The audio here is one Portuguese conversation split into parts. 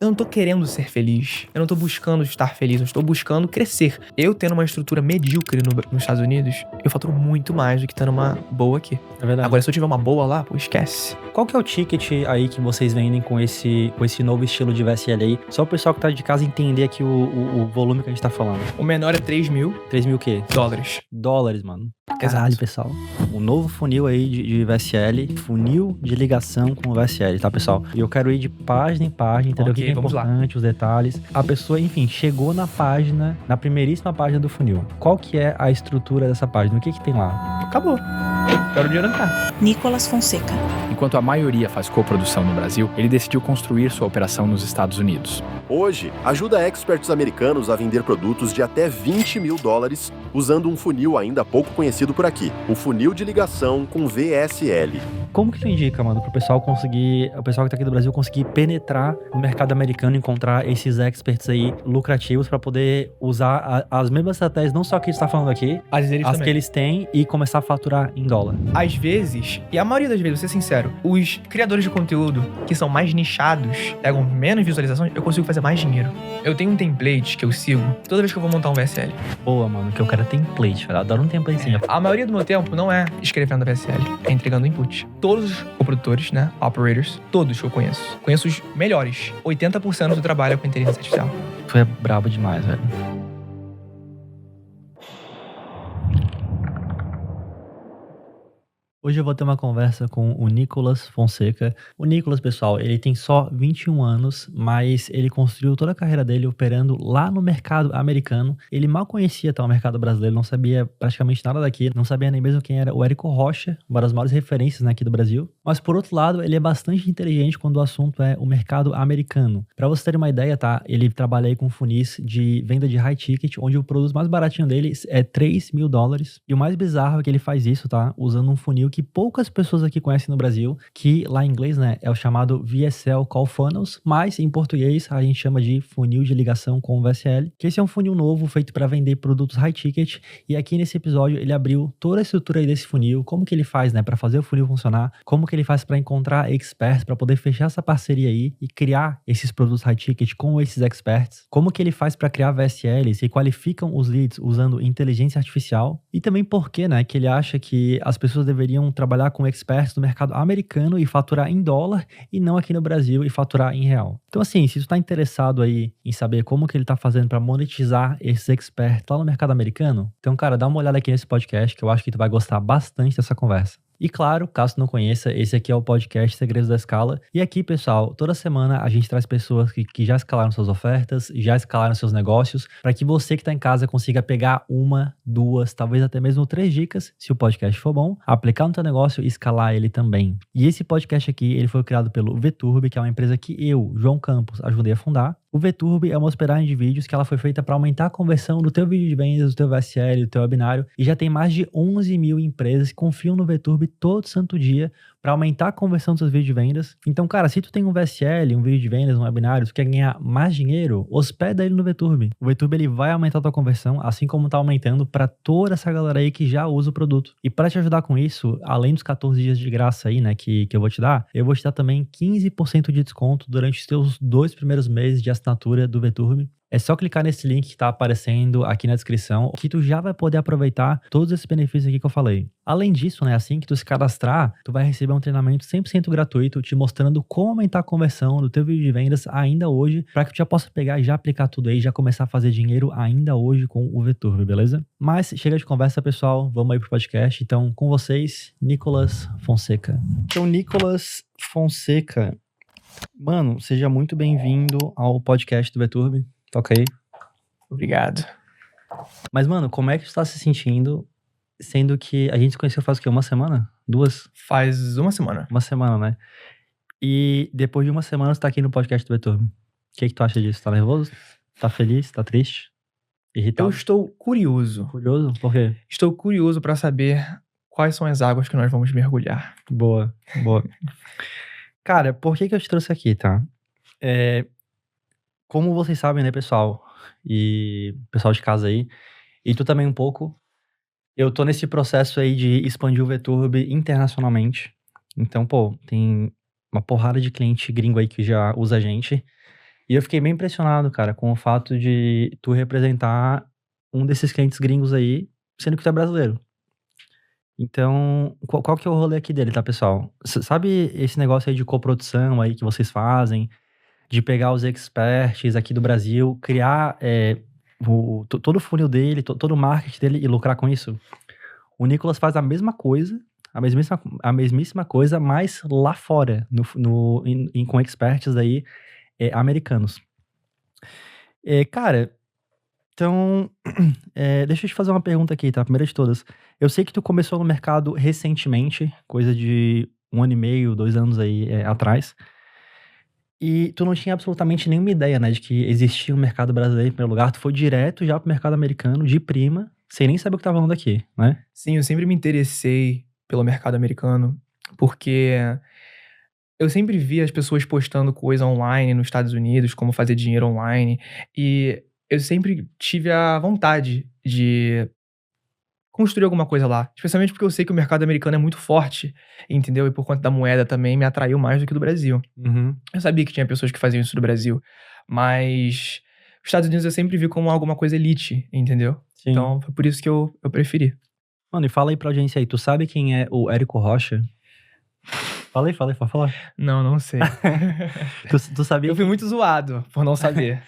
Eu não tô querendo ser feliz. Eu não tô buscando estar feliz. Eu estou buscando crescer. Eu tendo uma estrutura medíocre nos Estados Unidos, eu faturo muito mais do que tendo uma boa aqui. É verdade. Agora, se eu tiver uma boa lá, pô, esquece. Qual que é o ticket aí que vocês vendem com esse novo estilo de VSL aí? Só o pessoal que tá de casa entender aqui o volume que a gente tá falando. O menor é 3 mil 3 mil o quê? dólares, mano. Exato. Caralho, pessoal. O novo funil aí de VSL, funil de ligação com o VSL, tá, pessoal? E eu quero ir de página em página, entender o que é importante, os detalhes. A pessoa, enfim, chegou na página, na primeiríssima página do funil. Qual que é a estrutura dessa página? O que tem lá? Acabou. Quero dinheiro entrar. Nicolas Fonseca. Enquanto a maioria faz coprodução no Brasil, ele decidiu construir sua operação nos Estados Unidos. Hoje, ajuda experts americanos a vender produtos de até 20 mil dólares usando um funil ainda pouco conhecido por aqui, o funil de ligação com VSL. Como que tu indica, mano, pro pessoal conseguir, o pessoal que tá aqui do Brasil conseguir penetrar no mercado americano, encontrar esses experts aí lucrativos pra poder usar as mesmas estratégias, não só que a gente tá falando aqui, as que eles têm e começar a faturar em dólar? Às vezes, e a maioria das vezes, vou ser sincero, os criadores de conteúdo que são mais nichados, pegam menos visualizações, eu consigo fazer mais dinheiro. Eu tenho um template que eu sigo toda vez que eu vou montar um VSL. Boa, mano, que eu quero é template, velho. Eu adoro um templatezinho. A maioria do meu tempo não é escrevendo a VSL, é entregando input. Todos os coprodutores, né, operators, todos que eu conheço. Conheço os melhores. 80% do trabalho é com inteligência artificial. Tu é brabo demais, velho. Hoje eu vou ter uma conversa com o Nicolas Fonseca. O Nicolas, pessoal, ele tem só 21 anos, mas ele construiu toda a carreira dele operando lá no mercado americano. Ele mal conhecia o mercado brasileiro, não sabia praticamente nada daqui, não sabia nem mesmo quem era o Érico Rocha, uma das maiores referências, né, aqui do Brasil. Mas, por outro lado, ele é bastante inteligente quando o assunto é o mercado americano. Para você ter uma ideia, tá? Ele trabalha aí com funis de venda de high ticket, onde o produto mais baratinho dele é 3 mil dólares. E o mais bizarro é que ele faz isso, tá? Usando um funil que poucas pessoas aqui conhecem no Brasil, que lá em inglês, né, é o chamado VSL Call Funnels, mas em português a gente chama de funil de ligação com VSL, que esse é um funil novo feito para vender produtos high ticket, e aqui nesse episódio ele abriu toda a estrutura aí desse funil, como que ele faz, né, para fazer o funil funcionar, como que ele faz para encontrar experts, para poder fechar essa parceria aí e criar esses produtos high ticket com esses experts, como que ele faz para criar VSLs e qualificam os leads usando inteligência artificial, e também por que, né, que ele acha que as pessoas deveriam trabalhar com experts no mercado americano e faturar em dólar e não aqui no Brasil e faturar em real. Então assim, se tu tá interessado aí em saber como que ele tá fazendo para monetizar esses experts lá no mercado americano, então cara, dá uma olhada aqui nesse podcast que eu acho que tu vai gostar bastante dessa conversa. E claro, caso tu não conheça, esse aqui é o podcast Segredos da Escala. E aqui, pessoal, toda semana a gente traz pessoas que já escalaram suas ofertas, já escalaram seus negócios, para que você que está em casa consiga pegar uma, duas, talvez até mesmo 3 dicas, se o podcast for bom, aplicar no teu negócio e escalar ele também. E esse podcast aqui, ele foi criado pelo VTurb, que é uma empresa que eu, João Campos, ajudei a fundar. O VTurb é uma hospedagem de vídeos que ela foi feita para aumentar a conversão do teu vídeo de vendas, do teu VSL, do teu webinário, e já tem mais de 11 mil empresas que confiam no VTurb todo santo dia para aumentar a conversão dos seus vídeos de vendas. Então, cara, se tu tem um VSL, um vídeo de vendas, um webinário, tu quer ganhar mais dinheiro, hospeda ele no VTurb. O VTurb, ele vai aumentar a tua conversão, assim como tá aumentando para toda essa galera aí que já usa o produto. E para te ajudar com isso, além dos 14 dias de graça aí, né, que eu vou te dar também 15% de desconto durante os teus 2 primeiros meses de assinatura do VTurb. É só clicar nesse link que tá aparecendo aqui na descrição, que tu já vai poder aproveitar todos esses benefícios aqui que eu falei. Além disso, né, assim que tu se cadastrar, tu vai receber um treinamento 100% gratuito, te mostrando como aumentar a conversão do teu vídeo de vendas ainda hoje, para que tu já possa pegar e já aplicar tudo aí, já começar a fazer dinheiro ainda hoje com o VTurb, beleza? Mas chega de conversa, pessoal, vamos aí pro podcast. Então, com vocês, Nicolas Fonseca. Então, Nicolas Fonseca, mano, seja muito bem-vindo ao podcast do VTurb. Toca aí. Obrigado. Mas, mano, como é que tu tá se sentindo, sendo que a gente se conheceu faz o quê? Uma semana? 2? Faz uma semana. Uma semana, né? E depois de uma semana você tá aqui no podcast do VTurb. O que tu acha disso? Tá nervoso? Tá feliz? Tá triste? Irritado? Eu estou curioso. Curioso? Por quê? Estou curioso para saber quais são as águas que nós vamos mergulhar. Boa, boa. Cara, por que eu te trouxe aqui, tá? Como vocês sabem, né, pessoal? E pessoal de casa aí, e tu também um pouco, eu tô nesse processo aí de expandir o VTurb internacionalmente. Então, pô, tem uma porrada de cliente gringo aí que já usa a gente. E eu fiquei bem impressionado, cara, com o fato de tu representar um desses clientes gringos aí, sendo que tu é brasileiro. Então, qual que é o rolê aqui dele, tá, pessoal? Sabe esse negócio aí de coprodução aí que vocês fazem, de pegar os experts aqui do Brasil, criar todo o funil dele, todo o marketing dele e lucrar com isso? O Nicolas faz a mesma coisa, a mesmíssima coisa, mas lá fora, com experts aí americanos. Cara, então, deixa eu te fazer uma pergunta aqui, tá? Primeira de todas. Eu sei que tu começou no mercado recentemente, coisa de 1 ano e meio, 2 anos aí atrás. E tu não tinha absolutamente nenhuma ideia, né, de que existia um mercado brasileiro em primeiro lugar. Tu foi direto já pro mercado americano, de prima, sem nem saber o que tava falando aqui, né? Sim, eu sempre me interessei pelo mercado americano, porque eu sempre vi as pessoas postando coisa online nos Estados Unidos, como fazer dinheiro online, e eu sempre tive a vontade de construir alguma coisa lá. Especialmente porque eu sei que o mercado americano é muito forte, entendeu? E por conta da moeda também me atraiu mais do que do Brasil. Uhum. Eu sabia que tinha pessoas que faziam isso no Brasil, mas os Estados Unidos eu sempre vi como alguma coisa elite, entendeu? Sim. Então foi por isso que eu preferi. Mano, e fala aí pra audiência aí, tu sabe quem é o Érico Rocha? Fala aí, pode falar. Não sei. Tu sabia Eu fui muito zoado por não saber.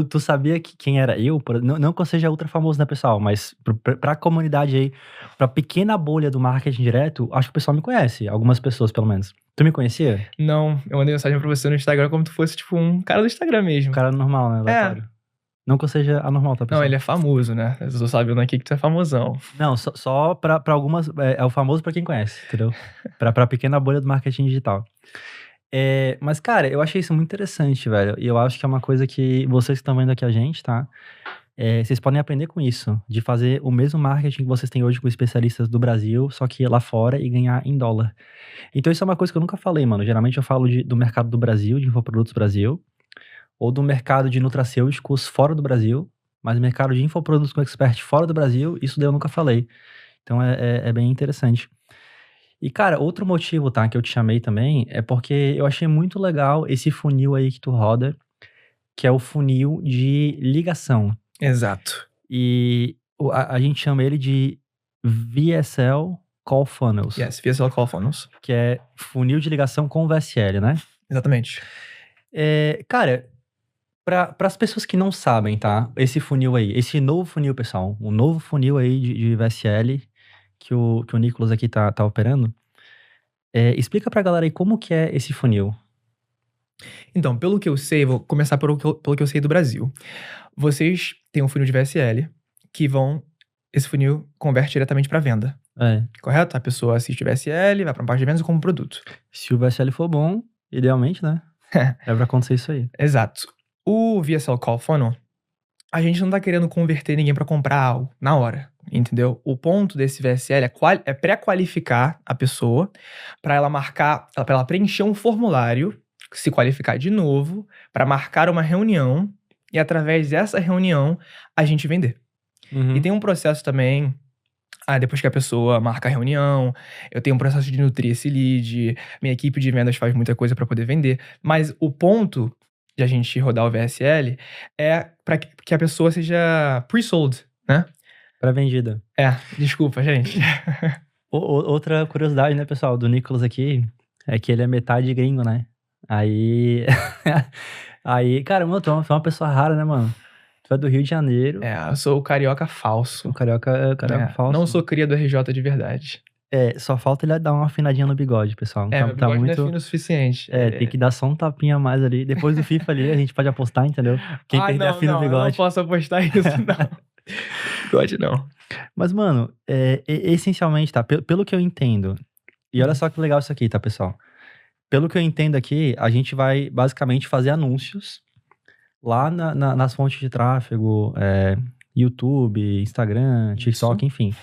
Tu sabia quem era eu? Não que eu seja ultra famoso, né, pessoal? Mas pra comunidade aí, pra pequena bolha do marketing direto, acho que o pessoal me conhece. Algumas pessoas, pelo menos. Tu me conhecia? Não, eu mandei mensagem pra você no Instagram como tu fosse, tipo, um cara do Instagram mesmo. Um cara normal, né? Aleatório. Não que eu seja anormal, tá, pessoal? Não, ele é famoso, né? Eu tô sabendo aqui que tu é famosão. Não, só pra algumas... É o famoso pra quem conhece, entendeu? pra pequena bolha do marketing digital. Mas, cara, eu achei isso muito interessante, velho. E eu acho que é uma coisa que vocês que estão vendo aqui a gente, tá? Vocês podem aprender com isso. De fazer o mesmo marketing que vocês têm hoje com especialistas do Brasil, só que lá fora e ganhar em dólar. Então isso é uma coisa que eu nunca falei, mano. Geralmente eu falo do mercado do Brasil, de infoprodutos Brasil, ou do mercado de nutracêuticos fora do Brasil, mas mercado de infoprodutos com expert fora do Brasil, isso daí eu nunca falei. Então é bem interessante. E, cara, outro motivo, tá, que eu te chamei também, é porque eu achei muito legal esse funil aí que tu roda, que é o funil de ligação. Exato. E a gente chama ele de VSL Call Funnels. Yes, VSL Call Funnels. Que é funil de ligação com VSL, né? Exatamente. Cara, para as pessoas que não sabem, tá? Esse funil aí, esse novo funil, pessoal, um novo funil aí de VSL que o Nicolas aqui tá operando. Explica pra galera aí como que é esse funil. Então, pelo que eu sei, vou começar pelo que eu sei do Brasil. Vocês têm um funil de VSL que esse funil converte diretamente para venda. Correto? A pessoa assiste o VSL, vai para uma parte de vendas e compra um produto. Se o VSL for bom, idealmente, né? É pra acontecer isso aí. Exato. O VSL Call Funnel, a gente não tá querendo converter ninguém para comprar algo na hora, entendeu? O ponto desse VSL é pré-qualificar a pessoa para ela preencher um formulário, se qualificar de novo, para marcar uma reunião e através dessa reunião a gente vender. Uhum. E tem um processo também, depois que a pessoa marca a reunião, eu tenho um processo de nutrir esse lead, minha equipe de vendas faz muita coisa para poder vender, mas o ponto de a gente rodar o VSL é para que a pessoa seja pre-sold, né? Pré-vendida. Desculpa, gente. Outra curiosidade, né, pessoal, do Nicolas aqui, é que ele é metade gringo, né? Aí, cara, mano, tu é uma pessoa rara, né, mano? Tu é do Rio de Janeiro. Eu sou o carioca falso. O carioca falso. Não sou cria do RJ de verdade. Só falta ele dar uma afinadinha no bigode, pessoal. Meu bigode não é fino o suficiente. Tem que dar só um tapinha a mais ali. Depois do FIFA ali, a gente pode apostar, entendeu? Quem perder afina o bigode. Eu não posso apostar isso, não. Bigode não. Mas, mano, essencialmente, tá? Pelo que eu entendo, e olha só que legal isso aqui, tá, pessoal? Pelo que eu entendo aqui, a gente vai basicamente fazer anúncios lá nas fontes de tráfego, YouTube, Instagram, TikTok, enfim.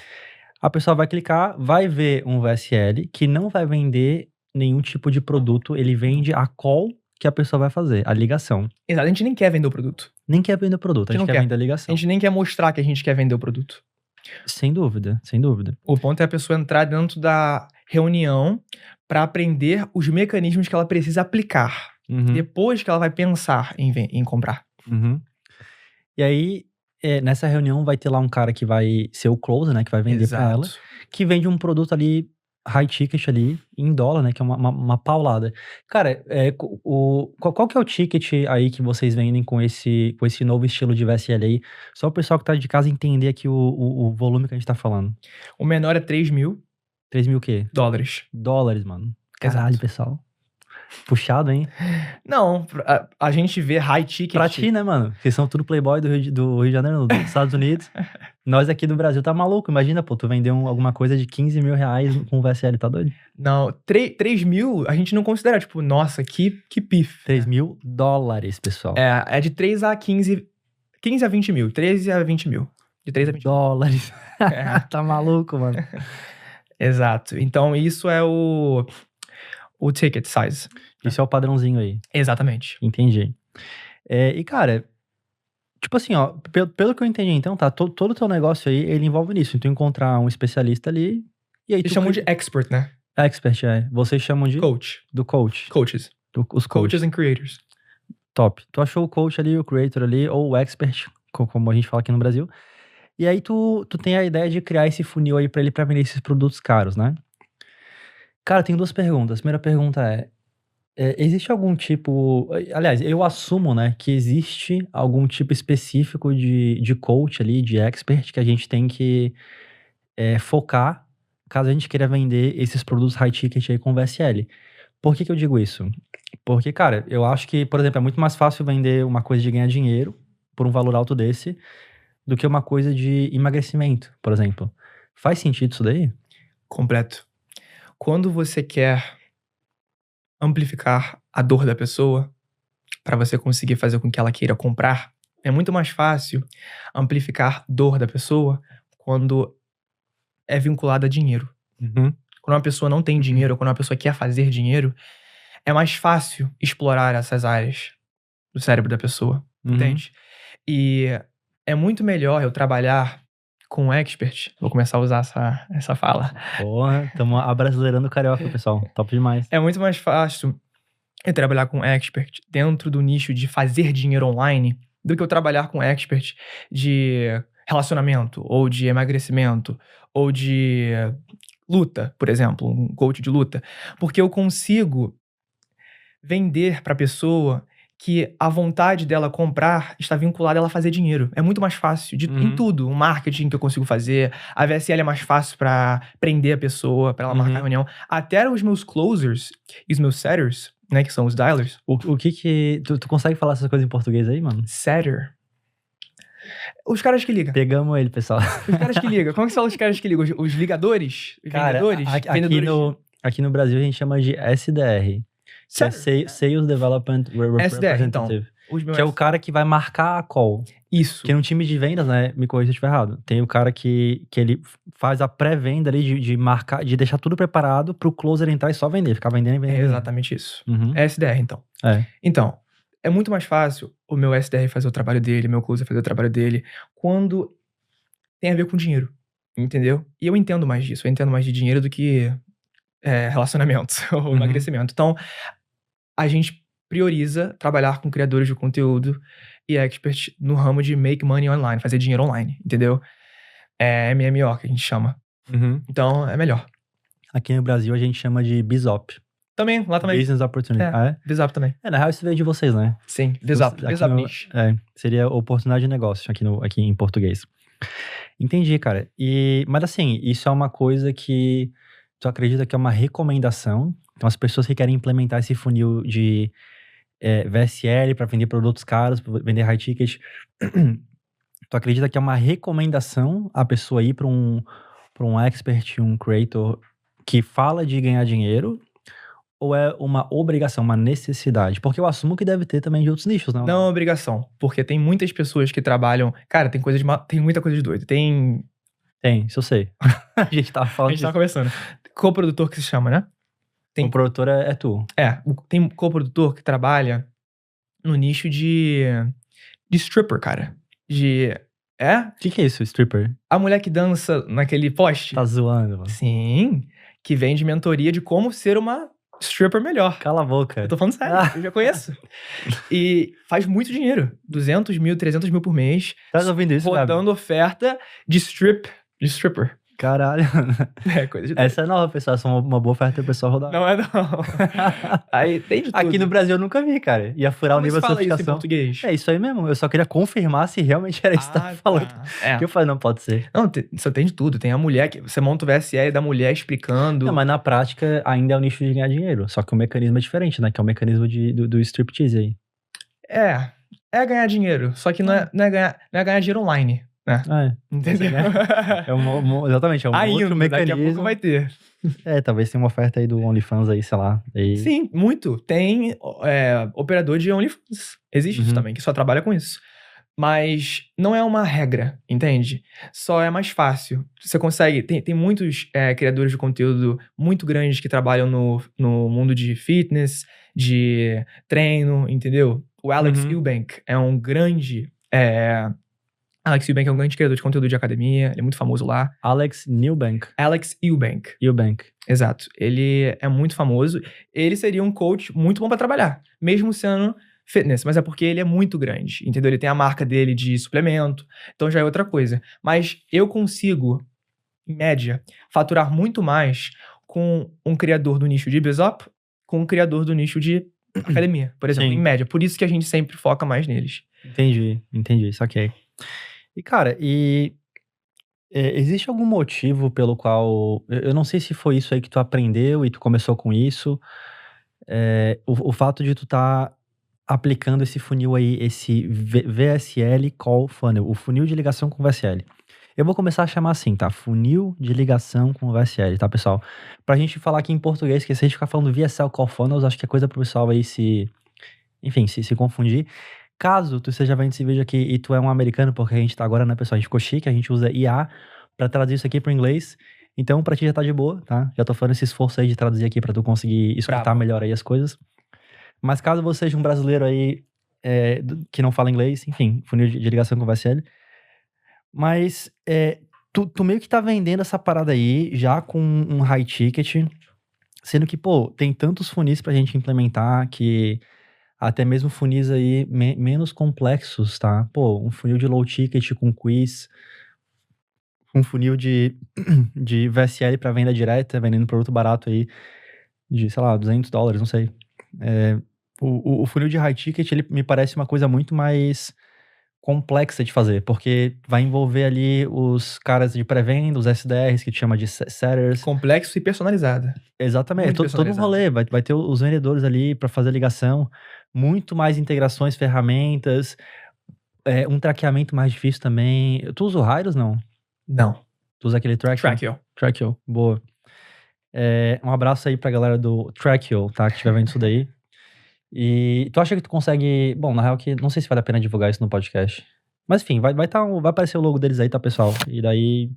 A pessoa vai clicar, vai ver um VSL que não vai vender nenhum tipo de produto, ele vende a call que a pessoa vai fazer, a ligação. Exato, a gente nem quer vender o produto. Nem quer vender o produto, a gente quer vender a ligação. A gente nem quer mostrar que a gente quer vender o produto. Sem dúvida, sem dúvida. O ponto é a pessoa entrar dentro da reunião para aprender os mecanismos que ela precisa aplicar. Depois que ela vai pensar em comprar. E aí, nessa reunião vai ter lá um cara que vai ser o closer, né? Que vai vender pra ela. Que vende um produto ali, high ticket ali, em dólar, né? Que é uma paulada. Cara, qual que é o ticket aí que vocês vendem com esse novo estilo de VSL aí? Só o pessoal que tá de casa entender aqui o volume que a gente tá falando. O menor é 3 mil 3 mil o quê? dólares. Dólares, mano. Caralho, pessoal. Puxado, hein? Não, a gente vê high ticket. Pra ti, né, mano? Vocês são tudo playboy do Rio de Janeiro, dos Estados Unidos. Nós aqui do Brasil tá maluco. Imagina, pô, tu vender alguma coisa de 15 mil reais com o VSL, tá doido? Não, 3 mil a gente não considera, tipo, nossa, que pife. 3 mil dólares, pessoal. É de 3 a 15 a 20 mil. 13 a 20 mil. De 3 a 20 dólares. Tá maluco, mano. Exato. Então, isso é o ticket size. Isso é o padrãozinho aí. Exatamente. Entendi. E, cara, tipo assim, ó, pelo que eu entendi, então, tá, todo o teu negócio aí, ele envolve nisso. Então, encontrar um especialista ali, e aí Eles chamam de expert, né? Expert, Vocês chamam de? Coach. Do coach. Coaches. Os coaches and creators. Top. Tu achou o coach ali, o creator ali, ou o expert, como a gente fala aqui no Brasil. E aí, tu tem a ideia de criar esse funil aí pra ele pra vender esses produtos caros, né? Cara, tem 2 perguntas. A primeira pergunta existe algum tipo... Aliás, eu assumo, né, que existe algum tipo específico de coach ali, de expert, que a gente tem que focar caso a gente queira vender esses produtos high ticket aí com VSL. Por que eu digo isso? Porque, cara, eu acho que, por exemplo, é muito mais fácil vender uma coisa de ganhar dinheiro por um valor alto desse do que uma coisa de emagrecimento, por exemplo. Faz sentido isso daí? Completo. Quando você quer amplificar a dor da pessoa para você conseguir fazer com que ela queira comprar, é muito mais fácil amplificar dor da pessoa quando é vinculada a dinheiro. Quando uma pessoa não tem dinheiro, ou quando uma pessoa quer fazer dinheiro, é mais fácil explorar essas áreas do cérebro da pessoa, entende? E é muito melhor eu trabalhar com um expert. Vou começar a usar essa fala. Porra, estamos abrasileirando o carioca, pessoal. Top demais. É muito mais fácil eu trabalhar com um expert dentro do nicho de fazer dinheiro online do que eu trabalhar com um expert de relacionamento, ou de emagrecimento, ou de luta, por exemplo, um coach de luta. Porque eu consigo vender para a pessoa que a vontade dela comprar está vinculada a ela fazer dinheiro. É muito mais fácil em tudo. O marketing que eu consigo fazer, a VSL é mais fácil para prender a pessoa, para ela marcar a reunião. Até os meus closers e os meus setters, né, que são os dialers. O que tu consegue falar essas coisas em português aí, mano? Setter. Os caras que ligam. Pegamos ele, pessoal. Os caras que ligam. Como que são os caras que ligam? Os ligadores? Os vendedores? Aqui no Brasil a gente chama de SDR. Que é Sales Development SDR, então. Representative. Que é o cara que vai marcar a call. Isso. Que no time de vendas, né, me corrija se eu estiver errado, tem o cara que ele faz a pré-venda ali de marcar, de deixar tudo preparado pro closer entrar e só vender, ficar vendendo e vendendo. É exatamente isso. É SDR, então. Então, é muito mais fácil o meu SDR fazer o trabalho dele, o meu closer fazer o trabalho dele, quando tem a ver com dinheiro, entendeu? E eu entendo mais disso, eu entendo mais de dinheiro do que relacionamentos ou emagrecimento. Então, a gente prioriza trabalhar com criadores de conteúdo e experts no ramo de make money online, fazer dinheiro online, entendeu? É MMO que a gente chama. Então, é melhor. Aqui no Brasil a gente chama de BizOp. Também, lá também. Business Opportunity. BizOp também. Na real isso veio de vocês, né? Sim, BizOp. BizOp niche. Seria oportunidade de negócio aqui em português. Entendi, cara. Mas assim, isso é uma coisa que tu acredita que é uma recomendação? Então as pessoas que querem implementar esse funil de VSL para vender produtos caros, pra vender high ticket, tu acredita que é uma recomendação a pessoa ir para um expert, um creator que fala de ganhar dinheiro? Ou é uma obrigação, uma necessidade? Porque eu assumo que deve ter também de outros nichos, não? Não é uma obrigação, porque tem muitas pessoas que trabalham... Cara, tem muita coisa de doido. Tem, isso eu sei. A gente tava falando A gente tava conversando. Coprodutor que se chama, né? O produtor é tu. Tem coprodutor que trabalha no nicho de stripper, cara. O que é isso, stripper? A mulher que dança naquele poste. Tá zoando, mano. Sim, que vende mentoria de como ser uma stripper melhor. Cala a boca. Eu tô falando sério, eu já conheço. E faz muito dinheiro. 200 mil, 300 mil por mês. Tá ouvindo isso, Gabi? Rodando oferta de stripper. Caralho. É, coisa de... Essa é nova, pessoal. Essa é uma boa oferta pro pessoal rodar. Não é não. Aí tem de tudo. Aqui no Brasil eu nunca vi, cara. Ia furar o Como nível se de fala isso em sofisticação. português? É isso aí mesmo. Eu só queria confirmar se realmente era isso que você tava falando. É. Que eu falei, não pode ser. Não, você tem de tudo. Tem a mulher, que você monta o VSL da mulher explicando. Não, mas na prática ainda é o nicho de ganhar dinheiro. Só que o mecanismo é diferente, né? Que é o mecanismo do striptease aí. É ganhar dinheiro. Só que não é ganhar dinheiro online, né? Entendeu? Exatamente, é um outro mecanismo. Daqui a pouco vai ter. Talvez tenha uma oferta aí do OnlyFans aí, sei lá. Sim, muito. Tem operador de OnlyFans. Existe isso também, que só trabalha com isso. Mas não é uma regra, entende? Só é mais fácil. Você consegue... Tem muitos criadores de conteúdo muito grandes que trabalham no mundo de fitness, de treino, entendeu? O Alex Eubank é um grande... Alex Eubank é um grande criador de conteúdo de academia. Ele é muito famoso lá. Alex Eubank. Alex Eubank. Eubank. Exato. Ele é muito famoso. Ele seria um coach muito bom pra trabalhar, mesmo sendo fitness, mas é porque ele é muito grande, entendeu? Ele tem a marca dele de suplemento, então já é outra coisa. Mas eu consigo, em média, faturar muito mais com um criador do nicho de Bizop, com um criador do nicho de academia, por exemplo, Sim. em média. Por isso que a gente sempre foca mais neles. Entendi, saquei. E cara, existe algum motivo pelo qual... Eu não sei se foi isso aí que tu aprendeu e tu começou com isso, o fato de tu tá aplicando esse funil aí, esse VSL Call Funnel, o funil de ligação com VSL. Eu vou começar a chamar assim, tá? Funil de ligação com VSL, tá, pessoal? Pra gente falar aqui em português, que se a gente ficar falando VSL Call Funnels, acho que é coisa pro pessoal aí se confundir. Caso tu esteja vendo esse vídeo aqui e tu é um americano, porque a gente tá agora, né, pessoal? A gente ficou chique, a gente usa IA pra traduzir isso aqui pro inglês. Então, pra ti já tá de boa, tá? Já tô fazendo esse esforço aí de traduzir aqui pra tu conseguir escutar melhor aí as coisas. Mas caso você seja um brasileiro aí que não fala inglês, enfim, funil de ligação com o VSL. Mas tu meio que tá vendendo essa parada aí já com um high ticket, sendo que, pô, tem tantos funis pra gente implementar que até mesmo funis aí menos complexos, tá? Pô, um funil de low ticket com quiz, um funil de VSL pra venda direta, vendendo produto barato aí de, sei lá, $200, não sei. O funil de high ticket, ele me parece uma coisa muito mais complexa de fazer, porque vai envolver ali os caras de pré-venda, os SDRs, que te chama de setters. Complexo e personalizado. Exatamente, todo um rolê, vai ter os vendedores ali para fazer ligação, muito mais integrações, ferramentas, um traqueamento mais difícil também. Tu usa o Hyros, não? Não. Tu usa aquele Trackio? Trackio, boa. Um abraço aí pra galera do Trackio, tá, que estiver vendo isso daí. E tu acha que tu consegue... Bom, na real que não sei se vale a pena divulgar isso no podcast. Mas enfim, vai aparecer o logo deles aí, tá, pessoal? E daí,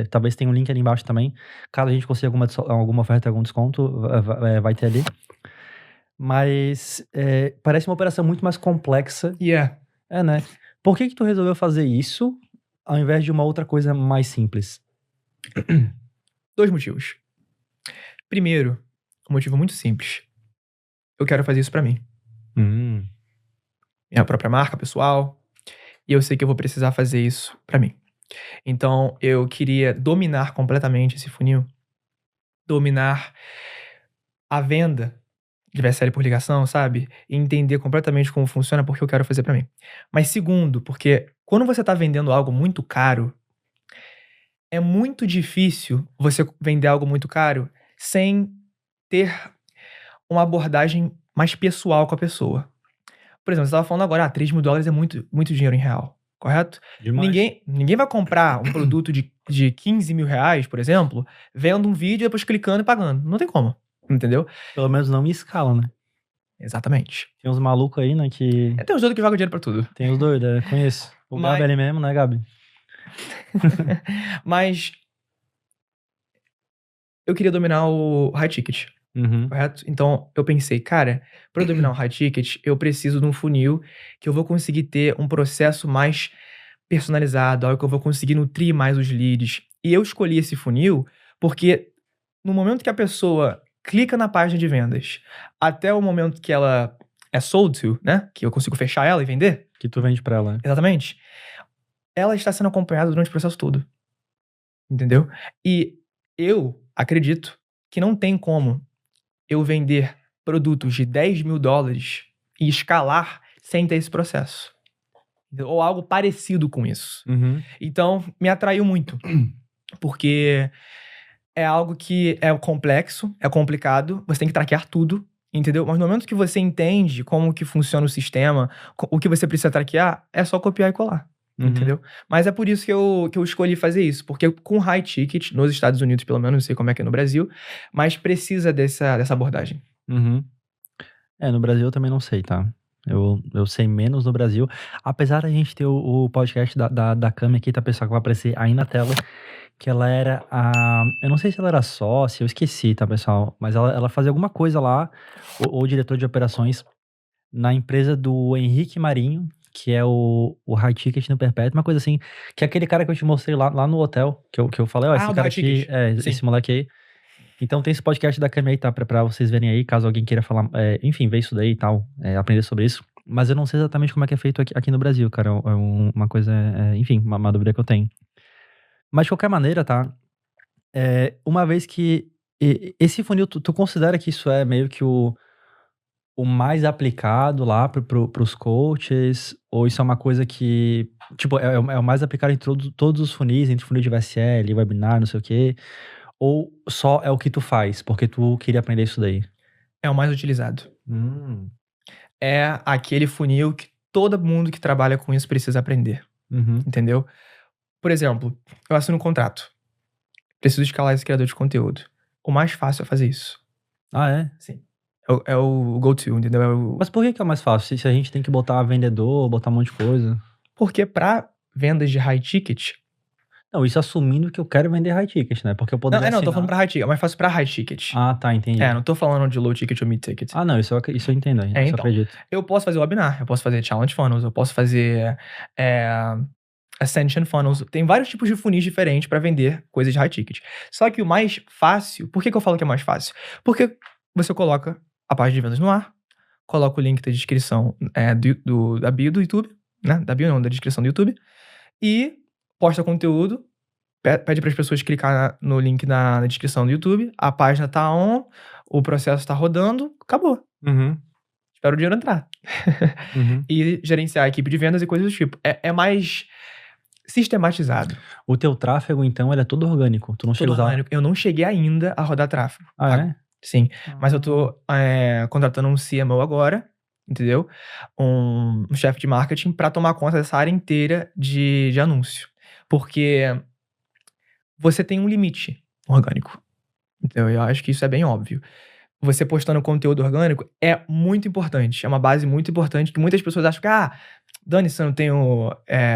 talvez tenha um link ali embaixo também. Caso a gente consiga alguma oferta, algum desconto, vai ter ali. Mas parece uma operação muito mais complexa. Né? Por que tu resolveu fazer isso ao invés de uma outra coisa mais simples? 2 motivos. Primeiro, um motivo muito simples. Eu quero fazer isso pra mim. Minha própria marca pessoal. E eu sei que eu vou precisar fazer isso pra mim. Então, eu queria dominar completamente esse funil. Dominar a venda de VSL por ligação, sabe? E entender completamente como funciona, porque eu quero fazer pra mim. Mas segundo, porque quando você tá vendendo algo muito caro, é muito difícil você vender algo muito caro sem ter uma abordagem mais pessoal com a pessoa. Por exemplo, você estava falando agora, $3 mil é muito, muito dinheiro em real, correto? Demais. Ninguém vai comprar um produto de 15 mil reais, por exemplo, vendo um vídeo e depois clicando e pagando. Não tem como, entendeu? Pelo menos não em escala, né? Exatamente. Tem uns malucos aí, né, que... Tem os doidos que jogam dinheiro pra tudo. Tem os doidos, conheço. O Gabi ali mesmo, né, Gabi? Mas eu queria dominar o high ticket. Correto? Então, eu pensei, cara, para eu dominar o high ticket, eu preciso de um funil que eu vou conseguir ter um processo mais personalizado, algo que eu vou conseguir nutrir mais os leads. E eu escolhi esse funil porque no momento que a pessoa clica na página de vendas até o momento que ela é sold to, né? Que eu consigo fechar ela e vender. Que tu vende pra ela. Exatamente. Ela está sendo acompanhada durante o processo todo. Entendeu? E eu acredito que não tem como eu vender produtos de $10 mil e escalar sem ter esse processo. Ou algo parecido com isso. Então, me atraiu muito. Porque é algo que é complexo, é complicado, você tem que traquear tudo, entendeu? Mas no momento que você entende como que funciona o sistema, o que você precisa traquear, é só copiar e colar. Entendeu? Mas é por isso que eu escolhi fazer isso. Porque com high ticket, nos Estados Unidos, pelo menos, não sei como é que é no Brasil, mas precisa dessa abordagem. No Brasil eu também não sei, tá? Eu sei menos no Brasil. Apesar da gente ter o podcast da Cami aqui, tá, pessoal, que vai aparecer aí na tela, que ela era eu não sei se ela era sócia, eu esqueci, tá, pessoal? Mas ela fazia alguma coisa lá, ou diretor de operações, na empresa do Henrique Marinho, que é o High Ticket no Perpétuo, uma coisa assim, que é aquele cara que eu te mostrei lá no hotel, que eu falei, ó, esse cara aqui, esse moleque aí. Então tem esse podcast da Cami aí, tá, pra vocês verem aí, caso alguém queira falar, enfim, ver isso daí e tal, aprender sobre isso. Mas eu não sei exatamente como é que é feito aqui no Brasil, cara, é uma coisa, enfim, uma dúvida que eu tenho. Mas de qualquer maneira, tá, uma vez que esse funil, tu considera que isso é meio que o mais aplicado lá pros coaches, ou isso é uma coisa que, tipo, é o mais aplicado em todos os funis, entre funil de VSL, webinar, não sei o quê, ou só é o que tu faz, porque tu queria aprender isso daí? É o mais utilizado. É aquele funil que todo mundo que trabalha com isso precisa aprender. Entendeu? Por exemplo, eu assino um contrato. Preciso escalar esse criador de conteúdo. O mais fácil é fazer isso. Ah, é? Sim. É o go-to, entendeu? Mas por que é o mais fácil? Se a gente tem que botar vendedor, botar um monte de coisa? Porque pra vendas de high ticket... Não, isso assumindo que eu quero vender high ticket, né? Porque eu poderia Não, tô falando pra high ticket. É mais fácil pra high ticket. Ah, tá, entendi. Não tô falando de low ticket ou mid ticket. Ah, não, isso eu entendo. Isso eu então, acredito. Eu posso fazer webinar, eu posso fazer challenge funnels, eu posso fazer ascension funnels. Tem vários tipos de funis diferentes pra vender coisas de high ticket. Só que o mais fácil... Por que eu falo que é mais fácil? Porque você coloca a página de vendas no ar, coloca o link da descrição da bio do YouTube, né? Da bio não, da descrição do YouTube, e posta conteúdo, pede para as pessoas clicar no link na descrição do YouTube, a página tá on, o processo tá rodando, acabou. Espero o dinheiro entrar. E gerenciar a equipe de vendas e coisas do tipo. É mais sistematizado. O teu tráfego, então, ele é todo orgânico? Tu não chega a usar... Eu não cheguei ainda a rodar tráfego. Ah, é? Sim, mas eu tô contratando um CMO agora, entendeu? Um chefe de marketing pra tomar conta dessa área inteira de anúncio. Porque você tem um limite orgânico. Então, eu acho que isso é bem óbvio. Você postando conteúdo orgânico é muito importante. É uma base muito importante que muitas pessoas acham que, dane-se, eu não tenho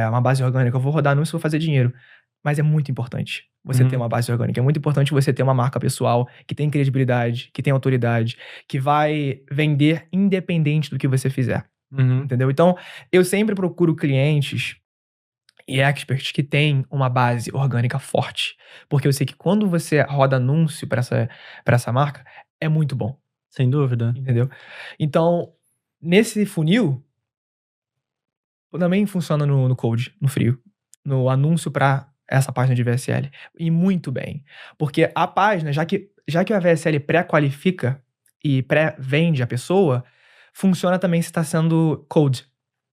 uma base orgânica, eu vou rodar anúncio e vou fazer dinheiro. Mas é muito importante você ter uma base orgânica. É muito importante você ter uma marca pessoal que tem credibilidade, que tem autoridade, que vai vender independente do que você fizer. Entendeu? Então, eu sempre procuro clientes e experts que têm uma base orgânica forte. Porque eu sei que quando você roda anúncio pra essa marca, é muito bom. Sem dúvida. Entendeu? Então, nesse funil, também funciona no cold, no frio. No anúncio pra essa página de VSL. E muito bem. Porque a página, já que a VSL pré-qualifica e pré-vende a pessoa, funciona também se está sendo cold.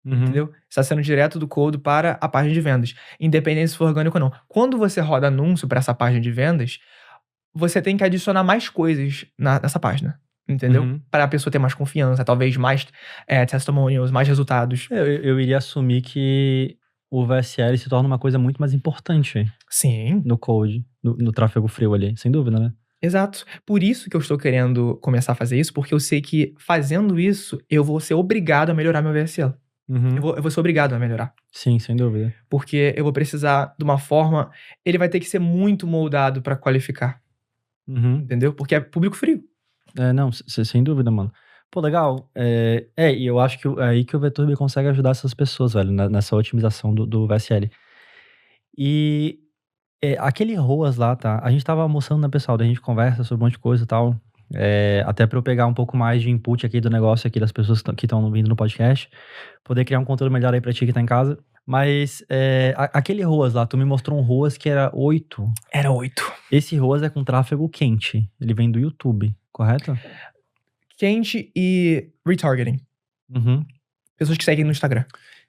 Entendeu? Está sendo direto do cold para a página de vendas. Independente se for orgânico ou não. Quando você roda anúncio para essa página de vendas, você tem que adicionar mais coisas nessa página. Entendeu? Para a pessoa ter mais confiança, talvez mais testimonials, mais resultados. Eu iria assumir que o VSL se torna uma coisa muito mais importante. Sim. No code, no tráfego frio ali, sem dúvida, né? Exato. Por isso que eu estou querendo começar a fazer isso, porque eu sei que fazendo isso, eu vou ser obrigado a melhorar meu VSL. Eu vou ser obrigado a melhorar. Sim, sem dúvida. Porque eu vou precisar de uma forma... Ele vai ter que ser muito moldado para qualificar. Entendeu? Porque é público frio. Não, sem dúvida, mano. Pô, legal. E eu acho que é aí que o VTurbo consegue ajudar essas pessoas, velho, nessa otimização do VSL. E aquele ROAS lá, tá? A gente tava almoçando, né, pessoal? Daí a gente conversa sobre um monte de coisa e tal. Até pra eu pegar um pouco mais de input aqui do negócio aqui das pessoas que estão vindo no podcast, poder criar um conteúdo melhor aí pra ti que tá em casa. Mas aquele ROAS lá, tu me mostrou um ROAS que era 8. Era 8. Esse ROAS é com tráfego quente. Ele vem do YouTube, correto? Quente e retargeting. Uhum. Pessoas que seguem no Instagram.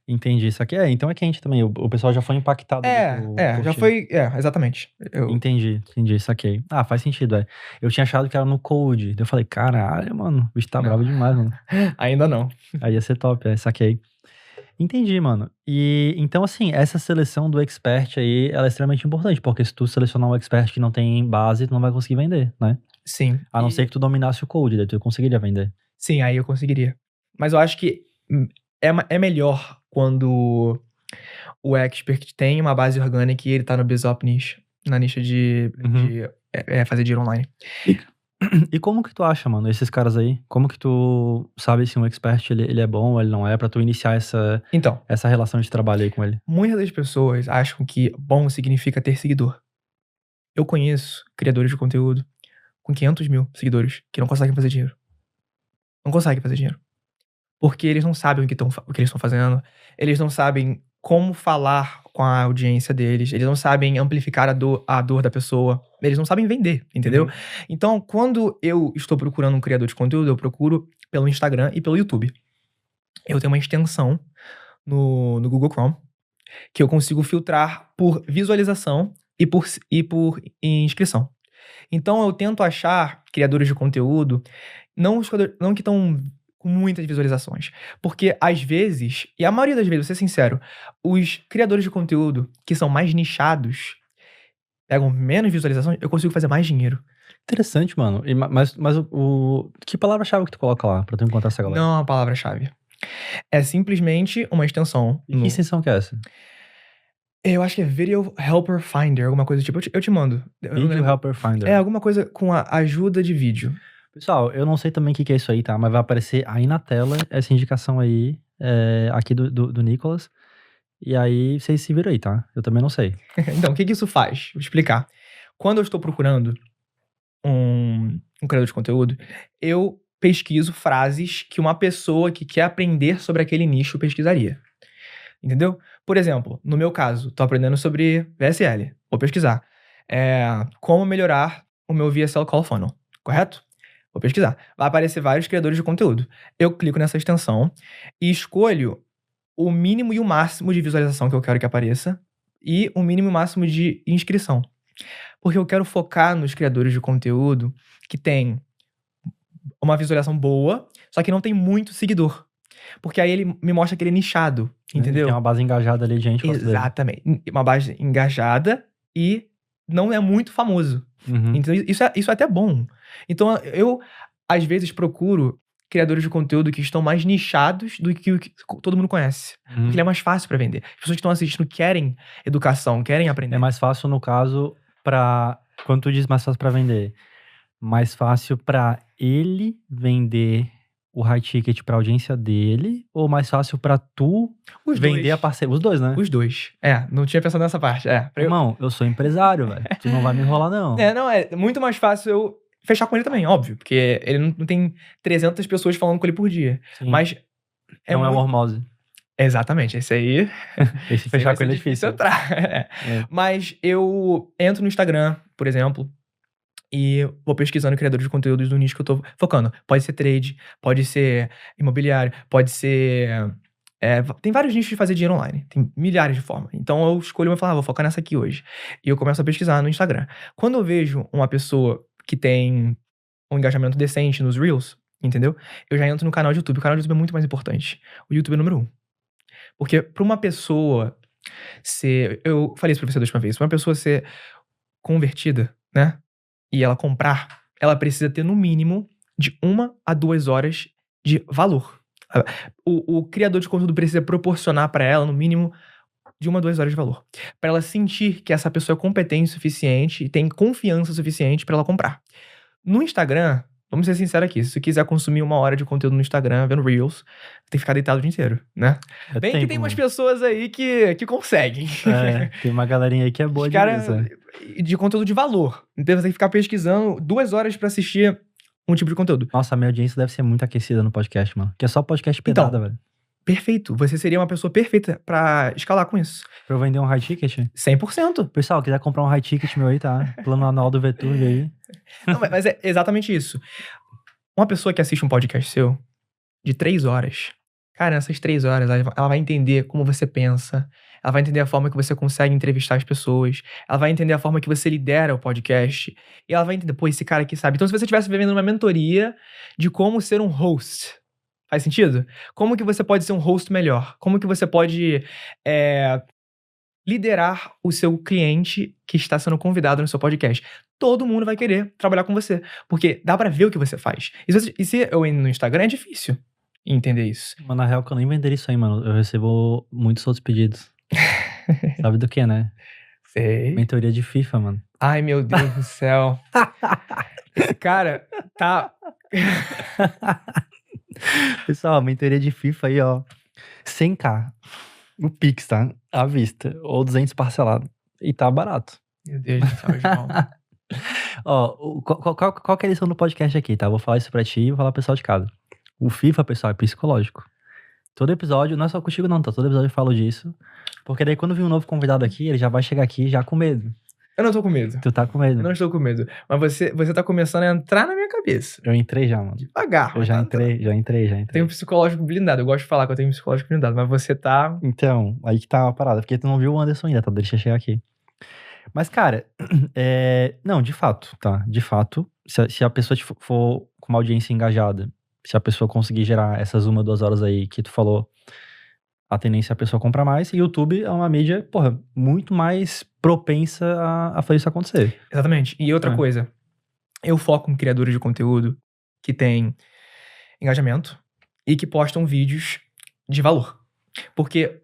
Entendi. Isso aqui então é quente também. O pessoal já foi impactado. Já foi. Exatamente. Entendi, saquei. Ah, faz sentido, Eu tinha achado que era no Code. Eu falei, caralho, mano, o bicho tá bravo demais, mano. Ainda não. Aí ia ser top, saquei. Entendi, mano. E então, assim, essa seleção do expert aí, ela é extremamente importante, porque se tu selecionar um expert que não tem base, tu não vai conseguir vender, né? Sim. A não ser que tu dominasse o Code, daí tu conseguiria vender. Sim, aí eu conseguiria. Mas eu acho que é melhor quando o expert tem uma base orgânica e ele tá no BizOp niche, na nicha de fazer dinheiro online. E como que tu acha, mano, esses caras aí? Como que tu sabe se um expert ele é bom ou ele não é, pra tu iniciar essa relação de trabalho aí com ele? Muitas das pessoas acham que bom significa ter seguidor. Eu conheço criadores de conteúdo com 500 mil seguidores que não conseguem fazer dinheiro. Não conseguem fazer dinheiro. Porque eles não sabem o que eles estão fazendo, eles não sabem como falar com a audiência deles, eles não sabem amplificar a dor da pessoa, eles não sabem vender, entendeu? Uhum. Então, quando eu estou procurando um criador de conteúdo, eu procuro pelo Instagram e pelo YouTube. Eu tenho uma extensão no Google Chrome que eu consigo filtrar por visualização e por inscrição. Então, eu tento achar criadores de conteúdo, não que estão com muitas visualizações. Porque, às vezes, e a maioria das vezes, vou ser sincero, os criadores de conteúdo que são mais nichados, pegam menos visualizações, eu consigo fazer mais dinheiro. Interessante, mano. Mas que palavra-chave que tu coloca lá pra tu encontrar essa galera? Não é uma palavra-chave. É simplesmente uma extensão. E que extensão que é essa? Eu acho que é Video Helper Finder, alguma coisa do tipo. Eu te mando. Video Helper Finder. É, alguma coisa com a ajuda de vídeo. Pessoal, eu não sei também o que é isso aí, tá? Mas vai aparecer aí na tela essa indicação aí, aqui do Nicolas. E aí, vocês se viram aí, tá? Eu também não sei. Então, o que isso faz? Vou explicar. Quando eu estou procurando um criador de conteúdo, eu pesquiso frases que uma pessoa que quer aprender sobre aquele nicho pesquisaria. Entendeu? Por exemplo, no meu caso, tô aprendendo sobre VSL. Vou pesquisar. Como melhorar o meu VSL Call Funnel. Correto? Vou pesquisar. Vai aparecer vários criadores de conteúdo. Eu clico nessa extensão e escolho o mínimo e o máximo de visualização que eu quero que apareça e o mínimo e o máximo de inscrição. Porque eu quero focar nos criadores de conteúdo que tem uma visualização boa, só que não tem muito seguidor. Porque aí ele me mostra que ele é nichado, entendeu? Tem uma base engajada ali de gente. Exatamente. Uma base engajada e não é muito famoso. Uhum. Então, isso é até bom. Então, eu, às vezes, procuro criadores de conteúdo que estão mais nichados do que o que todo mundo conhece. Uhum. Porque ele é mais fácil pra vender. As pessoas que estão assistindo querem educação, querem aprender. É mais fácil, no caso, quando tu diz mais fácil pra vender, mais fácil pra ele vender o high ticket pra audiência dele, ou mais fácil pra tu vender a parceria? Os dois, né? Os dois. Não tinha pensado nessa parte. Irmão, eu sou empresário, velho. Tu não vai me enrolar, não. É muito mais fácil eu fechar com ele também, óbvio. Porque ele não tem 300 pessoas falando com ele por dia. Sim. Mas não é uma hormose. Exatamente, esse aí... Esse fechar com ele é difícil. Entrar. Mas eu entro no Instagram, por exemplo, e vou pesquisando criadores de conteúdos do nicho que eu tô focando. Pode ser trade, pode ser imobiliário, pode ser... tem vários nichos de fazer dinheiro online. Tem milhares de formas. Então eu escolho e falo, vou focar nessa aqui hoje. E eu começo a pesquisar no Instagram. Quando eu vejo uma pessoa que tem um engajamento decente nos Reels, entendeu? Eu já entro no canal de YouTube. O canal de YouTube é muito mais importante. O YouTube é número 1. Porque pra uma pessoa ser... Eu falei isso pra você da última vez. Pra uma pessoa ser convertida, né? E ela comprar, ela precisa ter no mínimo de 1 a 2 horas de valor. O criador de conteúdo precisa proporcionar pra ela, no mínimo, de 1 a 2 horas de valor. Pra ela sentir que essa pessoa é competente o suficiente e tem confiança suficiente pra ela comprar. No Instagram, vamos ser sinceros aqui, se você quiser consumir 1 hora de conteúdo no Instagram, vendo Reels, tem que ficar deitado o dia inteiro, né? Bem tempo, que tem umas pessoas aí que conseguem. Tem uma galerinha aí que é boa de conteúdo de valor. Então você tem que ficar pesquisando 2 horas pra assistir um tipo de conteúdo. Nossa, a minha audiência deve ser muito aquecida no podcast, mano. Que é só podcast pedada, Então, velho. Perfeito. Você seria uma pessoa perfeita pra escalar com isso. Pra eu vender um high ticket? 100%. Pessoal, quiser comprar um high ticket meu aí, tá? Plano anual do VTube aí. Não, mas é exatamente isso. Uma pessoa que assiste um podcast seu de 3 horas, cara, nessas 3 horas, ela vai entender como você pensa, ela vai entender a forma que você consegue entrevistar as pessoas, ela vai entender a forma que você lidera o podcast, e ela vai entender, pô, esse cara aqui sabe. Então, se você estivesse vivendo uma mentoria de como ser um host, faz sentido? Como que você pode ser um host melhor? Como que você pode liderar o seu cliente que está sendo convidado no seu podcast? Todo mundo vai querer trabalhar com você, porque dá pra ver o que você faz. E se eu ir no Instagram, é difícil entender isso. Mano, na real que eu nem venderia isso aí, mano. Eu recebo muitos outros pedidos. Sabe do que, né? Sei. Mentoria de FIFA, mano. Ai, meu Deus do céu. Esse cara tá... Pessoal, mentoria de FIFA aí, ó. 100k. O Pix, tá? À vista. Ou 200 parcelado. E tá barato. Meu Deus do céu, João. Ó, qual que é a lição do podcast aqui, tá? Vou falar isso pra ti e vou falar pro pessoal de casa. O FIFA, pessoal, é psicológico. Todo episódio, não é só contigo não, tá? Todo episódio eu falo disso. Porque daí quando vir um novo convidado aqui, ele já vai chegar aqui já com medo. Eu não tô com medo. Tu tá com medo. Eu não estou com medo. Mas você tá começando a entrar na minha cabeça. Eu entrei já, mano. Devagar. Eu já entrei. Eu tenho um psicológico blindado. Eu gosto de falar que eu tenho um psicológico blindado. Mas você tá... Então, aí que tá a parada. Porque tu não viu o Anderson ainda, tá? Deixa eu chegar aqui. Mas, cara, não, de fato, tá? De fato, se a pessoa for com uma audiência engajada, se a pessoa conseguir gerar essas 1, 2 horas aí que tu falou, a tendência é a pessoa comprar mais. E YouTube é uma mídia, porra, muito mais propensa a fazer isso acontecer. Exatamente. E outra coisa, eu foco em criadores de conteúdo que têm engajamento e que postam vídeos de valor. Porque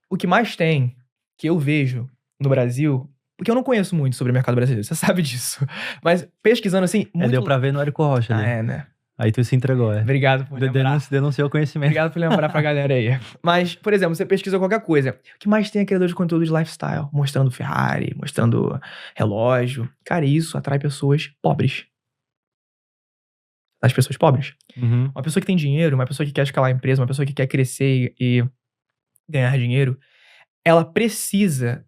o que mais tem, que eu vejo no Brasil, porque eu não conheço muito sobre o mercado brasileiro, você sabe disso. Mas pesquisando assim... Deu pra ver no Érico Rocha ali. né? Aí tu se entregou, Obrigado por lembrar. Denunciou o conhecimento. Obrigado por lembrar pra galera aí. Mas, por exemplo, você pesquisa qualquer coisa. O que mais tem é criador de conteúdo de lifestyle, mostrando Ferrari, mostrando relógio. Cara, isso atrai pessoas pobres. As pessoas pobres. Uhum. Uma pessoa que tem dinheiro, uma pessoa que quer escalar a empresa, uma pessoa que quer crescer e ganhar dinheiro, ela precisa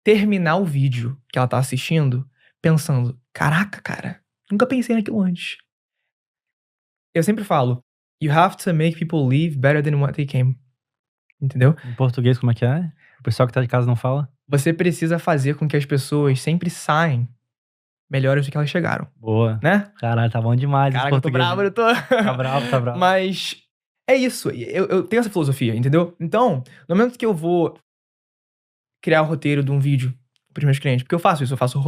terminar o vídeo que ela tá assistindo pensando, caraca, cara, nunca pensei naquilo antes. Eu sempre falo, you have to make people leave better than what they came. Entendeu? Em português, como é que é? O pessoal que tá de casa não fala? Você precisa fazer com que as pessoas sempre saem melhores do que elas chegaram. Boa. Né? Caralho, tá bom demais. Caraca, eu tô bravo, eu tô... Tá bravo, tá bravo. Mas é isso, eu tenho essa filosofia, entendeu? Então, no momento que eu vou criar o roteiro de um vídeo pros meus clientes, porque eu faço isso, eu faço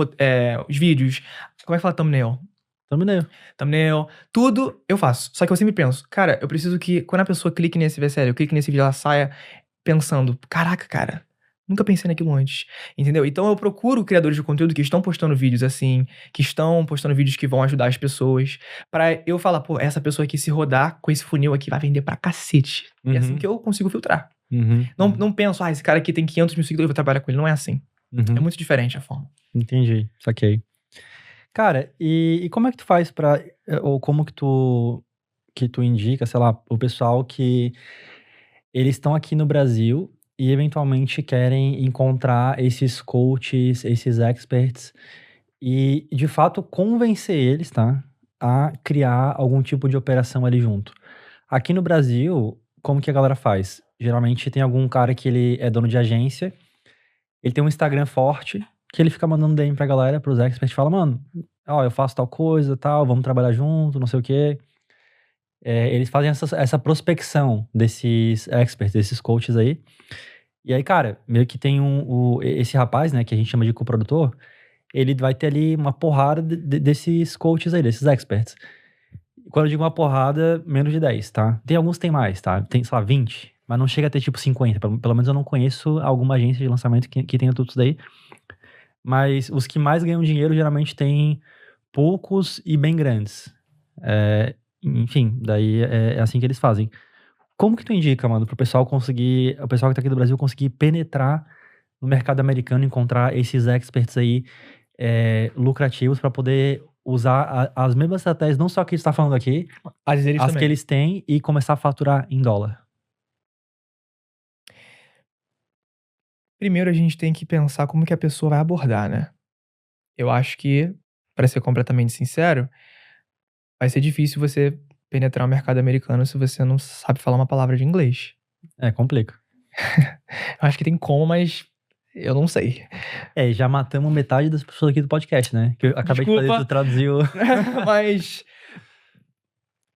os vídeos, como é que fala thumbnail? Thumbnail, tudo eu faço. Só que eu sempre penso, cara, eu preciso que quando a pessoa clique nesse VSL, eu clique nesse vídeo, ela saia pensando, caraca, cara, nunca pensei naquilo antes, entendeu? Então eu procuro criadores de conteúdo que estão postando vídeos assim, que estão postando vídeos que vão ajudar as pessoas, pra eu falar, pô, essa pessoa aqui se rodar com esse funil aqui vai vender pra cacete. E é assim que eu consigo filtrar. Não penso, esse cara aqui tem 500 mil seguidores, eu vou trabalhar com ele. Não é assim. É muito diferente a forma. Entendi, saquei. Cara, e como é que tu faz pra... Ou como que tu indica, sei lá, o pessoal que eles estão aqui no Brasil e eventualmente querem encontrar esses coaches, esses experts e, de fato, convencer eles, tá? A criar algum tipo de operação ali junto. Aqui no Brasil, como que a galera faz? Geralmente tem algum cara que ele é dono de agência, ele tem um Instagram forte, que ele fica mandando DM pra galera, pros experts, fala, mano, ó, eu faço tal coisa, tal, vamos trabalhar junto, não sei o quê. Eles fazem essa prospecção desses experts, desses coaches aí. E aí, cara, meio que tem esse rapaz, né, que a gente chama de coprodutor, ele vai ter ali uma porrada desses coaches aí, desses experts. Quando eu digo uma porrada, menos de 10, tá? Tem alguns que tem mais, tá? Tem, sei lá, 20, mas não chega a ter tipo 50. Pelo menos eu não conheço alguma agência de lançamento que tenha tudo isso daí. Mas os que mais ganham dinheiro geralmente tem poucos e bem grandes. Enfim, daí é assim que eles fazem. Como que tu indica, mano, pro pessoal conseguir, o pessoal que tá aqui do Brasil conseguir penetrar no mercado americano, encontrar esses experts aí lucrativos pra poder usar as mesmas estratégias, não só que a gente tá falando aqui, Às vezes as também. que eles têm e começar a faturar em dólar. Primeiro a gente tem que pensar como que a pessoa vai abordar, né? Eu acho que, pra ser completamente sincero, vai ser difícil você penetrar o mercado americano se você não sabe falar uma palavra de inglês. Complica. Eu acho que tem como, mas eu não sei. E já matamos metade das pessoas aqui do podcast, né? Que eu acabei de fazer, Desculpa. tu traduziu. Mas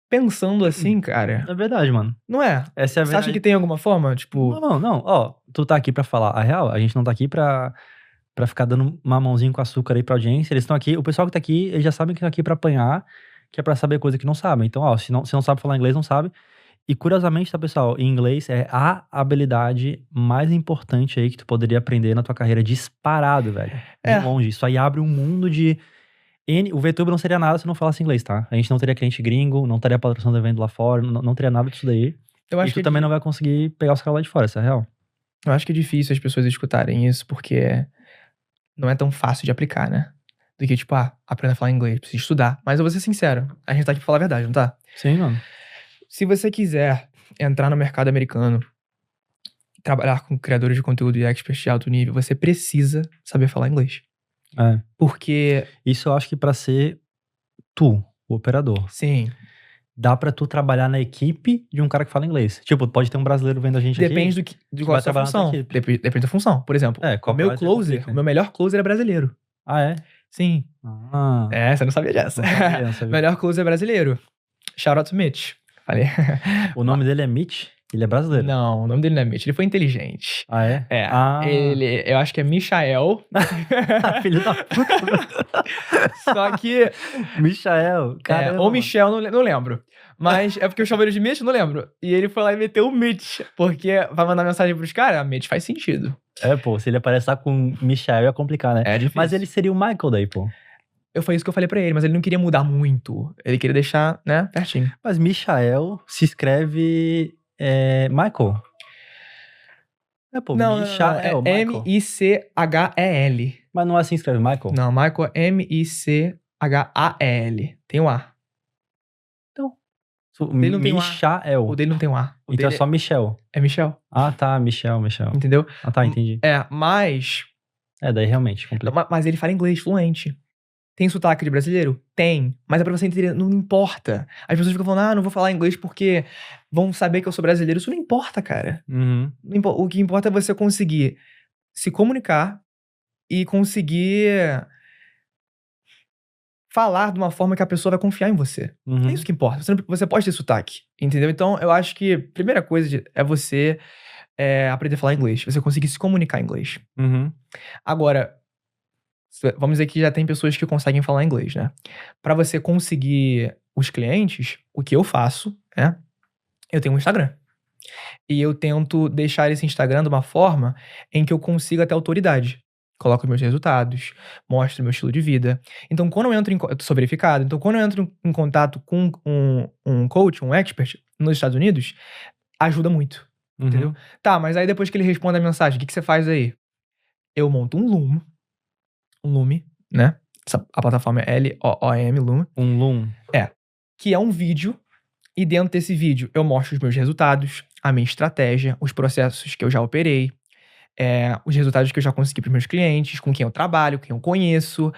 pensando assim, cara, É verdade, mano. não é? Essa é a Você verdade. acha que tem alguma forma? Tipo, Não. Ó, tu tá aqui pra falar a real, a gente não tá aqui pra ficar dando mamãozinho com açúcar aí pra audiência. Eles estão aqui, o pessoal que tá aqui, eles já sabem que tá aqui pra apanhar, que é pra saber coisa que não sabem. Então, ó, se não sabe falar inglês, não sabe. E curiosamente, tá, pessoal, em inglês é a habilidade mais importante aí que tu poderia aprender na tua carreira disparado, velho. De longe. Isso aí abre um mundo de... O VTube não seria nada se não falasse inglês, tá? A gente não teria cliente gringo, não teria patrocínio do evento lá fora, não teria nada disso daí. eu acho E tu que também não vai conseguir pegar os caras lá de fora, isso é real. eu acho que é difícil as pessoas escutarem isso, porque não é tão fácil de aplicar, né? Do que, tipo, aprenda a falar inglês, precisa estudar. Mas eu vou ser sincero, a gente tá aqui pra falar a verdade, não tá? Sim, mano. Se você quiser entrar no mercado americano, trabalhar com criadores de conteúdo e experts de alto nível, você precisa saber falar inglês. Porque, Isso eu acho que pra ser tu, o operador, sim, dá pra tu trabalhar na equipe de um cara que fala inglês. Tipo, pode ter um brasileiro vendo a gente depende aqui. de qual é vai a sua trabalhar na tua função. equipe. Depende da função. Por exemplo, qual o meu vai ser closer, complica. o meu melhor closer é brasileiro. Ah, é? Sim. Ah, Você não sabia dessa. não sabia. Melhor closer é brasileiro. Shout out to Mitch. Falei. O nome dele é Mitch? Ele é brasileiro? Não, o nome dele não é Mitch, ele foi inteligente. Ah, é? Eu acho que é Michael. Filho da puta. Só que... Michael, caramba. ou Michel, não lembro. Mas é porque eu chamo ele de Mitch, não lembro. E ele foi lá e meteu o Mitch, porque vai mandar mensagem pros caras, Mitch faz sentido. Pô, se ele aparecer com Michael ia complicar, né? É difícil. Mas ele seria o Michael daí, pô. Foi isso que eu falei pra ele, mas ele não queria mudar muito. Ele queria deixar, né, pertinho. Mas Michael se escreve Michael. Pô, Não, Michael. M-I-C-H-E-L. Mas não é assim que escreve Michael? Não, Michael é M-I-C-H-A-L. Tem um A. Ele não tem um A. Michael. O dele não tem um A. Então é só Michel. É Michel. Ah, tá, Michel. Entendeu? Ah, tá, entendi. Mas... Daí realmente complica. Mas ele fala inglês fluente. Tem sotaque de brasileiro? Tem. Mas é pra você entender, não importa. As pessoas ficam falando, não vou falar inglês porque vão saber que eu sou brasileiro. Isso não importa, cara. Uhum. O que importa é você conseguir se comunicar e conseguir falar de uma forma que a pessoa vai confiar em você. Uhum. É isso que importa. Você pode ter sotaque, entendeu? Então, eu acho que a primeira coisa é você aprender a falar inglês. Você conseguir se comunicar em inglês. Uhum. Agora, vamos dizer que já tem pessoas que conseguem falar inglês, né? Pra você conseguir os clientes, o que eu faço eu tenho um Instagram. E eu tento deixar esse Instagram de uma forma em que eu consiga ter autoridade. Coloco meus resultados, mostro meu estilo de vida. Então, quando eu entro eu sou verificado. Então, quando eu entro em contato com um coach, um expert nos Estados Unidos, ajuda muito. Uhum. Entendeu? Tá, mas aí depois que ele responde a mensagem, o que você faz aí? Eu monto um Lume, né? A plataforma é L-O-O-M, Lume. Um Loom. Que é um vídeo, e dentro desse vídeo eu mostro os meus resultados, a minha estratégia, os processos que eu já operei, os resultados que eu já consegui para os meus clientes, com quem eu trabalho, quem eu conheço,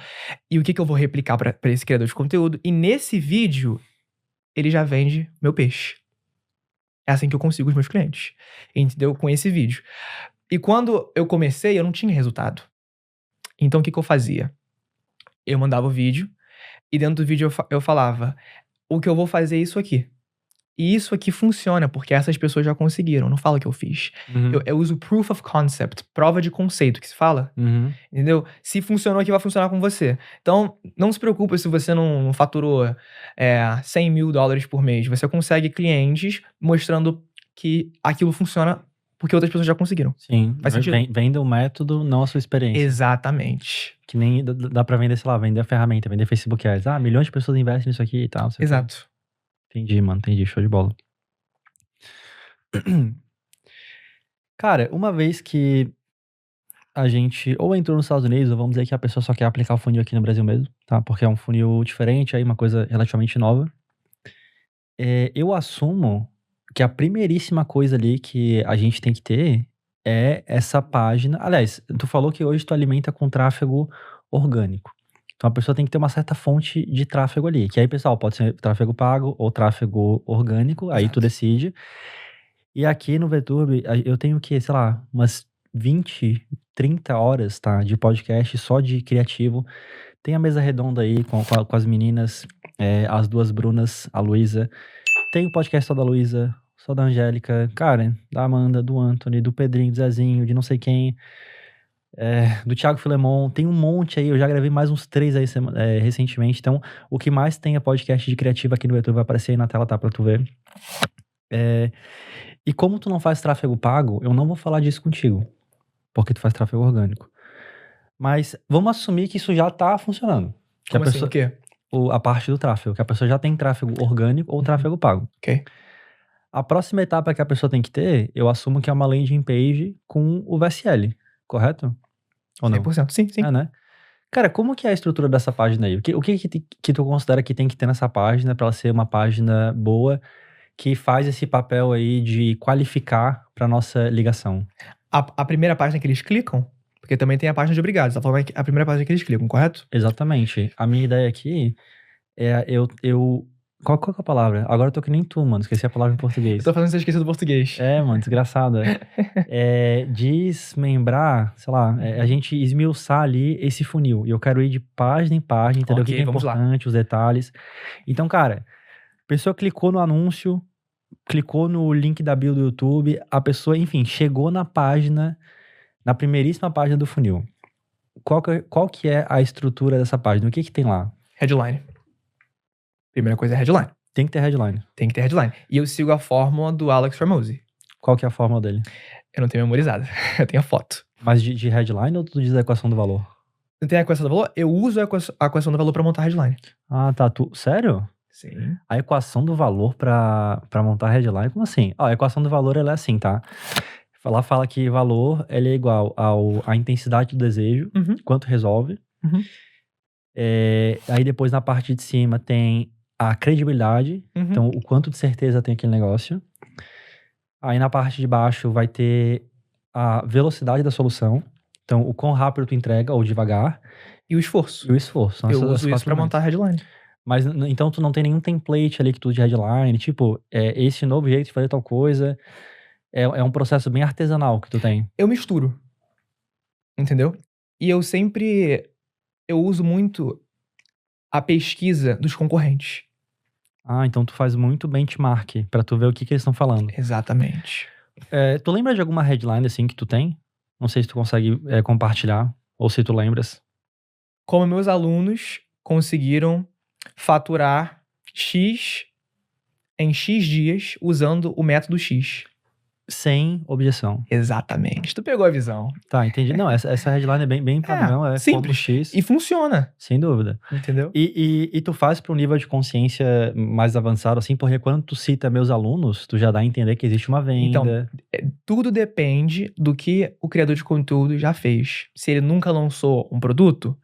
e o que eu vou replicar para esse criador de conteúdo. E nesse vídeo, ele já vende meu peixe. É assim que eu consigo os meus clientes, entendeu? Com esse vídeo. E quando eu comecei, eu não tinha resultado. Então, o que eu fazia? Eu mandava o vídeo, e dentro do vídeo eu falava, o que eu vou fazer é isso aqui. E isso aqui funciona, porque essas pessoas já conseguiram, não fala o que eu fiz. Uhum. Eu uso proof of concept, prova de conceito, que se fala. Uhum. Entendeu? Se funcionou aqui, vai funcionar com você. Então, não se preocupe se você não faturou $100 mil por mês. Você consegue clientes mostrando que aquilo funciona porque outras pessoas já conseguiram. Sim, Faz sentido? Venda o método, não a sua experiência. Exatamente. Que nem dá pra vender, sei lá, vender a ferramenta, vender Facebook Ads. Milhões de pessoas investem nisso aqui e tal. Exato. Entendi, mano, entendi, show de bola. Cara, uma vez que a gente ou entrou nos Estados Unidos, ou vamos dizer que a pessoa só quer aplicar o funil aqui no Brasil mesmo, tá? Porque é um funil diferente, aí uma coisa relativamente nova. Eu assumo que a primeiríssima coisa ali que a gente tem que ter é essa página. Aliás, tu falou que hoje tu alimenta com tráfego orgânico. Então a pessoa tem que ter uma certa fonte de tráfego ali. Que aí, pessoal, pode ser tráfego pago ou tráfego orgânico, aí tu Exato. decide. E aqui no VTube, eu tenho que, sei lá, umas 20, 30 horas, tá? De podcast só de criativo. Tem a mesa redonda aí com as meninas, as duas Brunas, a Luísa. Tem o podcast só da Luísa, só da Angélica, cara, da Amanda, do Anthony, do Pedrinho, do Zezinho, de não sei quem, do Thiago Filemon. Tem um monte aí, eu já gravei mais uns 3 aí recentemente. Então, o que mais tem é podcast de criativo aqui no YouTube, vai aparecer aí na tela, tá? Pra tu ver. E como tu não faz tráfego pago, eu não vou falar disso contigo, porque tu faz tráfego orgânico. Mas vamos assumir que isso já tá funcionando. Que Como a assim, pessoa, o quê? a parte do tráfego, que a pessoa já tem tráfego orgânico ou tráfego pago. Ok. A próxima etapa que a pessoa tem que ter, eu assumo que é uma landing page com o VSL, correto? Ou não? 100%. Sim, sim. Né? Cara, como que é a estrutura dessa página aí? O que tu considera que tem que ter nessa página pra ela ser uma página boa, que faz esse papel aí de qualificar pra nossa ligação? A primeira página que eles clicam, porque também tem a página de obrigados. Tá falando que a primeira página que eles clicam, correto? Exatamente. A minha ideia aqui é qual que é a palavra? Agora eu tô que nem tu, mano. Esqueci a palavra em português. Eu tô fazendo você esquecer do português. Mano, desgraçada. Desmembrar, sei lá, a gente esmiuçar ali esse funil. E eu quero ir de página em página, entender o que é vamos lá. importante, os detalhes. Então, cara, a pessoa clicou no anúncio, clicou no link da bio do YouTube, a pessoa, enfim, chegou na página, na primeiríssima página do funil. Qual que é a estrutura dessa página? O que tem lá? Headline. Primeira coisa é headline. Tem que ter headline. Tem que ter headline. E eu sigo a fórmula do Alex Hormozi. Qual que é a fórmula dele? Eu não tenho memorizado. Eu tenho a foto. Mas de headline ou tu diz a equação do valor? Não tem a equação do valor? Eu uso a equação do valor pra montar headline. Ah, tá. Sério? Sim. A equação do valor pra montar headline, como assim? A equação do valor, ela é assim, tá? Lá fala que valor, ele é igual à intensidade do desejo, quanto resolve. Aí depois na parte de cima tem a credibilidade, então o quanto de certeza tem aquele negócio. Aí na parte de baixo vai ter a velocidade da solução, então o quão rápido tu entrega ou devagar. E o esforço. Eu uso isso pra montar headline. Mas então tu não tem nenhum template ali que tu de headline, tipo, esse novo jeito de fazer tal coisa. É um processo bem artesanal que tu tem. Eu misturo. Entendeu? E eu uso muito a pesquisa dos concorrentes. Ah, então tu faz muito benchmark pra tu ver o que eles estão falando. Exatamente. Tu lembra de alguma headline assim que tu tem? Não sei se tu consegue compartilhar, ou se tu lembras. Como meus alunos conseguiram faturar X em X dias usando o método X. Sem objeção. Exatamente. Tu pegou a visão. Tá, entendi. Não, essa headline é bem padrão, simples. X. E funciona. Sem dúvida. Entendeu? E tu faz para um nível de consciência mais avançado, assim, porque quando tu cita meus alunos, tu já dá a entender que existe uma venda. Então, tudo depende do que o criador de conteúdo já fez. Se ele nunca lançou um produto,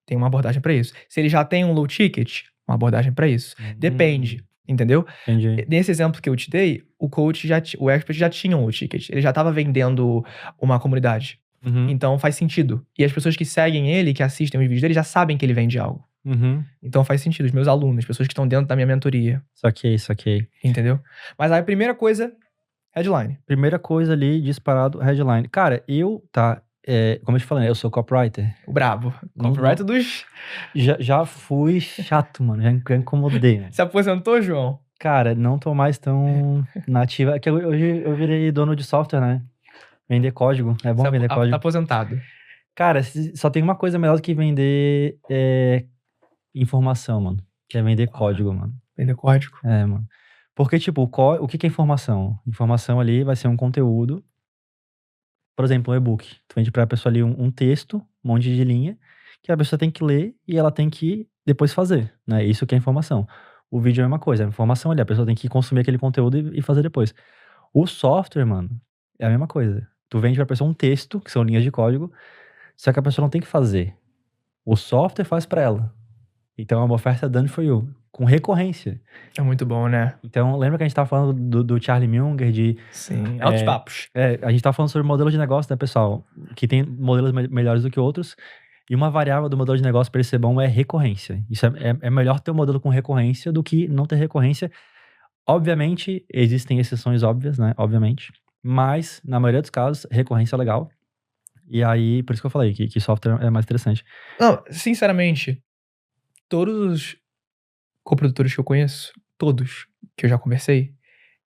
tem uma abordagem para isso. Se ele já tem um low ticket, uma abordagem para isso. Depende. Entendeu? Entendi. Nesse exemplo que eu te dei, o expert já tinha um low ticket. Ele já estava vendendo uma comunidade. Então faz sentido. E as pessoas que seguem ele, que assistem os vídeos dele, já sabem que ele vende algo. Então faz sentido. Os meus alunos, as pessoas que estão dentro da minha mentoria. Saquei. Entendeu? Mas aí a primeira coisa, headline. Primeira coisa ali, disparado, headline. Cara, como eu te falei, eu sou copywriter. O brabo. Copywriter dos... Já fui chato, mano. Já incomodei. Se aposentou, João? Cara, não tô mais tão nativa. Que hoje eu virei dono de software, né? Vender código. É bom vender código. Tá aposentado. Cara, só tem uma coisa melhor do que vender informação, mano. Que é vender código, mano. Vender código? Mano. Porque, tipo, o que é informação? Informação ali vai ser um conteúdo. Por exemplo, um e-book. Tu vende pra pessoa ali um texto, um monte de linha, que a pessoa tem que ler e ela tem que depois fazer, né? Isso que é informação. O vídeo é a mesma coisa, é informação ali. A pessoa tem que consumir aquele conteúdo e fazer depois. O software, mano, é a mesma coisa. Tu vende pra pessoa um texto, que são linhas de código, só que a pessoa não tem que fazer. O software faz pra ela. Então é uma oferta done for you, com recorrência. É muito bom, né? Então lembra que a gente tava falando do Charlie Munger, Sim, altos papos. a gente tava falando sobre modelo de negócio, né, pessoal? Que tem modelos melhores do que outros. E uma variável do modelo de negócio para ele ser bom é recorrência. Isso é melhor ter um modelo com recorrência do que não ter recorrência. Obviamente, existem exceções óbvias, né? Obviamente. Mas, na maioria dos casos, recorrência é legal. E aí, por isso que eu falei que software é mais interessante. Não, sinceramente, todos os coprodutores que eu conheço, todos que eu já conversei,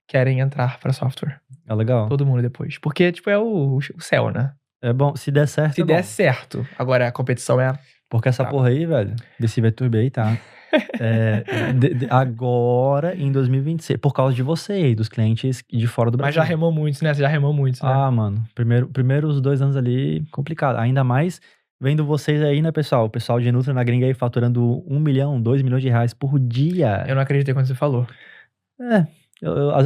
querem entrar pra software. É legal. Todo mundo depois. Porque, tipo, é o céu, né? É bom. Se der certo, Se é der bom. certo. Agora, a competição é... Porque essa porra aí, velho, desse VTube aí, tá? Agora, em 2026, por causa de você e dos clientes de fora do Brasil. Mas já remou muito, né? Você já remou muito, né? Ah, mano. Primeiros 2 anos ali, complicado. Ainda mais vendo vocês aí, né, pessoal? O pessoal de Nutri na gringa aí faturando 1 milhão, 2 milhões de reais por dia. Eu não acreditei quando você falou.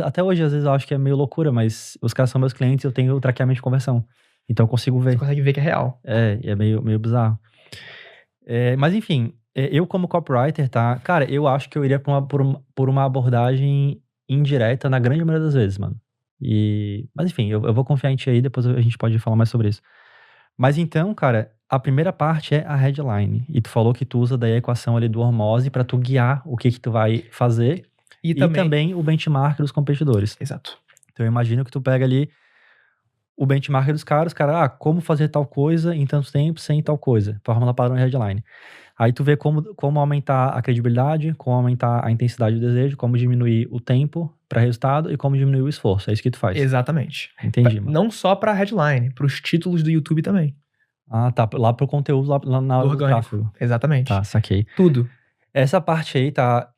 Até hoje, às vezes, eu acho que é meio loucura, mas os caras são meus clientes, eu tenho traqueamento de conversão. Então eu consigo ver. Você consegue ver que é real. É meio bizarro. Mas enfim, eu como copywriter, tá? Cara, eu acho que eu iria por uma abordagem indireta na grande maioria das vezes, mano. Mas enfim, eu vou confiar em ti aí, depois a gente pode falar mais sobre isso. Mas então, cara, a primeira parte é a headline. E tu falou que tu usa daí a equação ali do Hormose pra tu guiar o que tu vai fazer. E também o benchmark dos competidores. Exato. Então eu imagino que tu pega ali o benchmark dos caras, como fazer tal coisa em tanto tempo sem tal coisa. Fórmula padrão e headline. Aí tu vê como aumentar a credibilidade, como aumentar a intensidade do desejo, como diminuir o tempo para resultado e como diminuir o esforço. É isso que tu faz. Exatamente. Entendi, mano. Não só pra headline, pros títulos do YouTube também. Ah, tá. Lá pro conteúdo, lá na hora do tráfego. Exatamente. Tá, saquei. Tudo. Essa parte aí tá,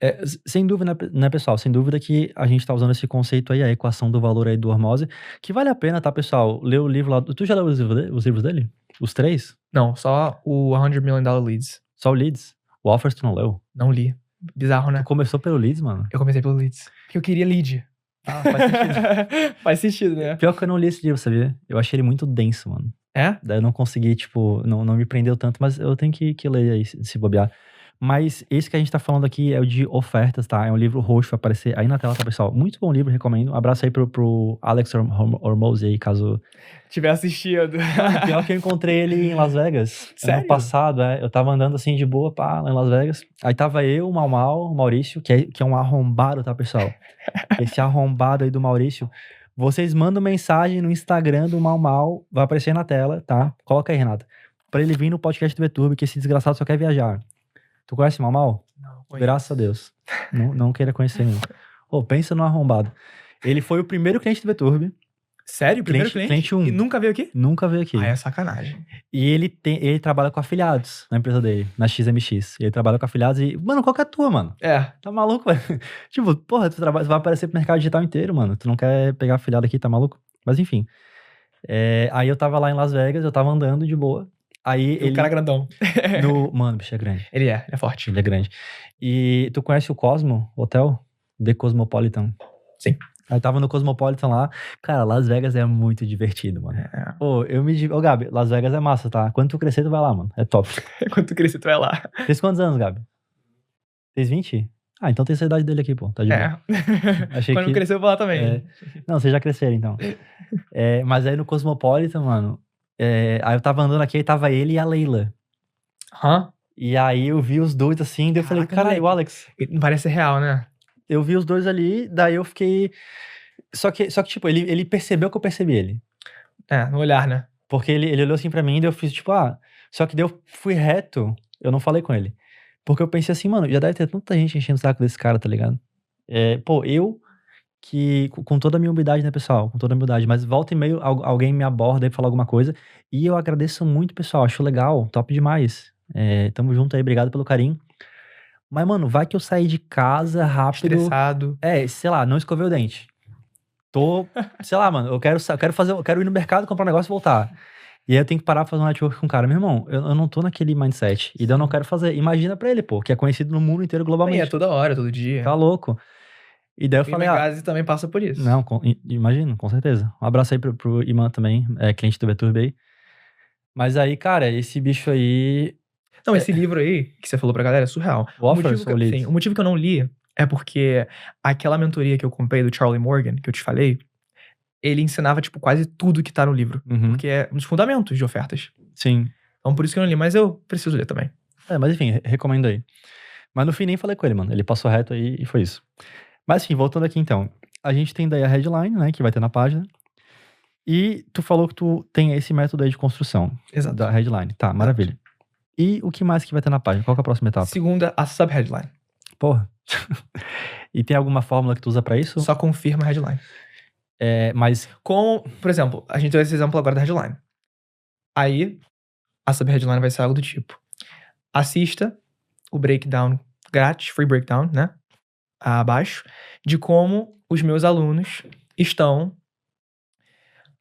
sem dúvida, né, pessoal? Sem dúvida que a gente tá usando esse conceito aí, a equação do valor aí do Hormose, que vale a pena, tá, pessoal? Ler o livro lá. Tu já leu os livros dele? Os 3? Não, só o $100 Million Leads. Só o Leads? O Offers tu não leu? Não li. Bizarro, né? Tu começou pelo Leads, mano? Eu comecei pelo Leads. Porque eu queria lead. Ah, faz sentido. Faz sentido, né? Pior que eu não li esse livro, sabia? Eu achei ele muito denso, mano. É? Daí eu não consegui, tipo, não me prendeu tanto, mas eu tenho que ler aí, se bobear. Mas esse que a gente tá falando aqui é o de ofertas, tá? É um livro roxo, vai aparecer aí na tela, tá, pessoal? Muito bom livro, recomendo. Um abraço aí pro Alex Hormose aí, caso... tiver assistido. Pior que eu encontrei ele em Las Vegas. Sério? Ano passado, eu tava andando assim de boa, pá, lá em Las Vegas. Aí tava eu, o o Maurício, que é um arrombado, tá, pessoal? Esse arrombado aí do Maurício. Vocês mandam mensagem no Instagram do Mal, vai aparecer na tela, tá? Coloca aí, Renata. Pra ele vir no podcast do VTube, que esse desgraçado só quer viajar. Tu conhece Mal? Não, conheço. Graças a Deus. Não queira conhecer nenhum. Pensa no arrombado. Ele foi o primeiro cliente do VTube. Sério? Primeiro cliente? Cliente 1. E nunca veio aqui? Nunca veio aqui. Ah, é sacanagem. E ele trabalha com afiliados na empresa dele, na XMX. Ele trabalha com afiliados e... Mano, qual que é a tua, mano? Tá maluco, velho? Tipo, porra, tu vai aparecer pro mercado digital inteiro, mano. Tu não quer pegar afiliado aqui, tá maluco? Mas enfim. Aí eu tava lá em Las Vegas, eu tava andando de boa. Aí O cara grandão. Mano, o bicho é grande. Ele é forte. Ele é grande. E tu conhece o Cosmo Hotel? The Cosmopolitan? Sim. Aí tava no Cosmopolitan lá. Cara, Las Vegas é muito divertido, mano. Ô, Gabi, Las Vegas é massa, tá? Quando tu crescer, tu vai lá, mano. É top. Quando tu crescer, tu vai lá. Fez quantos anos, Gabi? Fez 20? Ah, então tem essa idade dele aqui, pô. Tá de boa. Achei Quando crescer, eu vou lá também. Não, vocês já cresceram, então. Mas aí no Cosmopolitan, mano... aí eu tava andando aqui, aí tava ele e a Leila. E aí eu vi os dois assim, daí eu falei, caralho, o Alex. Não parece real, né? Eu vi os dois ali, daí eu fiquei... Só que tipo, ele percebeu que eu percebi ele. No olhar, né? Porque ele olhou assim pra mim, daí eu fiz tipo, Só que daí eu fui reto, eu não falei com ele. Porque eu pensei assim, mano, já deve ter tanta gente enchendo o saco desse cara, tá ligado? Eu... que com toda a minha humildade, né, pessoal? Com toda a humildade, mas volta e meio alguém me aborda e fala alguma coisa, e eu agradeço muito, pessoal, acho legal, top demais. Tamo junto aí, obrigado pelo carinho. Mas, mano, vai que eu saí de casa rápido. Estressado. Sei lá, não escovei o dente. Sei lá, mano, eu quero ir no mercado, comprar um negócio e voltar. E aí eu tenho que parar pra fazer um network com o cara. Meu irmão, eu não tô naquele mindset, e daí eu não quero fazer. Imagina pra ele, pô, que é conhecido no mundo inteiro globalmente. Toda hora, todo dia. Tá louco. E daí eu falei, Casa também passa por isso. Não, imagino, com certeza. Um abraço aí pro Iman também, cliente do VTube aí. Mas aí, cara, esse bicho aí... Não, esse livro aí, que você falou pra galera, é surreal. O Offers ou Leads? Sim, o motivo que eu não li é porque aquela mentoria que eu comprei do Charlie Morgan, que eu te falei, ele ensinava, tipo, quase tudo que tá no livro. Uhum. Porque é um dos fundamentos de ofertas. Sim. Então, por isso que eu não li, mas eu preciso ler também. Mas enfim, recomendo aí. Mas no fim nem falei com ele, mano. Ele passou reto aí e foi isso. Mas enfim, voltando aqui então. A gente tem daí a headline, né, que vai ter na página. E tu falou que tu tem esse método aí de construção. Exato. Da headline. Tá, maravilha. E o que mais que vai ter na página? Qual que é a próxima etapa? Segunda, a subheadline. Porra. E tem alguma fórmula que tu usa pra isso? Só confirma a headline. Mas... Por exemplo, a gente deu esse exemplo agora da headline. Aí, a subheadline vai ser algo do tipo: assista o breakdown grátis, free breakdown, né? Abaixo, de como os meus alunos estão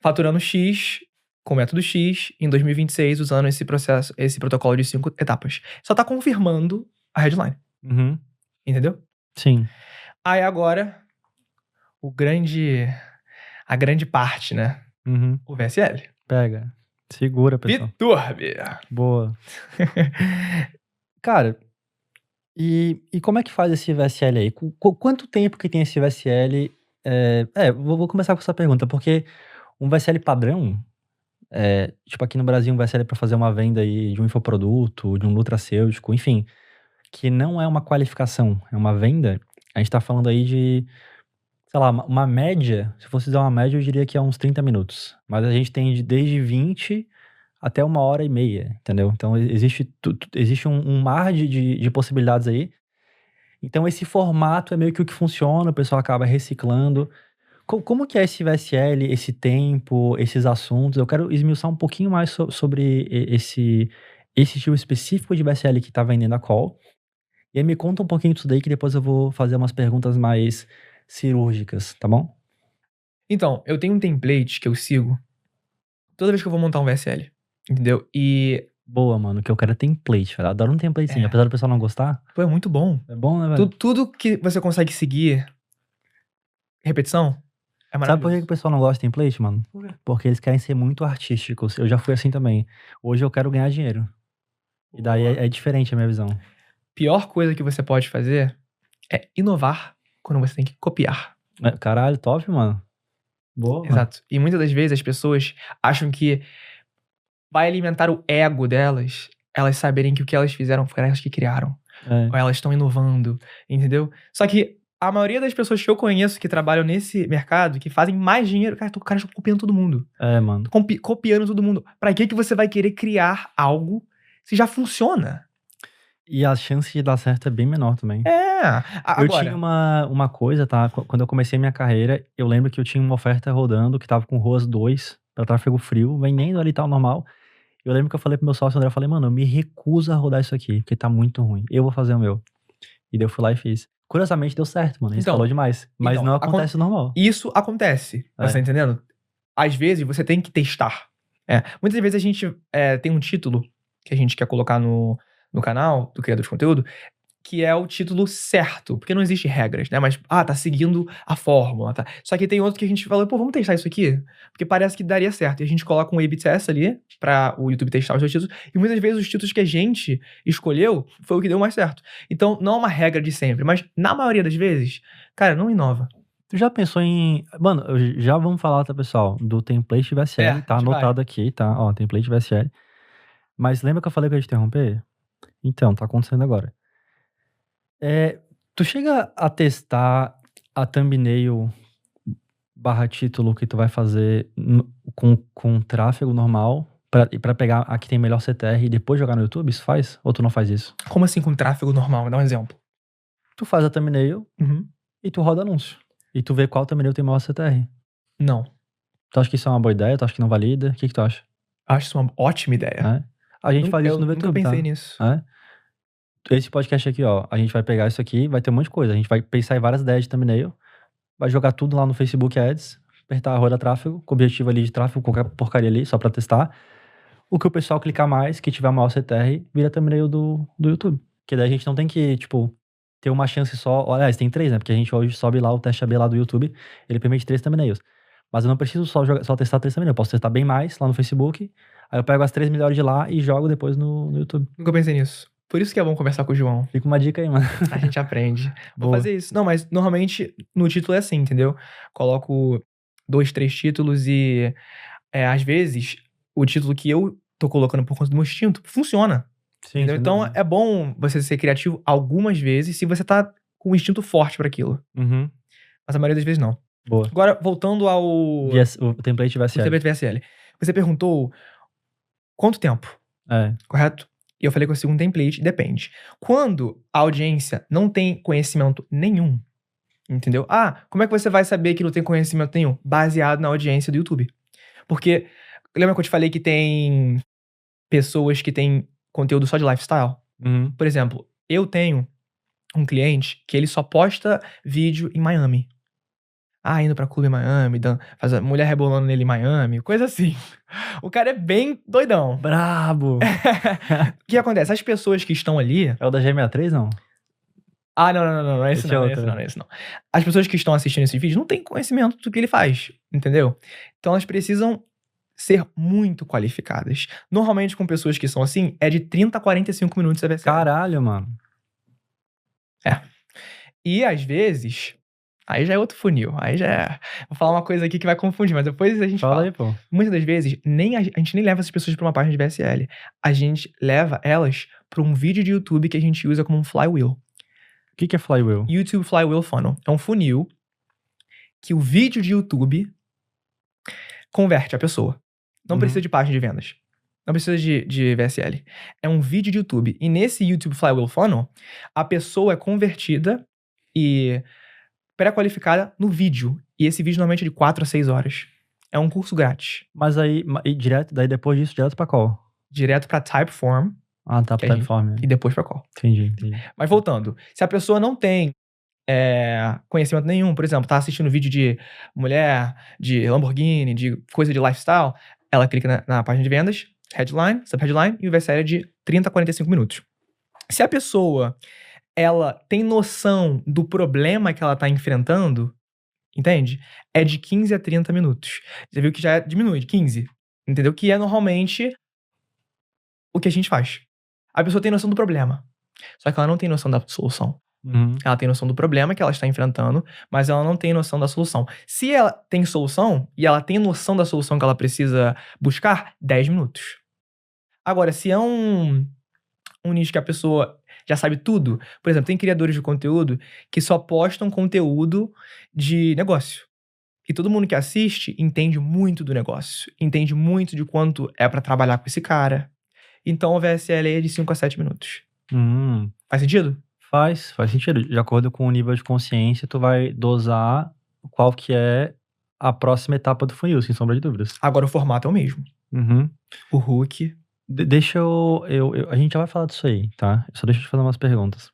faturando X com o método X em 2026 usando esse processo, esse protocolo de 5 etapas. Só tá confirmando a headline. Uhum. Entendeu? Sim. Aí agora, a grande parte, né? Uhum. O VSL. Pega. Segura, pessoal. Vitorbe! Boa. Cara, e como é que faz esse VSL aí? Quanto tempo que tem esse VSL? Vou começar com essa pergunta, porque um VSL padrão, tipo aqui no Brasil, um VSL para fazer uma venda aí de um infoproduto, de um nutracêutico, enfim, que não é uma qualificação, é uma venda, a gente tá falando aí de, sei lá, uma média, se fosse dar uma média, eu diria que é uns 30 minutos. Mas a gente tem desde 20 até 1h30, entendeu? Então existe um mar de possibilidades aí. Então esse formato é meio que o que funciona, o pessoal acaba reciclando. Como que é esse VSL, esse tempo, esses assuntos? Eu quero esmiuçar um pouquinho mais sobre esse tipo específico de VSL que tá vendendo a call. E aí me conta um pouquinho disso daí, que depois eu vou fazer umas perguntas mais cirúrgicas, tá bom? Então, eu tenho um template que eu sigo toda vez que eu vou montar um VSL, entendeu? E... Boa, mano, que eu quero é template, velho. Adoro um templatezinho, apesar do pessoal não gostar. Pô, é muito bom. É bom, né, velho? Tudo que você consegue seguir, repetição, é maravilhoso. Sabe por que o pessoal não gosta de template, mano? Por quê? Porque eles querem ser muito artísticos. Eu já fui assim também. Hoje eu quero ganhar dinheiro. E daí é diferente a minha visão. Pior coisa que você pode fazer é inovar quando você tem que copiar. Caralho, top, mano. Boa. Exato. Mano. E muitas das vezes as pessoas acham que vai alimentar o ego delas, elas saberem que o que elas fizeram foram elas que criaram. Ou elas estão inovando, entendeu? Só que a maioria das pessoas que eu conheço que trabalham nesse mercado, que fazem mais dinheiro, cara, estão copiando todo mundo. Mano. Copiando todo mundo. Pra que você vai querer criar algo se já funciona? E a chance de dar certo é bem menor também. Agora... Eu tinha uma coisa, tá? Quando eu comecei minha carreira, eu lembro que eu tinha uma oferta rodando que tava com ROAS 2 pra tráfego frio, vendendo ali tal, normal. Eu lembro que eu falei pro meu sócio André, eu falei, mano, eu me recuso a rodar isso aqui, porque tá muito ruim. Eu vou fazer o meu. E daí eu fui lá e fiz. Curiosamente deu certo, mano. A gente falou demais. Mas não acontece normal. Isso acontece. Você tá entendendo? Às vezes você tem que testar. Muitas vezes a gente tem um título que a gente quer colocar no canal do criador de conteúdo, que é o título certo, porque não existe regras, né? Mas, tá seguindo a fórmula, tá? Só que tem outro que a gente falou, vamos testar isso aqui, porque parece que daria certo. E a gente coloca um A/B test ali, pra o YouTube testar os seus títulos, e muitas vezes os títulos que a gente escolheu foi o que deu mais certo. Então, não é uma regra de sempre, mas na maioria das vezes, cara, não inova. Tu já pensou em... Mano, já vamos falar, tá, pessoal, do template VSL, tá anotado aqui, tá? Ó, template VSL. Mas lembra que eu falei que eu ia te interromper? Então, tá acontecendo agora. Tu chega a testar a thumbnail /título que tu vai fazer com tráfego normal pra pegar a que tem melhor CTR e depois jogar no YouTube? Isso faz? Ou tu não faz isso? Como assim com tráfego normal? Dá um exemplo. Tu faz a thumbnail e tu roda anúncio. E tu vê qual thumbnail tem maior CTR. Não. Tu acha que isso é uma boa ideia? Tu acha que não valida? O que tu acha? Acho isso uma ótima ideia. A gente faz isso no YouTube, nunca pensei nisso. Esse podcast aqui, ó, a gente vai pegar isso aqui, vai ter um monte de coisa. A gente vai pensar em várias ideias de thumbnail, vai jogar tudo lá no Facebook Ads, apertar a roda tráfego, com o objetivo ali de tráfego, qualquer porcaria ali, só pra testar. O que o pessoal clicar mais, que tiver maior CTR, vira thumbnail do YouTube. Porque daí a gente não tem que, tipo, ter uma chance só. Aliás, tem 3, né? Porque a gente hoje sobe lá o teste AB lá do YouTube, ele permite 3 thumbnails. Mas eu não preciso só testar 3 thumbnails, eu posso testar bem mais lá no Facebook. Aí eu pego as 3 melhores de lá e jogo depois no YouTube. Nunca pensei nisso. Por isso que é bom conversar com o João. Fica uma dica aí, mano. A gente aprende. Vou Boa. fazer isso. Não, mas normalmente no título é assim, entendeu? Coloco 2, 3 títulos e às vezes o título que eu tô colocando por conta do meu instinto funciona. Sim, Entendeu? sem Então dúvida. é bom você ser criativo algumas vezes se você tá com um instinto forte pra aquilo. Uhum. Mas a maioria das vezes não. Boa. Agora, voltando ao O template o VSL. template VSL. Você perguntou quanto tempo, É. correto? E eu falei que eu sigo um template, depende. Quando a audiência não tem conhecimento nenhum, entendeu? Ah, como é que você vai saber que não tem conhecimento nenhum? Baseado na audiência do YouTube. Porque, lembra que eu te falei que tem pessoas que têm conteúdo só de lifestyle? Uhum. Por exemplo, eu tenho um cliente que ele só posta vídeo em Miami. Ah, indo pra clube em Miami, faz a mulher rebolando nele em Miami, coisa assim. O cara é bem doidão. Brabo! O que acontece? As pessoas que estão ali... É o da G63, não? Ah, não é esse Esse não, é é esse outro. não, é esse não. As pessoas que estão assistindo esse vídeo não têm conhecimento do que ele faz, entendeu? Então elas precisam ser muito qualificadas. Normalmente com pessoas que são assim, é de 30 a 45 minutos a VSL. Caralho, mano. E às vezes, aí já é outro funil, aí já é... Vou falar uma coisa aqui que vai confundir, mas depois a gente Fala fala. aí, pô. Muitas das vezes, a gente nem leva essas pessoas pra uma página de VSL. A gente leva elas pra um vídeo de YouTube que a gente usa como um flywheel. O que é Flywheel? YouTube Flywheel Funnel. É um funil que o vídeo de YouTube converte a pessoa. Não Uhum. precisa de página de vendas. Não precisa de VSL. É um vídeo de YouTube. E nesse YouTube Flywheel Funnel, a pessoa é convertida e pré-qualificada no vídeo. E esse vídeo normalmente é de 4 a 6 horas. É um curso grátis. Mas aí, daí depois disso, direto pra qual? Direto pra Typeform Ah, tá, Que a pra gente- Typeform. e depois pra Call. Entendi. Mas voltando, se a pessoa não tem conhecimento nenhum, por exemplo, tá assistindo vídeo de mulher, de Lamborghini, de coisa de lifestyle, ela clica na página de vendas, headline, subheadline, e o VSL é de 30 a 45 minutos. Se a pessoa, ela tem noção do problema que ela tá enfrentando, entende? É de 15 a 30 minutos. Você viu que já diminui de 15, entendeu? Que é normalmente o que a gente faz. A pessoa tem noção do problema, só que ela não tem noção da solução. Uhum. Ela tem noção do problema que ela está enfrentando, mas ela não tem noção da solução. Se ela tem solução e ela tem noção da solução que ela precisa buscar, 10 minutos. Agora, se é um nicho que a pessoa já sabe tudo, por exemplo, tem criadores de conteúdo que só postam conteúdo de negócio. E todo mundo que assiste entende muito do negócio, entende muito de quanto é pra trabalhar com esse cara. Então o VSL é de 5 a 7 minutos. Faz sentido? Faz sentido. De acordo com o nível de consciência, tu vai dosar qual que é a próxima etapa do funil, sem sombra de dúvidas. Agora o formato é o mesmo. Uhum. O hook. Deixa a gente já vai falar disso aí, tá? Só deixa eu te fazer umas perguntas.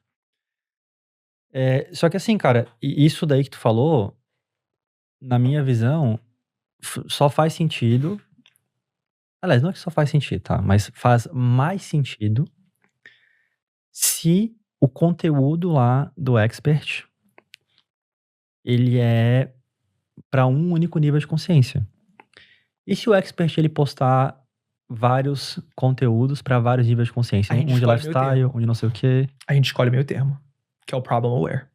Só que assim, cara, isso daí que tu falou, na minha visão, só faz sentido. Aliás, não é que só faz sentido, tá? Mas faz mais sentido se o conteúdo lá do expert ele é para um único nível de consciência. E se o expert ele postar vários conteúdos para vários níveis de consciência, A gente um de escolhe meio lifestyle, termo. um de não sei o quê. A gente escolhe meio termo, que é o problem aware.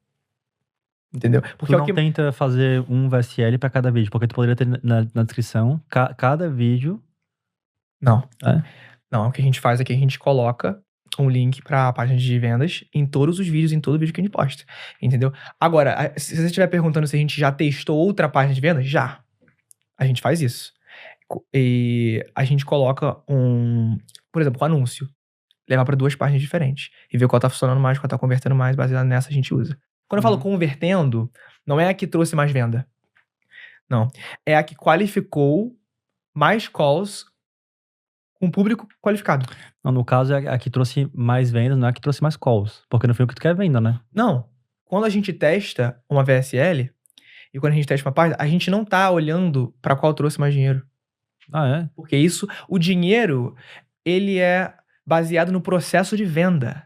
Entendeu? Porque Tu é o não que... tenta fazer um VSL para cada vídeo, porque tu poderia ter na descrição cada vídeo. Não. É? Não, o que a gente faz é que a gente coloca um link pra página de vendas em todos os vídeos, em todo vídeo que a gente posta. Entendeu? Agora, se você estiver perguntando se a gente já testou outra página de vendas, já. A gente faz isso. E a gente coloca por exemplo, um anúncio. Levar pra 2 páginas diferentes. E ver qual tá funcionando mais, qual tá convertendo mais, baseado nessa a gente usa. Quando eu falo convertendo, não é a que trouxe mais venda. Não. É a que qualificou mais calls com público qualificado. Não, no caso é a que trouxe mais vendas, não é a que trouxe mais calls. Porque no fim o que tu quer é venda, né? Não. Quando a gente testa uma VSL e quando a gente testa uma página, a gente não tá olhando pra qual trouxe mais dinheiro. Ah, é? Porque o dinheiro, ele é baseado no processo de venda.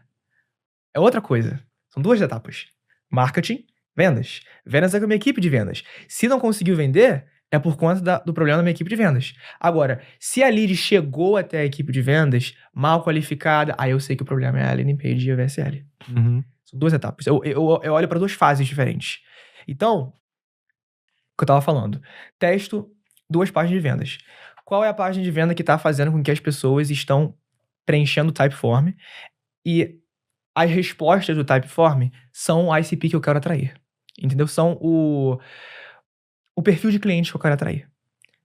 É outra coisa. São 2 etapas. Marketing, vendas. Vendas é com uma equipe de vendas. Se não conseguiu vender, é por conta do problema da minha equipe de vendas. Agora, se a lead chegou até a equipe de vendas mal qualificada, aí eu sei que o problema é a landing page e a VSL. São 2 etapas. Eu olho para 2 fases diferentes. Então, o que eu tava falando, testo 2 páginas de vendas. Qual é a página de venda que tá fazendo com que as pessoas estão preenchendo o Typeform e as respostas do Typeform são o ICP que eu quero atrair. Entendeu? São o perfil de cliente que eu quero atrair.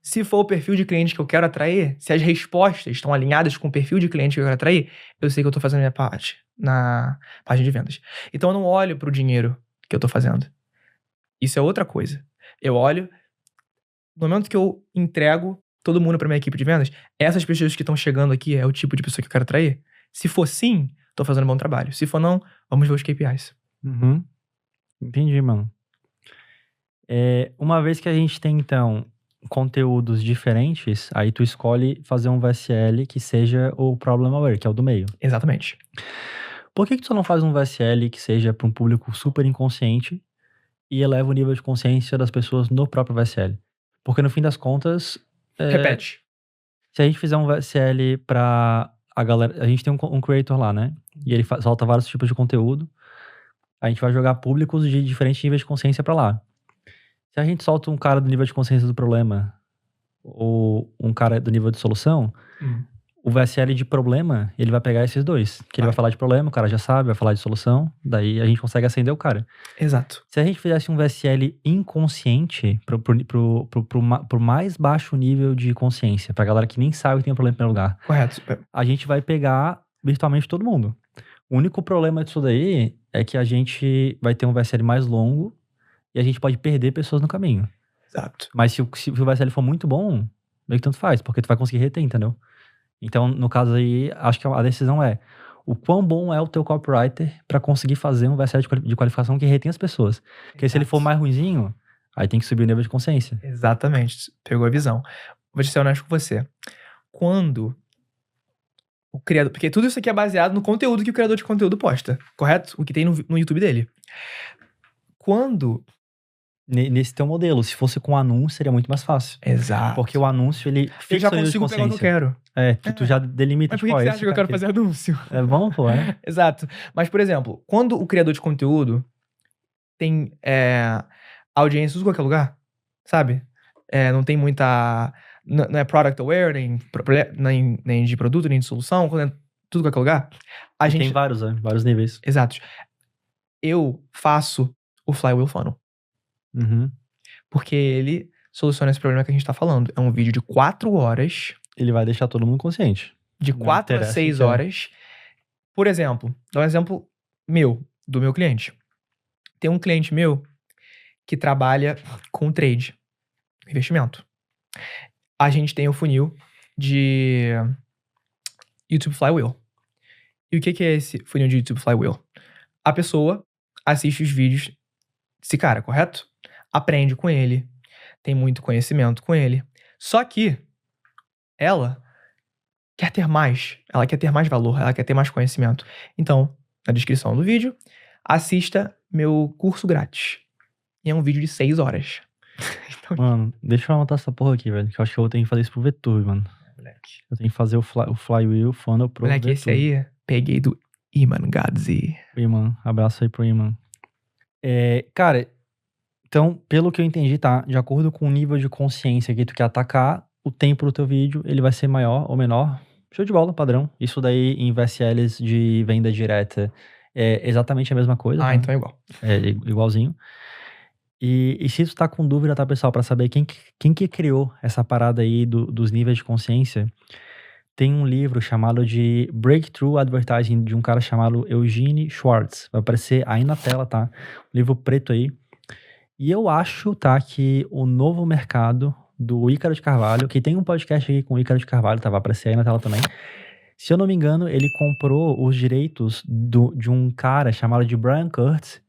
Se for o perfil de cliente que eu quero atrair, se as respostas estão alinhadas com o perfil de cliente que eu quero atrair, eu sei que eu tô fazendo a minha parte na página de vendas. Então eu não olho pro dinheiro que eu tô fazendo. Isso é outra coisa. Eu olho, no momento que eu entrego todo mundo pra minha equipe de vendas, essas pessoas que estão chegando aqui é o tipo de pessoa que eu quero atrair? Se for sim, tô fazendo um bom trabalho. Se for não, vamos ver os KPIs. Entendi, mano. Uma vez que a gente tem, então, conteúdos diferentes, aí tu escolhe fazer um VSL que seja o Problem Aware, que é o do meio. Exatamente. Por que tu não faz um VSL que seja para um público super inconsciente e eleva o nível de consciência das pessoas no próprio VSL? Porque no fim das contas... Repete. Se a gente fizer um VSL pra a galera... A gente tem um creator lá, né? E ele solta vários tipos de conteúdo. A gente vai jogar públicos de diferentes níveis de consciência pra lá. Se a gente solta um cara do nível de consciência do problema ou um cara do nível de solução, o VSL de problema, ele vai pegar esses dois. Que ele vai falar de problema, o cara já sabe, vai falar de solução, daí a gente consegue acender o cara. Exato. Se a gente fizesse um VSL inconsciente pro mais baixo nível de consciência, pra galera que nem sabe que tem um problema em primeiro lugar. Correto. A gente vai pegar virtualmente todo mundo. O único problema disso daí é que a gente vai ter um VSL mais longo e a gente pode perder pessoas no caminho. Exato. Mas se o VSL for muito bom, meio que tanto faz, porque tu vai conseguir reter, entendeu? Então, no caso aí, acho que a decisão é o quão bom é o teu copywriter pra conseguir fazer um VSL de qualificação que retém as pessoas. Porque se ele for mais ruinzinho, aí tem que subir o nível de consciência. Exatamente. Pegou a visão. Vou ser honesto com você. Quando o criador... Porque tudo isso aqui é baseado no conteúdo que o criador de conteúdo posta, correto? O que tem no YouTube dele. Quando... Nesse teu modelo, se fosse com anúncio, seria muito mais fácil. Exato. Porque o anúncio, ele fixa eu já o nível de consigo pegar o que eu quero. Tu já delimita, Mas por que você acha que eu quero fazer anúncio? É bom, pô, é? Exato. Mas, por exemplo, quando o criador de conteúdo tem audiência em qualquer lugar, sabe? Não tem muita... Não é product aware, nem de produto, nem de solução, quando é tudo em qualquer lugar. A gente... Tem vários níveis. Exato. Eu faço o Flywheel Funnel. Porque ele soluciona esse problema que a gente tá falando. É um vídeo de 4 horas. Ele vai deixar todo mundo consciente. De 4 a 6 horas. Por exemplo, dá um exemplo do meu cliente. Tem um cliente meu que trabalha com trade, investimento. A gente tem o funil de YouTube Flywheel. E o que é esse funil de YouTube Flywheel? A pessoa assiste os vídeos desse cara, correto? Aprende com ele, tem muito conhecimento com ele. Só que ela quer ter mais, ela quer ter mais valor, ela quer ter mais conhecimento. Então, na descrição do vídeo, assista meu curso grátis. E é um vídeo de 6 horas. Então, mano, deixa eu anotar essa porra aqui, velho, que eu acho que eu vou ter que fazer isso pro VTube, mano. moleque. Eu tenho que fazer o Flywheel Funnel pro Moleque, VTube. esse aí, peguei do Iman Gadzi. Iman, abraço aí pro Iman. Cara... Então, pelo que eu entendi, tá? De acordo com o nível de consciência que tu quer atacar, o tempo do teu vídeo, ele vai ser maior ou menor. Show de bola, padrão. Isso daí em VSLs de venda direta é exatamente a mesma coisa. Ah, tá? então é igual. É igualzinho. E se tu tá com dúvida, tá, pessoal, pra saber quem que criou essa parada aí dos níveis de consciência, tem um livro chamado de Breakthrough Advertising, de um cara chamado Eugene Schwartz. Vai aparecer aí na tela, tá? Um livro preto aí. E eu acho, tá, que o novo mercado do Ícaro de Carvalho, que tem um podcast aqui com o Ícaro de Carvalho, tá, vai aparecer aí na tela também. Se eu não me engano, ele comprou os direitos de um cara chamado de Brian Kurtz,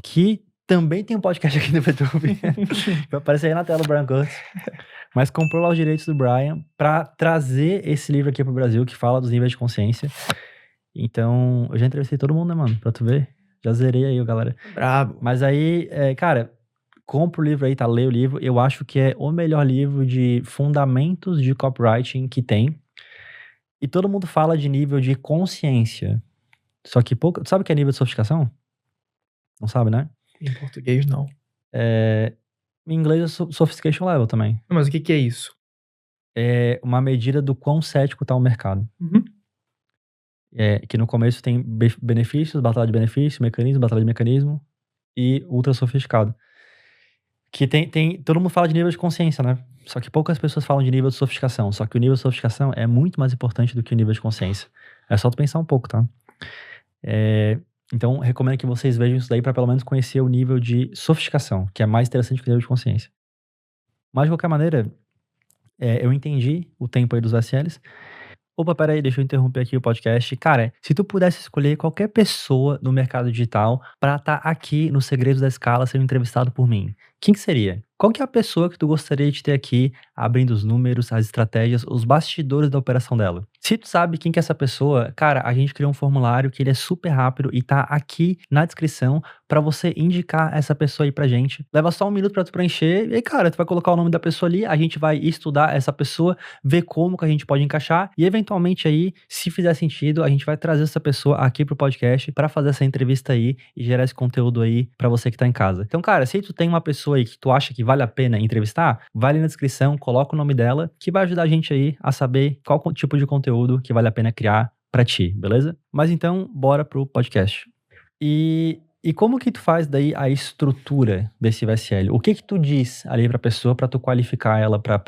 que também tem um podcast aqui no YouTube. Vai aparecer aí na tela o Brian Kurtz. Mas comprou lá os direitos do Brian pra trazer esse livro aqui pro Brasil, que fala dos níveis de consciência. Então, eu já entrevistei todo mundo, né, mano? Pra tu ver. Já zerei aí, galera. Brabo. Mas aí, cara... compra o livro aí, tá? Lê o livro. Eu acho que é o melhor livro de fundamentos de copywriting que tem. E todo mundo fala de nível de consciência. Só que pouco... Sabe o que é nível de sofisticação? Não sabe, né? Em português, não. Em inglês é sophistication level também. Mas o que é isso? É uma medida do quão cético tá o mercado. Uhum. Que no começo tem benefícios, batalha de benefício, mecanismo, batalha de mecanismo e ultra sofisticado. Que todo mundo fala de nível de consciência, né? Só que poucas pessoas falam de nível de sofisticação. Só que o nível de sofisticação é muito mais importante do que o nível de consciência. É só tu pensar um pouco, tá? Então, recomendo que vocês vejam isso daí para pelo menos conhecer o nível de sofisticação, que é mais interessante que o nível de consciência. Mas, de qualquer maneira, eu entendi o tempo aí dos VSLs. Opa, peraí, deixa eu interromper aqui o podcast. Cara, se tu pudesse escolher qualquer pessoa no mercado digital pra estar aqui no Segredos da Escala sendo entrevistado por mim, quem que seria? Qual que é a pessoa que tu gostaria de ter aqui abrindo os números, as estratégias, os bastidores da operação dela? Se tu sabe quem que é essa pessoa, cara, a gente criou um formulário que ele é super rápido e tá aqui na descrição pra você indicar essa pessoa aí pra gente. Leva só 1 minuto pra tu preencher e aí, cara, tu vai colocar o nome da pessoa ali, a gente vai estudar essa pessoa, ver como que a gente pode encaixar e eventualmente aí, se fizer sentido, a gente vai trazer essa pessoa aqui pro podcast pra fazer essa entrevista aí e gerar esse conteúdo aí pra você que tá em casa. Então, cara, se tu tem uma pessoa aí que tu acha que vale a pena entrevistar, vai ali na descrição, coloca o nome dela, que vai ajudar a gente aí a saber qual tipo de conteúdo que vale a pena criar pra ti, beleza? Mas então, bora pro podcast. E como que tu faz daí a estrutura desse VSL? O que tu diz ali pra pessoa pra tu qualificar ela pra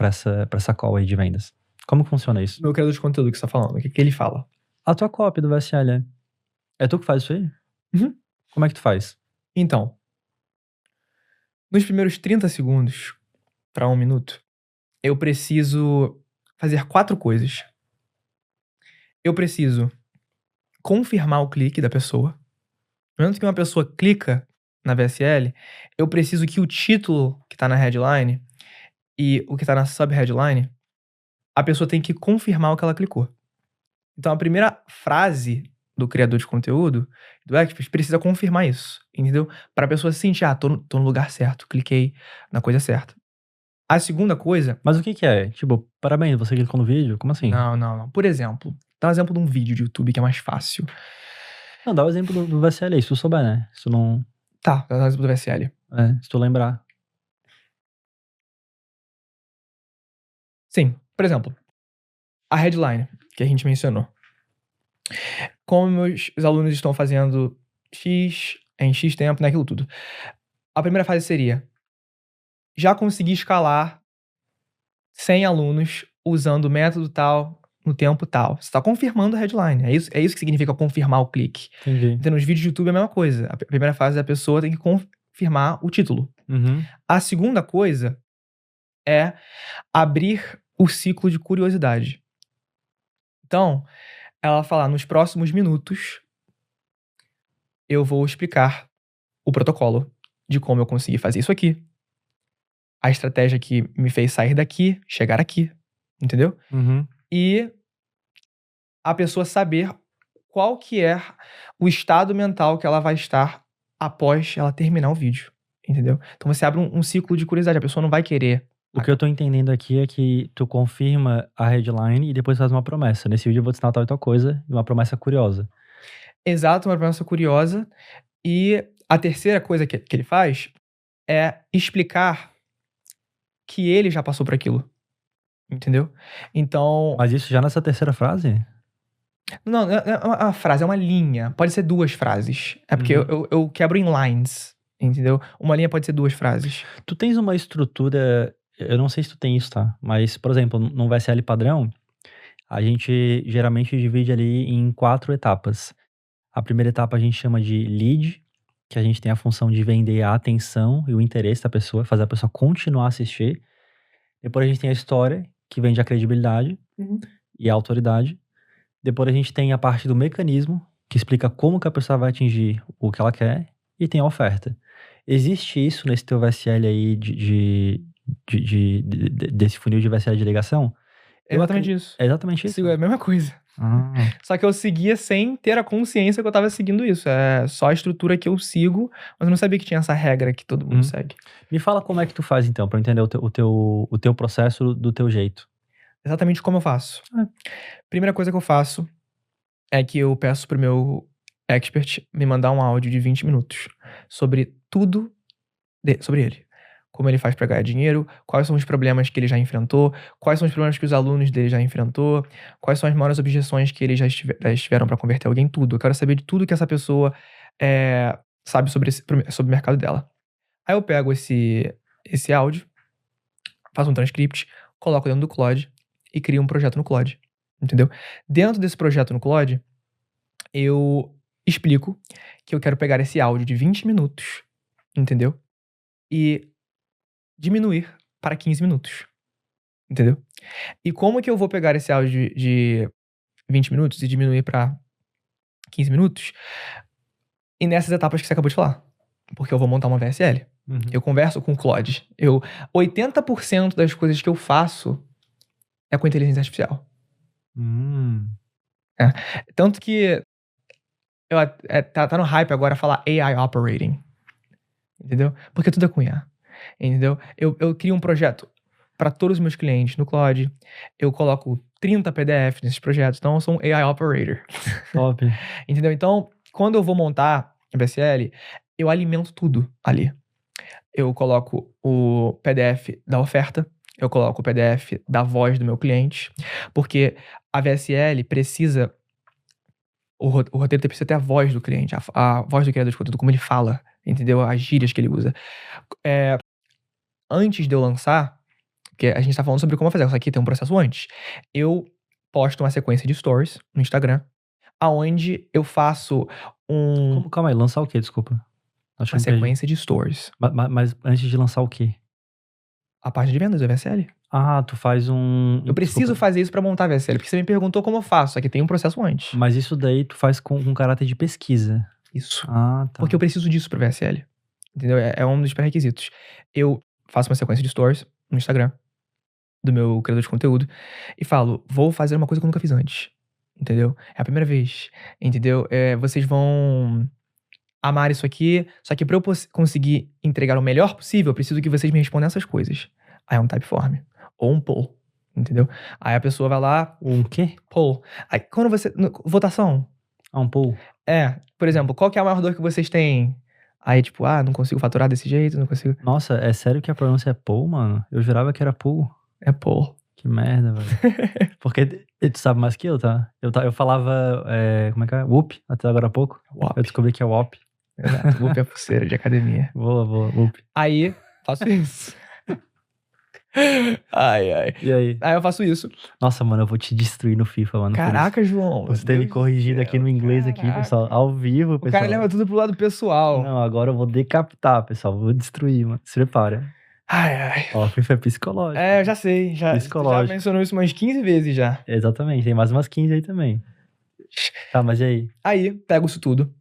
essa call aí de vendas? Como que funciona isso? Meu criador de conteúdo que você tá falando, o que ele fala? A tua copy do VSL é tu que faz isso aí? Uhum. Como é que tu faz? Então, nos primeiros 30 segundos para 1 minuto, eu preciso fazer 4 coisas. Eu preciso confirmar o clique da pessoa. No momento que uma pessoa clica na VSL, eu preciso que o título que tá na headline e o que tá na sub-headline, a pessoa tem que confirmar o que ela clicou. Então, a primeira frase do criador de conteúdo, do Expert, precisa confirmar isso, entendeu? Para a pessoa se sentir, tô no lugar certo, cliquei na coisa certa. A segunda coisa... Mas o que é? Tipo, parabéns, você clicou no vídeo? Como assim? Não. Por exemplo, dá um exemplo de um vídeo de YouTube que é mais fácil. Não, dá o exemplo do VSL aí, se tu souber, né? Se tu não... Tá, dá um exemplo do VSL. Se tu lembrar. Sim, por exemplo, a headline que a gente mencionou. Como os alunos estão fazendo X em X tempo, naquilo tudo. A primeira fase seria: já consegui escalar 100 alunos usando o método tal, no tempo tal. Você está confirmando a headline. É isso que significa confirmar o clique. Entendi. Então, nos vídeos de YouTube é a mesma coisa. A primeira fase, a pessoa tem que confirmar o título. Uhum. A segunda coisa é abrir o ciclo de curiosidade. Então, ela fala, nos próximos minutos, eu vou explicar o protocolo de como eu consegui fazer isso aqui. A estratégia que me fez sair daqui, chegar aqui. Entendeu? Uhum. E a pessoa saber qual que é o estado mental que ela vai estar após ela terminar o vídeo. Entendeu? Então você abre um ciclo de curiosidade. A pessoa não vai querer... O que eu tô entendendo aqui é que tu confirma a headline e depois faz uma promessa. Nesse vídeo eu vou te ensinar tal e tal coisa, e uma promessa curiosa. Exato, uma promessa curiosa. E a terceira coisa que ele faz é explicar que ele já passou por aquilo. Entendeu? Então... Mas isso já nessa terceira frase? Não é uma frase, é uma linha. Pode ser 2 frases. É porque eu quebro em lines, entendeu? Uma linha pode ser 2 frases. Tu tens uma estrutura... Eu não sei se tu tem isso, tá? Mas, por exemplo, num VSL padrão, a gente geralmente divide ali em 4 etapas. A primeira etapa a gente chama de lead, que a gente tem a função de vender a atenção e o interesse da pessoa, fazer a pessoa continuar a assistir. Depois a gente tem a história, que vende a credibilidade e a autoridade. Depois a gente tem a parte do mecanismo, que explica como que a pessoa vai atingir o que ela quer. E tem a oferta. Existe isso nesse teu VSL aí desse funil de VSL de ligação? É exatamente isso. É exatamente isso? É a mesma coisa. Só que eu seguia sem ter a consciência que eu tava seguindo isso. É só a estrutura que eu sigo, mas eu não sabia que tinha essa regra que todo mundo segue. Me fala como é que tu faz, então, pra eu entender o teu processo do teu jeito. Exatamente como eu faço. Primeira coisa que eu faço é que eu peço pro meu expert me mandar um áudio de 20 minutos sobre tudo sobre ele. Como ele faz pra ganhar dinheiro, quais são os problemas que ele já enfrentou, quais são os problemas que os alunos dele já enfrentou, quais são as maiores objeções que eles já tiveram pra converter alguém, tudo. Eu quero saber de tudo que essa pessoa sabe sobre o mercado dela. Aí eu pego esse áudio, faço um transcript, coloco dentro do Claude e crio um projeto no Claude, entendeu? Dentro desse projeto no Claude, eu explico que eu quero pegar esse áudio de 20 minutos, entendeu? E diminuir para 15 minutos, entendeu? E como que eu vou pegar esse áudio de 20 minutos e diminuir para 15 minutos? E nessas etapas que você acabou de falar. Porque eu vou montar uma VSL. Eu converso com o Claude. 80% das coisas que eu faço é com inteligência artificial. Tanto que tá no hype agora falar AI Operating. Entendeu? Porque tudo é com IA. Entendeu? Eu crio um projeto para todos os meus clientes no Claude. Eu coloco 30 PDFs nesses projetos. Então, eu sou um AI Operator. Top. Entendeu? Então, quando eu vou montar a VSL, eu alimento tudo ali. Eu coloco o PDF da oferta. Eu coloco o PDF da voz do meu cliente. Porque a VSL precisa... O roteiro precisa ter a voz do cliente. A voz do criador de conteúdo, como ele fala. Entendeu? As gírias que ele usa. Antes de eu lançar, porque a gente tá falando sobre como fazer, isso aqui tem um processo antes. Eu posto uma sequência de stories no Instagram, aonde eu faço Calma aí, lançar o quê? Desculpa. Acho uma que eu entendi. sequência de stories. Mas antes de lançar o quê? A página de vendas da VSL. Tu faz um... Eu preciso fazer isso pra montar a VSL, porque você me perguntou como eu faço, só que tem um processo antes. Mas isso daí tu faz com caráter de pesquisa. Isso. Tá. Porque eu preciso disso pra VSL. Entendeu? É um dos pré-requisitos. Eu faço uma sequência de stories no Instagram do meu criador de conteúdo e falo, vou fazer uma coisa que eu nunca fiz antes. Entendeu? É a primeira vez. Entendeu? Vocês vão amar isso aqui, só que pra eu conseguir entregar o melhor possível, eu preciso que vocês me respondam essas coisas. Aí é um typeform. Ou um poll. Entendeu? Aí a pessoa vai lá... Um quê? Poll. Aí quando você... Votação. Um poll. Por exemplo, qual que é a maior dor que vocês têm? Aí, tipo, não consigo faturar desse jeito, não consigo... Nossa, é sério que a pronúncia é poll, mano? Eu jurava que era pool. É poll. Que merda, velho. Porque tu sabe mais que eu, tá? Eu falava, como é que é? Whoop, até agora há pouco. WOP. Eu descobri que é WOP. Exato, WOP é pulseira de academia. Boa, Whoop. Aí, faço isso. Ai. E aí? Aí eu faço isso. Nossa, mano, eu vou te destruir no FIFA, mano. Caraca, João. Você ter me corrigido aqui no inglês aqui, pessoal. Ao vivo, O pessoal. cara leva tudo pro lado pessoal. Não, agora eu vou decapitar, pessoal. Vou destruir, mano. Se prepara. Ai. Ó, FIFA é psicológico. Eu já sei. Já mencionou isso umas 15 vezes já. Exatamente. Tem mais umas 15 aí também. Tá, mas e aí? Aí, pego isso tudo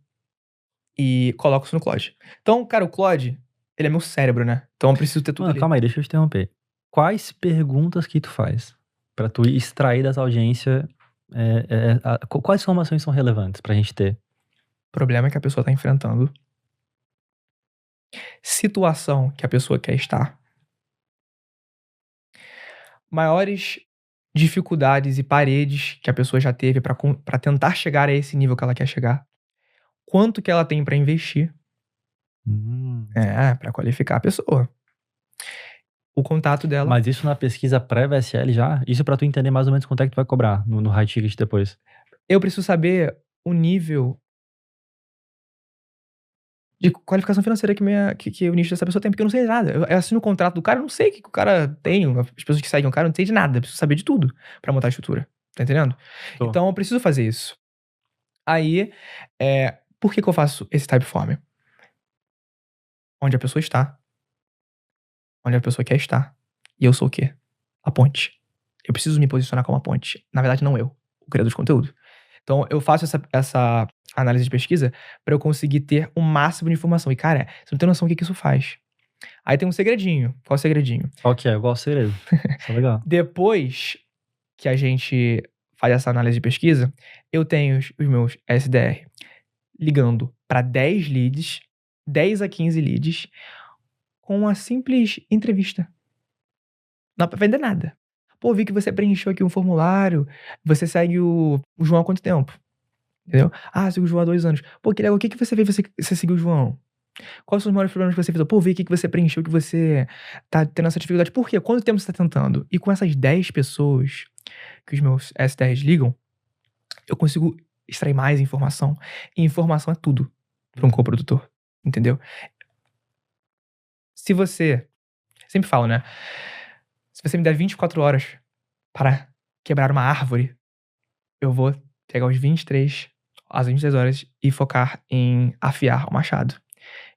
e coloco isso no Claude. Então, cara, o Claude, ele é meu cérebro, né? Então eu preciso ter tudo ali. Calma aí, deixa eu te interromper. Quais perguntas que tu faz pra tu extrair dessa audiência? Quais informações são relevantes pra gente ter? Problema que a pessoa tá enfrentando. Situação que a pessoa quer estar. Maiores dificuldades e paredes que a pessoa já teve pra tentar chegar a esse nível que ela quer chegar. Quanto que ela tem pra investir. Pra qualificar a pessoa. O contato dela. Mas isso na pesquisa pré-VSL já? Isso pra tu entender mais ou menos quanto é que tu vai cobrar no high ticket depois? Eu preciso saber o nível de qualificação financeira que o nicho dessa pessoa tem, porque eu não sei nada. Eu assino o contrato do cara, eu não sei o que o cara tem, as pessoas que seguem o cara, eu não sei de nada. Eu preciso saber de tudo pra montar a estrutura. Tá entendendo? Tô. Então eu preciso fazer isso. Aí, por que eu faço esse typeform? Onde a pessoa está. Onde a pessoa quer estar. E eu sou o quê? A ponte. Eu preciso me posicionar como a ponte. Na verdade, não eu. O criador de conteúdo. Então, eu faço essa análise de pesquisa pra eu conseguir ter o máximo de informação. E, cara, você não tem noção do que isso faz. Aí tem um segredinho. Qual é o segredinho? Qual que é? Eu gosto do segredo. Isso é legal. Depois que a gente faz essa análise de pesquisa, eu tenho os meus SDR ligando para 10 leads, 10 a 15 leads, com uma simples entrevista. Não dá pra vender nada. Pô, vi que você preencheu aqui um formulário, você segue o João há quanto tempo? Entendeu? Ah, sigo o João há 2 anos. Pô, que legal, o que você fez você seguiu o João? Quais são os maiores problemas que você fez? Pô, vi aqui que você preencheu, que você tá tendo essa dificuldade. Por quê? Quanto tempo você tá tentando? E com essas 10 pessoas que os meus SDRs ligam, eu consigo extrair mais informação. E informação é tudo para um coprodutor, entendeu? Se você... Sempre falo, né? Se você me der 24 horas para quebrar uma árvore, eu vou pegar as 23 horas e focar em afiar o machado.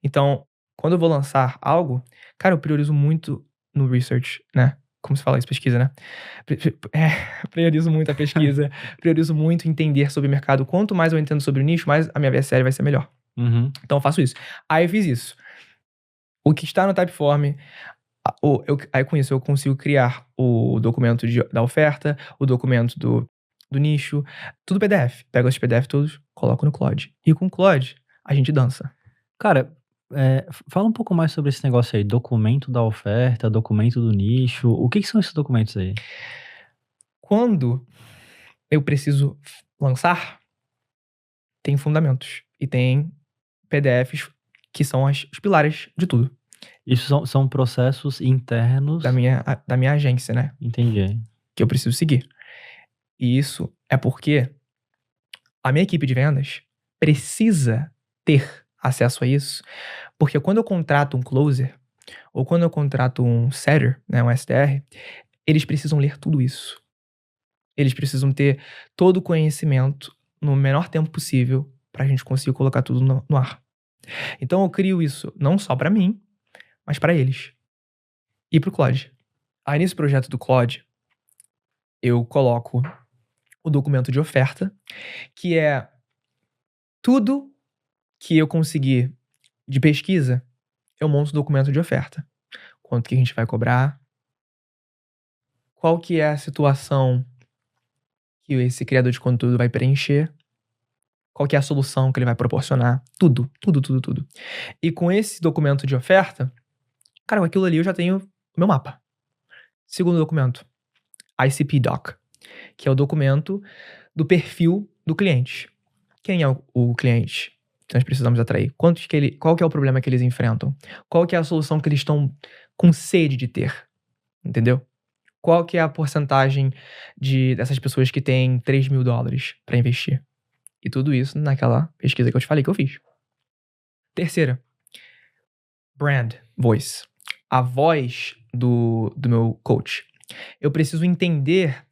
Então, quando eu vou lançar algo, cara, eu priorizo muito no research, né? Como se fala isso, pesquisa, né? Priorizo muito a pesquisa, priorizo muito entender sobre o mercado. Quanto mais eu entendo sobre o nicho, mais a minha VSL vai ser melhor. Então eu faço isso. Aí eu fiz isso. O que está no Typeform, aí com isso eu consigo criar o documento da oferta, o documento do nicho, tudo PDF. Pego esses PDF todos, coloco no Claude. E com o Claude, a gente dança. Cara, fala um pouco mais sobre esse negócio aí. Documento da oferta, documento do nicho. O que são esses documentos aí? Quando eu preciso lançar, tem fundamentos. E tem PDFs que são os pilares de tudo. Isso são processos internos... Da minha agência, né? Entendi. Que eu preciso seguir. E isso é porque a minha equipe de vendas precisa ter acesso a isso, porque quando eu contrato um closer, ou quando eu contrato um setter, né, um SDR, eles precisam ler tudo isso. Eles precisam ter todo o conhecimento no menor tempo possível pra gente conseguir colocar tudo no ar. Então eu crio isso não só pra mim, mas pra eles. E pro Claude. Aí nesse projeto do Claude, eu coloco o documento de oferta, que é tudo que eu conseguir de pesquisa, eu monto o documento de oferta. Quanto que a gente vai cobrar, qual que é a situação que esse criador de conteúdo vai preencher, qual que é a solução que ele vai proporcionar, tudo. E com esse documento de oferta, cara, com aquilo ali eu já tenho o meu mapa. Segundo documento, ICP Doc, que é o documento do perfil do cliente. Quem é o cliente que nós precisamos atrair? Qual que é o problema que eles enfrentam? Qual que é a solução que eles estão com sede de ter? Entendeu? Qual que é a porcentagem dessas pessoas que têm $3.000 para investir? E tudo isso naquela pesquisa que eu te falei que eu fiz. Terceira, brand voice. A voz do meu coach. Eu preciso entender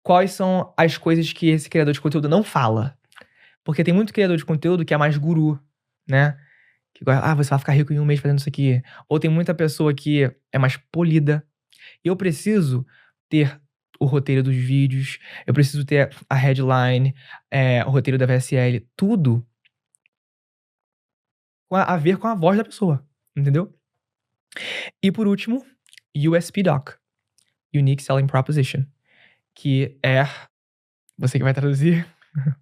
quais são as coisas que esse criador de conteúdo não fala. Porque tem muito criador de conteúdo que é mais guru, né? Que você vai ficar rico em um mês fazendo isso aqui. Ou tem muita pessoa que é mais polida. E eu preciso ter o roteiro dos vídeos, eu preciso ter a headline, o roteiro da VSL, tudo a ver com a voz da pessoa, entendeu? E por último, USP Doc, Unique Selling Proposition, que é, você que vai traduzir...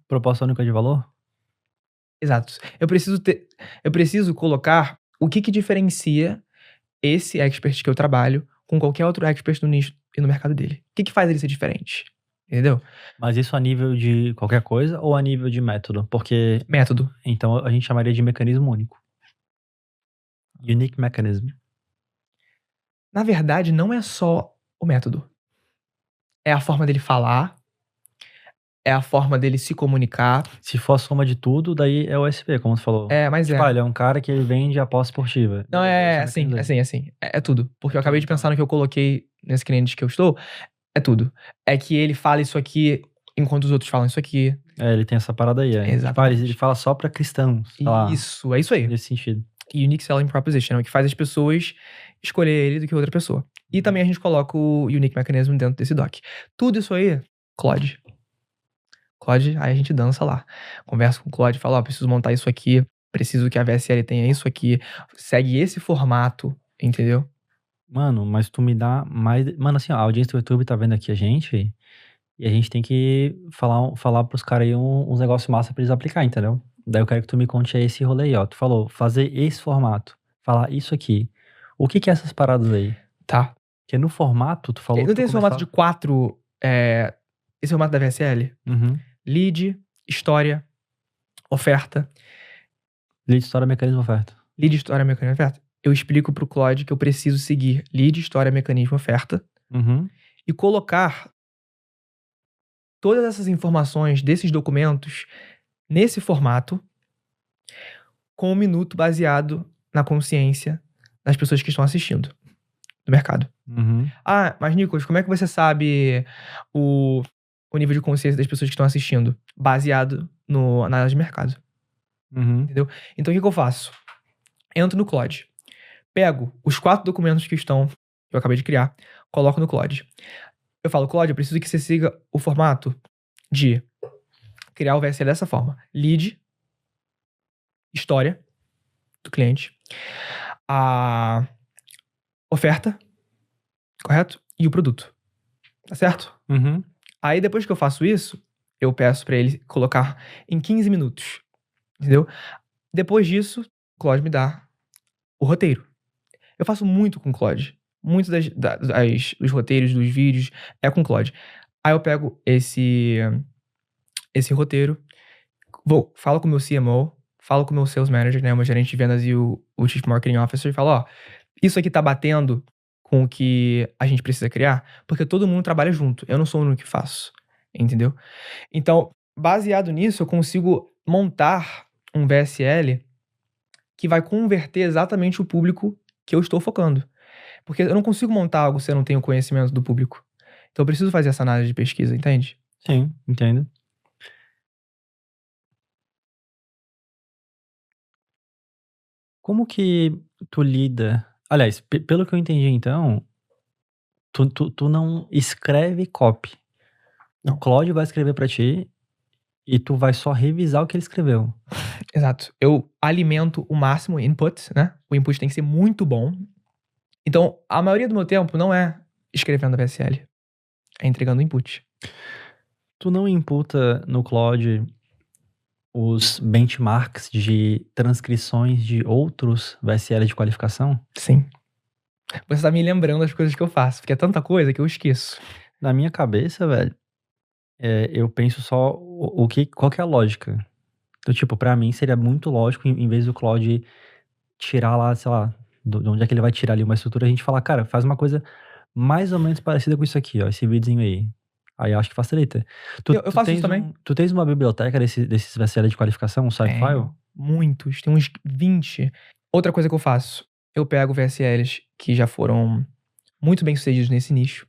Proposta única de valor? Exato. Eu preciso colocar o que diferencia esse expert que eu trabalho com qualquer outro expert no nicho e no mercado dele. O que faz ele ser diferente? Entendeu? Mas isso a nível de qualquer coisa ou a nível de método? Porque... Método. Então a gente chamaria de mecanismo único. Unique mechanism. Na verdade, não é só o método. É a forma dele falar, é a forma dele se comunicar. Se for a soma de tudo, daí é o SP, como você falou. Mas ele é um cara que ele vende aposta esportiva. Não, assim. É tudo. Porque eu acabei de pensar no que eu coloquei nesse cliente que eu estou. É tudo. É que ele fala isso aqui enquanto os outros falam isso aqui. Ele tem essa parada aí. Exatamente. Ele fala só pra cristãos. Isso, é isso aí. Nesse sentido. Unique Selling Proposition é o que faz as pessoas escolher ele do que outra pessoa. E também a gente coloca o Unique Mechanism dentro desse doc. Tudo isso aí, Claude, aí a gente dança lá. Conversa com o Claude, fala, preciso montar isso aqui, preciso que a VSL tenha isso aqui, segue esse formato, entendeu? Mano, mas tu me dá mais... Mano, assim, a audiência do YouTube tá vendo aqui a gente, E a gente tem que falar pros caras aí uns negócios massa pra eles aplicar, entendeu? Daí eu quero que tu me conte aí esse rolê aí, ó. Tu falou, fazer esse formato, falar isso aqui. O que que é essas paradas aí? Tá. Porque no formato, tu falou Não que tem esse formato de 4... esse formato da VSL? Uhum. Lead, história, oferta. Lead, história, mecanismo, oferta. Lead, história, mecanismo, oferta. Eu explico pro Claude que eu preciso seguir lead, história, mecanismo, oferta. Uhum. E colocar todas essas informações desses documentos nesse formato com um minuto baseado na consciência das pessoas que estão assistindo do mercado. Uhum. Ah, mas Nicolas, como é que você sabe o nível de consciência das pessoas que estão assistindo? Baseado na análise de mercado. Uhum. Entendeu? Então o que eu faço? Entro no Claude. Pego os 4 documentos que eu acabei de criar, coloco no Claude. Eu falo, Claude, eu preciso que você siga o formato de criar o VSL dessa forma. Lead, história do cliente, a oferta, correto? E o produto. Tá certo? Uhum. Aí depois que eu faço isso, eu peço pra ele colocar em 15 minutos. Entendeu? Depois disso, o Claude me dá o roteiro. Eu faço muito com o Claude. Muito dos roteiros, dos vídeos, é com o Claude. Aí eu pego esse roteiro, falo com o meu CMO, falo com o meu Sales Manager, né, o meu gerente de vendas e o Chief Marketing Officer, e falo, ó, isso aqui tá batendo com o que a gente precisa criar, porque todo mundo trabalha junto. Eu não sou o único que faço, entendeu? Então, baseado nisso, eu consigo montar um VSL que vai converter exatamente o público que eu estou focando. Porque eu não consigo montar algo se eu não tenho conhecimento do público. Então eu preciso fazer essa análise de pesquisa, entende? Sim, entendo. Como que tu lida... Aliás, pelo que eu entendi, então, tu não escreve copy. Não. O Claude vai escrever pra ti e tu vai só revisar o que ele escreveu. Exato. Eu alimento o máximo input, né? O input tem que ser muito bom. Então, a maioria do meu tempo não é escrevendo a VSL. É entregando o input. Tu não imputa no Claude os benchmarks de transcrições de outros VSL de qualificação? Sim. Você tá me lembrando das coisas que eu faço, porque é tanta coisa que eu esqueço. Na minha cabeça, velho, eu penso só qual que é a lógica. Então, tipo, pra mim seria muito lógico, em vez do Claude tirar lá, sei lá, de onde é que ele vai tirar ali uma estrutura, a gente falar, cara, faz uma coisa mais ou menos parecida com isso aqui, ó, esse videozinho aí. Aí eu acho que facilita. Eu faço isso também. Tu tens uma biblioteca desses VSL de qualificação, um site file? Muitos, tem uns 20. Outra coisa que eu faço, eu pego VSLs que já foram muito bem sucedidos nesse nicho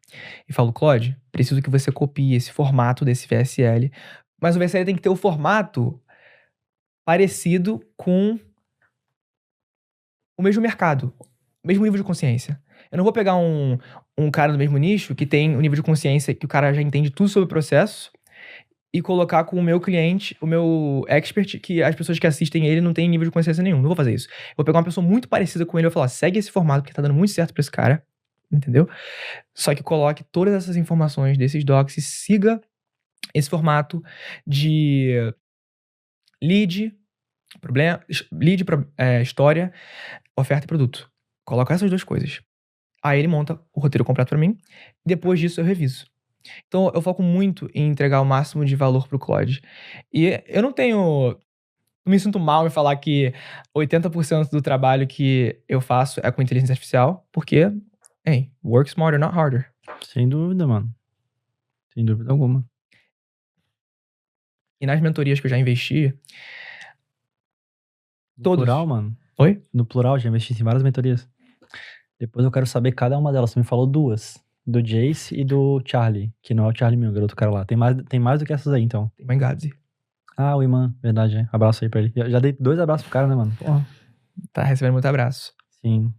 e falo, Claude, preciso que você copie esse formato desse VSL, mas o VSL tem que ter o formato parecido com o mesmo mercado, o mesmo nível de consciência. Eu não vou pegar um cara do mesmo nicho que tem um nível de consciência que o cara já entende tudo sobre o processo e colocar com o meu cliente, o meu expert, que as pessoas que assistem ele não têm nível de consciência nenhum. Não vou fazer isso. Eu vou pegar uma pessoa muito parecida com ele e vou falar, segue esse formato porque tá dando muito certo pra esse cara, entendeu? Só que coloque todas essas informações desses docs e siga esse formato de lead, história, oferta e produto. Coloca essas duas coisas. Aí ele monta o roteiro completo pra mim. Depois disso eu reviso. Então eu foco muito em entregar o máximo de valor pro Claude. E eu não me sinto mal em falar que 80% do trabalho que eu faço é com inteligência artificial, porque, work smarter, not harder. Sem dúvida, mano. Sem dúvida alguma. E nas mentorias que eu já investi, No todos. plural, mano? Oi? No plural, já investi em várias mentorias. Depois eu quero saber cada uma delas. Você me falou duas. Do Jace e do Charlie. Que não é o Charlie Munger, outro cara lá. Tem mais do que essas aí, então. Tem Mangadzi. Ah, o Iman. Verdade, né? Abraço aí pra ele. Já dei 2 abraços pro cara, né, mano? Porra. Tá recebendo muito abraço. Sim.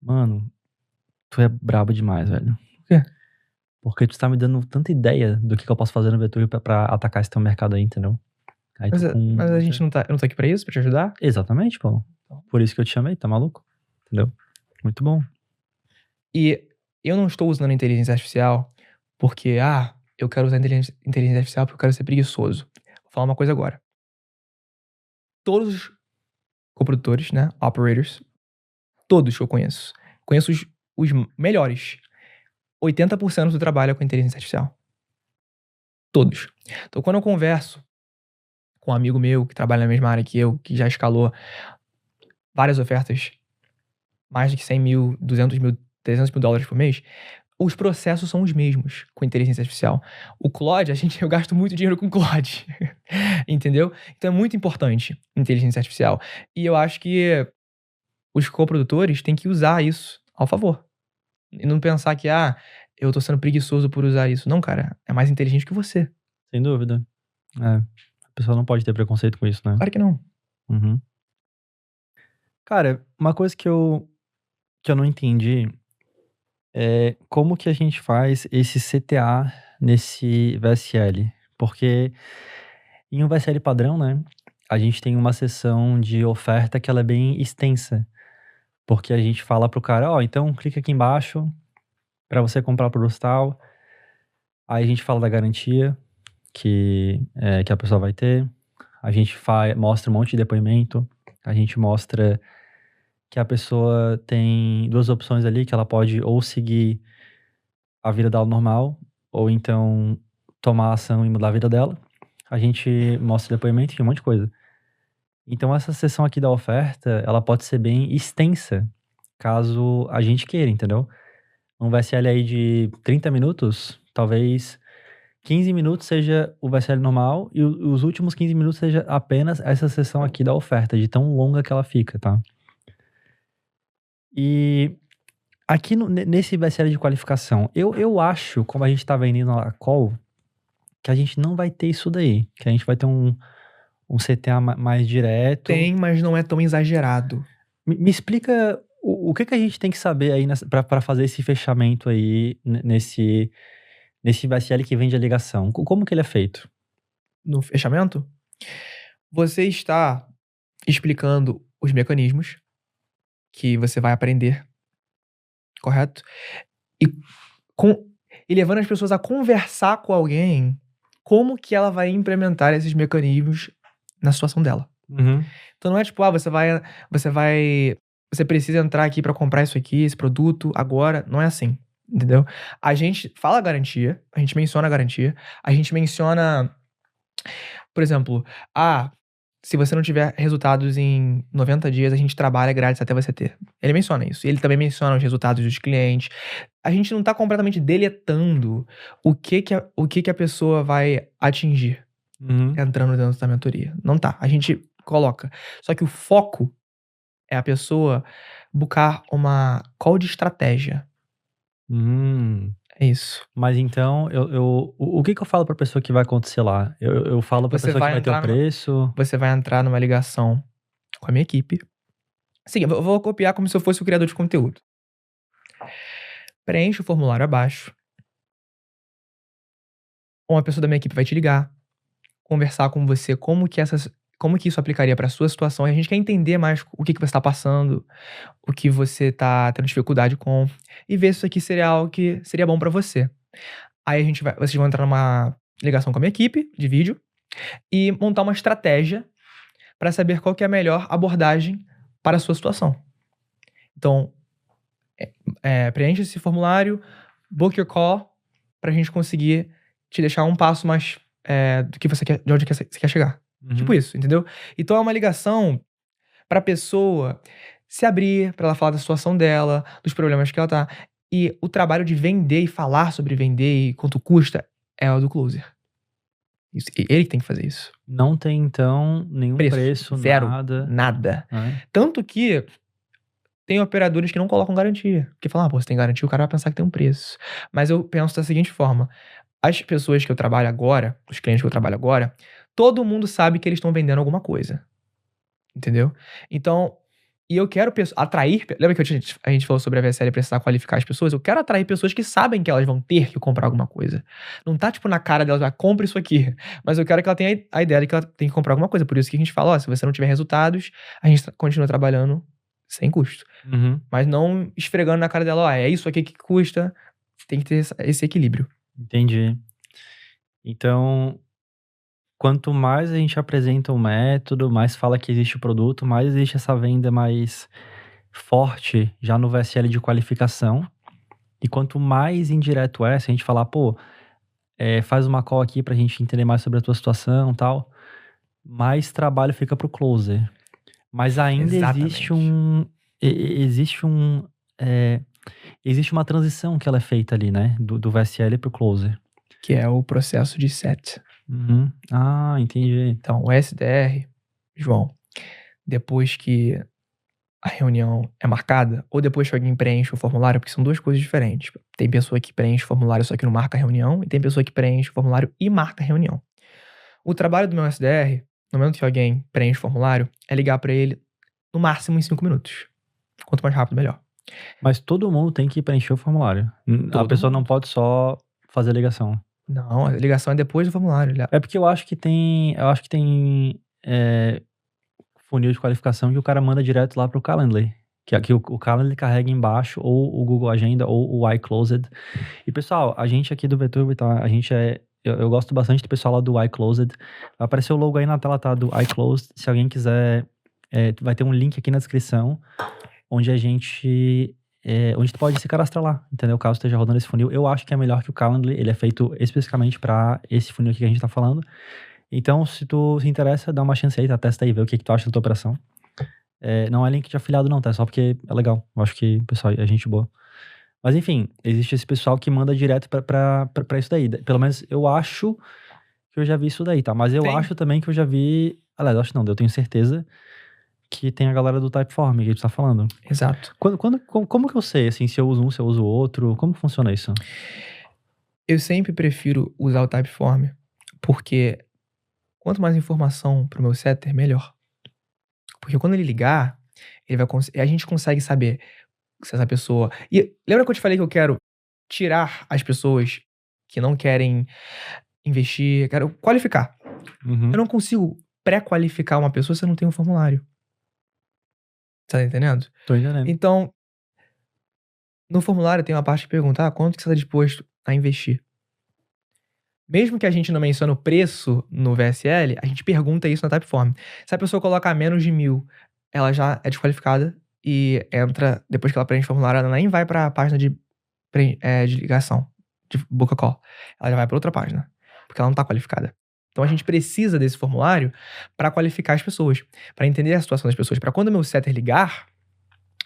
Mano, tu é brabo demais, velho. Por quê? Porque tu tá me dando tanta ideia do que eu posso fazer no Veturi pra atacar esse teu mercado aí, entendeu? Aí Mas a gente não tá aqui pra isso? Pra te ajudar? Exatamente, pô. Por isso que eu te chamei, tá maluco? Entendeu? Muito bom. E eu não estou usando a inteligência artificial porque, eu quero usar inteligência artificial porque eu quero ser preguiçoso. Vou falar uma coisa agora. Todos os coprodutores, né, operators, todos que eu conheço os melhores. 80% do trabalho é com inteligência artificial. Todos. Então, quando eu converso com um amigo meu que trabalha na mesma área que eu, que já escalou várias ofertas, mais de que 100 mil, 200 mil, 300 mil dólares por mês, os processos são os mesmos com inteligência artificial. O Claude, eu gasto muito dinheiro com Claude. Entendeu? Então é muito importante inteligência artificial. E eu acho que os coprodutores têm que usar isso ao favor. E não pensar que, eu tô sendo preguiçoso por usar isso. Não, cara, é mais inteligente que você. Sem dúvida. A pessoa não pode ter preconceito com isso, né? Claro que não. Uhum. Cara, uma coisa que eu não entendi é como que a gente faz esse CTA nesse VSL. Porque em um VSL padrão, né, a gente tem uma seção de oferta que ela é bem extensa. Porque a gente fala pro cara, então clica aqui embaixo para você comprar o produto tal. Aí a gente fala da garantia que a pessoa vai ter. A gente mostra um monte de depoimento. A gente mostra que a pessoa tem 2 opções ali, que ela pode ou seguir a vida dela normal, ou então tomar ação e mudar a vida dela. A gente mostra depoimento e um monte de coisa. Então essa seção aqui da oferta, ela pode ser bem extensa, caso a gente queira, entendeu? Um VSL aí de 30 minutos, talvez 15 minutos seja o VSL normal e os últimos 15 minutos seja apenas essa seção aqui da oferta, de tão longa que ela fica, tá? E aqui nesse VSL de qualificação, eu acho, como a gente tá vendendo na call, que a gente não vai ter isso daí. Que a gente vai ter um CTA mais direto. Tem, mas não é tão exagerado. Me explica o que a gente tem que saber aí pra fazer esse fechamento aí nesse VSL que vende a ligação. Como que ele é feito? No fechamento, você está explicando os mecanismos que você vai aprender, correto? E levando as pessoas a conversar com alguém como que ela vai implementar esses mecanismos na situação dela. Uhum. Então não é tipo, você precisa entrar aqui pra comprar isso aqui, esse produto, agora. Não é assim, entendeu? A gente fala a garantia, a gente menciona a garantia, a gente menciona, por exemplo, se você não tiver resultados em 90 dias, a gente trabalha grátis até você ter. Ele menciona isso. Ele também menciona os resultados dos clientes. A gente não tá completamente deletando o que a pessoa vai atingir entrando dentro da mentoria. Não tá. A gente coloca. Só que o foco é a pessoa buscar uma call de estratégia. É isso. Mas então, o que eu falo pra pessoa que vai acontecer lá? Eu falo pra pessoa que vai ter o preço? Você vai entrar numa ligação com a minha equipe. Sim, eu vou copiar como se eu fosse o criador de conteúdo. Preenche o formulário abaixo. Uma pessoa da minha equipe vai te ligar, conversar com você como que isso aplicaria pra sua situação. E a gente quer entender mais o que você tá passando, o que você tá tendo dificuldade com, e ver se isso aqui seria algo que seria bom pra você. Aí vocês vão entrar numa ligação com a minha equipe de vídeo e montar uma estratégia pra saber qual que é a melhor abordagem para a sua situação. Então, preencha esse formulário, book your call, pra gente conseguir te deixar um passo mais do que você quer, de onde você quer chegar. Tipo isso, entendeu? Então é uma ligação pra pessoa se abrir, pra ela falar da situação dela, dos problemas que ela tá. E o trabalho de vender e falar sobre vender e quanto custa é o do closer. Ele que tem que fazer isso. Não tem, então, nenhum preço zero, nada. Tanto que tem operadores que não colocam garantia. Porque falam, você tem garantia, o cara vai pensar que tem um preço. Mas eu penso da seguinte forma. As pessoas que eu trabalho agora, os clientes que eu trabalho agora, todo mundo sabe que eles estão vendendo alguma coisa. Entendeu? Então, e eu quero atrair... Lembra que a gente falou sobre a VSL precisar qualificar as pessoas? Eu quero atrair pessoas que sabem que elas vão ter que comprar alguma coisa. Não tá, tipo, na cara delas, compre isso aqui. Mas eu quero que ela tenha a ideia de que ela tem que comprar alguma coisa. Por isso que a gente fala, se você não tiver resultados, a gente continua trabalhando sem custo. Mas não esfregando na cara dela, é isso aqui que custa. Tem que ter esse equilíbrio. Entendi. Então, quanto mais a gente apresenta o método, mais fala que existe o produto, mais existe essa venda mais forte já no VSL de qualificação. E quanto mais indireto é, se a gente falar, pô, faz uma call aqui pra gente entender mais sobre a tua situação e tal, mais trabalho fica pro closer. Mas ainda existe existe uma transição que ela é feita ali, né? Do VSL pro closer. Que é o processo de set. Uhum. Ah, entendi. Então, o SDR, João, depois que a reunião é marcada, ou depois que alguém preenche o formulário, porque são duas coisas diferentes. Tem pessoa que preenche o formulário só que não marca a reunião, e tem pessoa que preenche o formulário e marca a reunião. O trabalho do meu SDR, no momento que alguém preenche o formulário, é ligar pra ele no máximo em 5 minutos. Quanto mais rápido, melhor. Mas todo mundo tem que preencher o formulário. A pessoa não pode só fazer a ligação. Não, a ligação é depois do formulário. É porque eu acho que tem funil de qualificação que o cara manda direto lá pro Calendly. Que aqui o Calendly carrega embaixo ou o Google Agenda ou o iClosed. E pessoal, a gente aqui do VTube, tá? A gente eu gosto bastante do pessoal lá do iClosed. Vai aparecer o logo aí na tela, tá? Do iClosed. Se alguém quiser, vai ter um link aqui na descrição onde a gente... onde tu pode se cadastrar lá, entendeu? Caso esteja rodando esse funil. Eu acho que é melhor que o Calendly. Ele é feito especificamente para esse funil aqui que a gente tá falando. Então, se tu se interessa, dá uma chance aí, tá? Testa aí, vê o que tu acha da tua operação. Não é link de afiliado não, tá? É só porque é legal. Eu acho que, pessoal, é gente boa. Mas, enfim, existe esse pessoal que manda direto pra isso daí. Pelo menos eu acho que eu já vi isso daí, tá? Mas eu acho também que eu já vi... Aliás, eu acho não, eu tenho certeza que tem a galera do Typeform que a gente tá falando. Exato. Como que eu sei, assim, se eu uso um, se eu uso o outro? Como que funciona isso? Eu sempre prefiro usar o Typeform, porque quanto mais informação pro meu setter, melhor. Porque quando ele ligar, a gente consegue saber se essa pessoa... E lembra que eu te falei que eu quero tirar as pessoas que não querem investir, quero qualificar. Uhum. Eu não consigo pré-qualificar uma pessoa se eu não tenho um formulário. Tá entendendo? Tô entendendo. Então, no formulário tem uma parte que pergunta, quanto que você está disposto a investir? Mesmo que a gente não mencione o preço no VSL, a gente pergunta isso na Typeform. Se a pessoa colocar menos de 1.000, ela já é desqualificada e entra, depois que ela preenche o formulário, ela nem vai para a página de ligação, de book a call. Ela já vai para outra página, porque ela não está qualificada. Então a gente precisa desse formulário para qualificar as pessoas, para entender a situação das pessoas, para quando o meu setter ligar,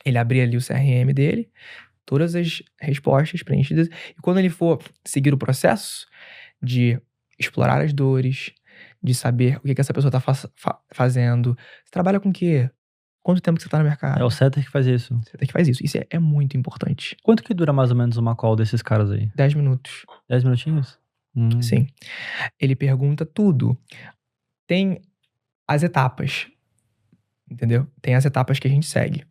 ele abrir ali o CRM dele, todas as respostas preenchidas, e quando ele for seguir o processo de explorar as dores, de saber o que essa pessoa está fazendo, você trabalha com o quê? Quanto tempo que você está no mercado? É o setter que faz isso. O setter que faz isso. Isso é muito importante. Quanto que dura mais ou menos uma call desses caras aí? 10 minutos. 10 minutinhos? Sim. Ele pergunta tudo. Tem as etapas. Entendeu? Tem as etapas que a gente segue.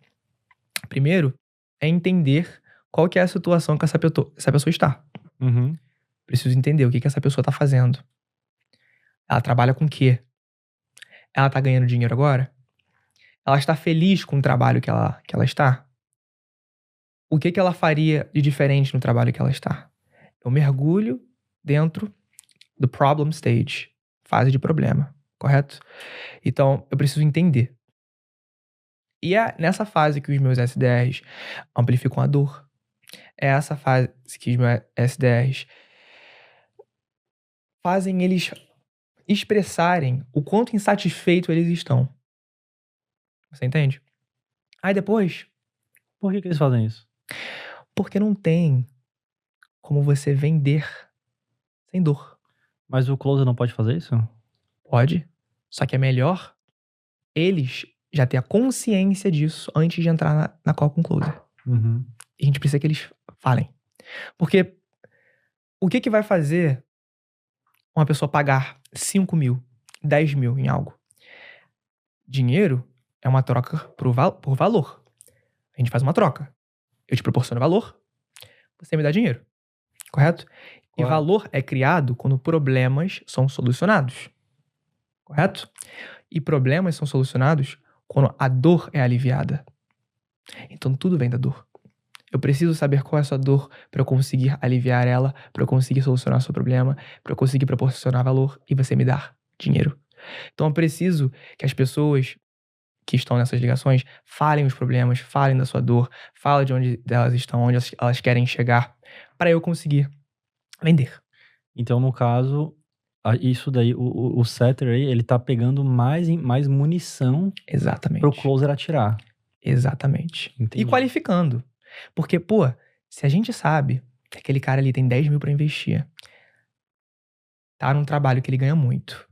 Primeiro, é entender qual que é a situação que essa pessoa está. Uhum. Preciso entender o que essa pessoa está fazendo. Ela trabalha com o quê? Ela está ganhando dinheiro agora? Ela está feliz com o trabalho que ela está? O que ela faria de diferente no trabalho que ela está? Eu mergulho dentro do problem stage, fase de problema, correto? Então, eu preciso entender. E é nessa fase que os meus SDRs amplificam a dor. É essa fase que os meus SDRs fazem eles expressarem o quanto insatisfeito eles estão. Você entende? Aí depois... Por que eles fazem isso? Porque não tem como você vender sem dor. Mas o closer não pode fazer isso? Pode. Só que é melhor eles já ter a consciência disso antes de entrar na call com o closer. Uhum. E a gente precisa que eles falem. Porque o que vai fazer uma pessoa pagar 5 mil, 10 mil em algo? Dinheiro é uma troca por valor. A gente faz uma troca. Eu te proporciono valor, você me dá dinheiro. Correto? E valor é criado quando problemas são solucionados. Correto? E problemas são solucionados quando a dor é aliviada. Então tudo vem da dor. Eu preciso saber qual é a sua dor para eu conseguir aliviar ela, para eu conseguir solucionar o seu problema, para eu conseguir proporcionar valor e você me dar dinheiro. Então eu preciso que as pessoas que estão nessas ligações falem os problemas, falem da sua dor, falem de onde elas estão, onde elas querem chegar, para eu conseguir vender. Então, no caso, isso daí, o setter aí, ele tá pegando mais munição Exatamente. pro closer atirar. Exatamente. Entendi. E qualificando. Porque, pô, se a gente sabe que aquele cara ali tem 10 mil pra investir, tá num trabalho que ele ganha muito,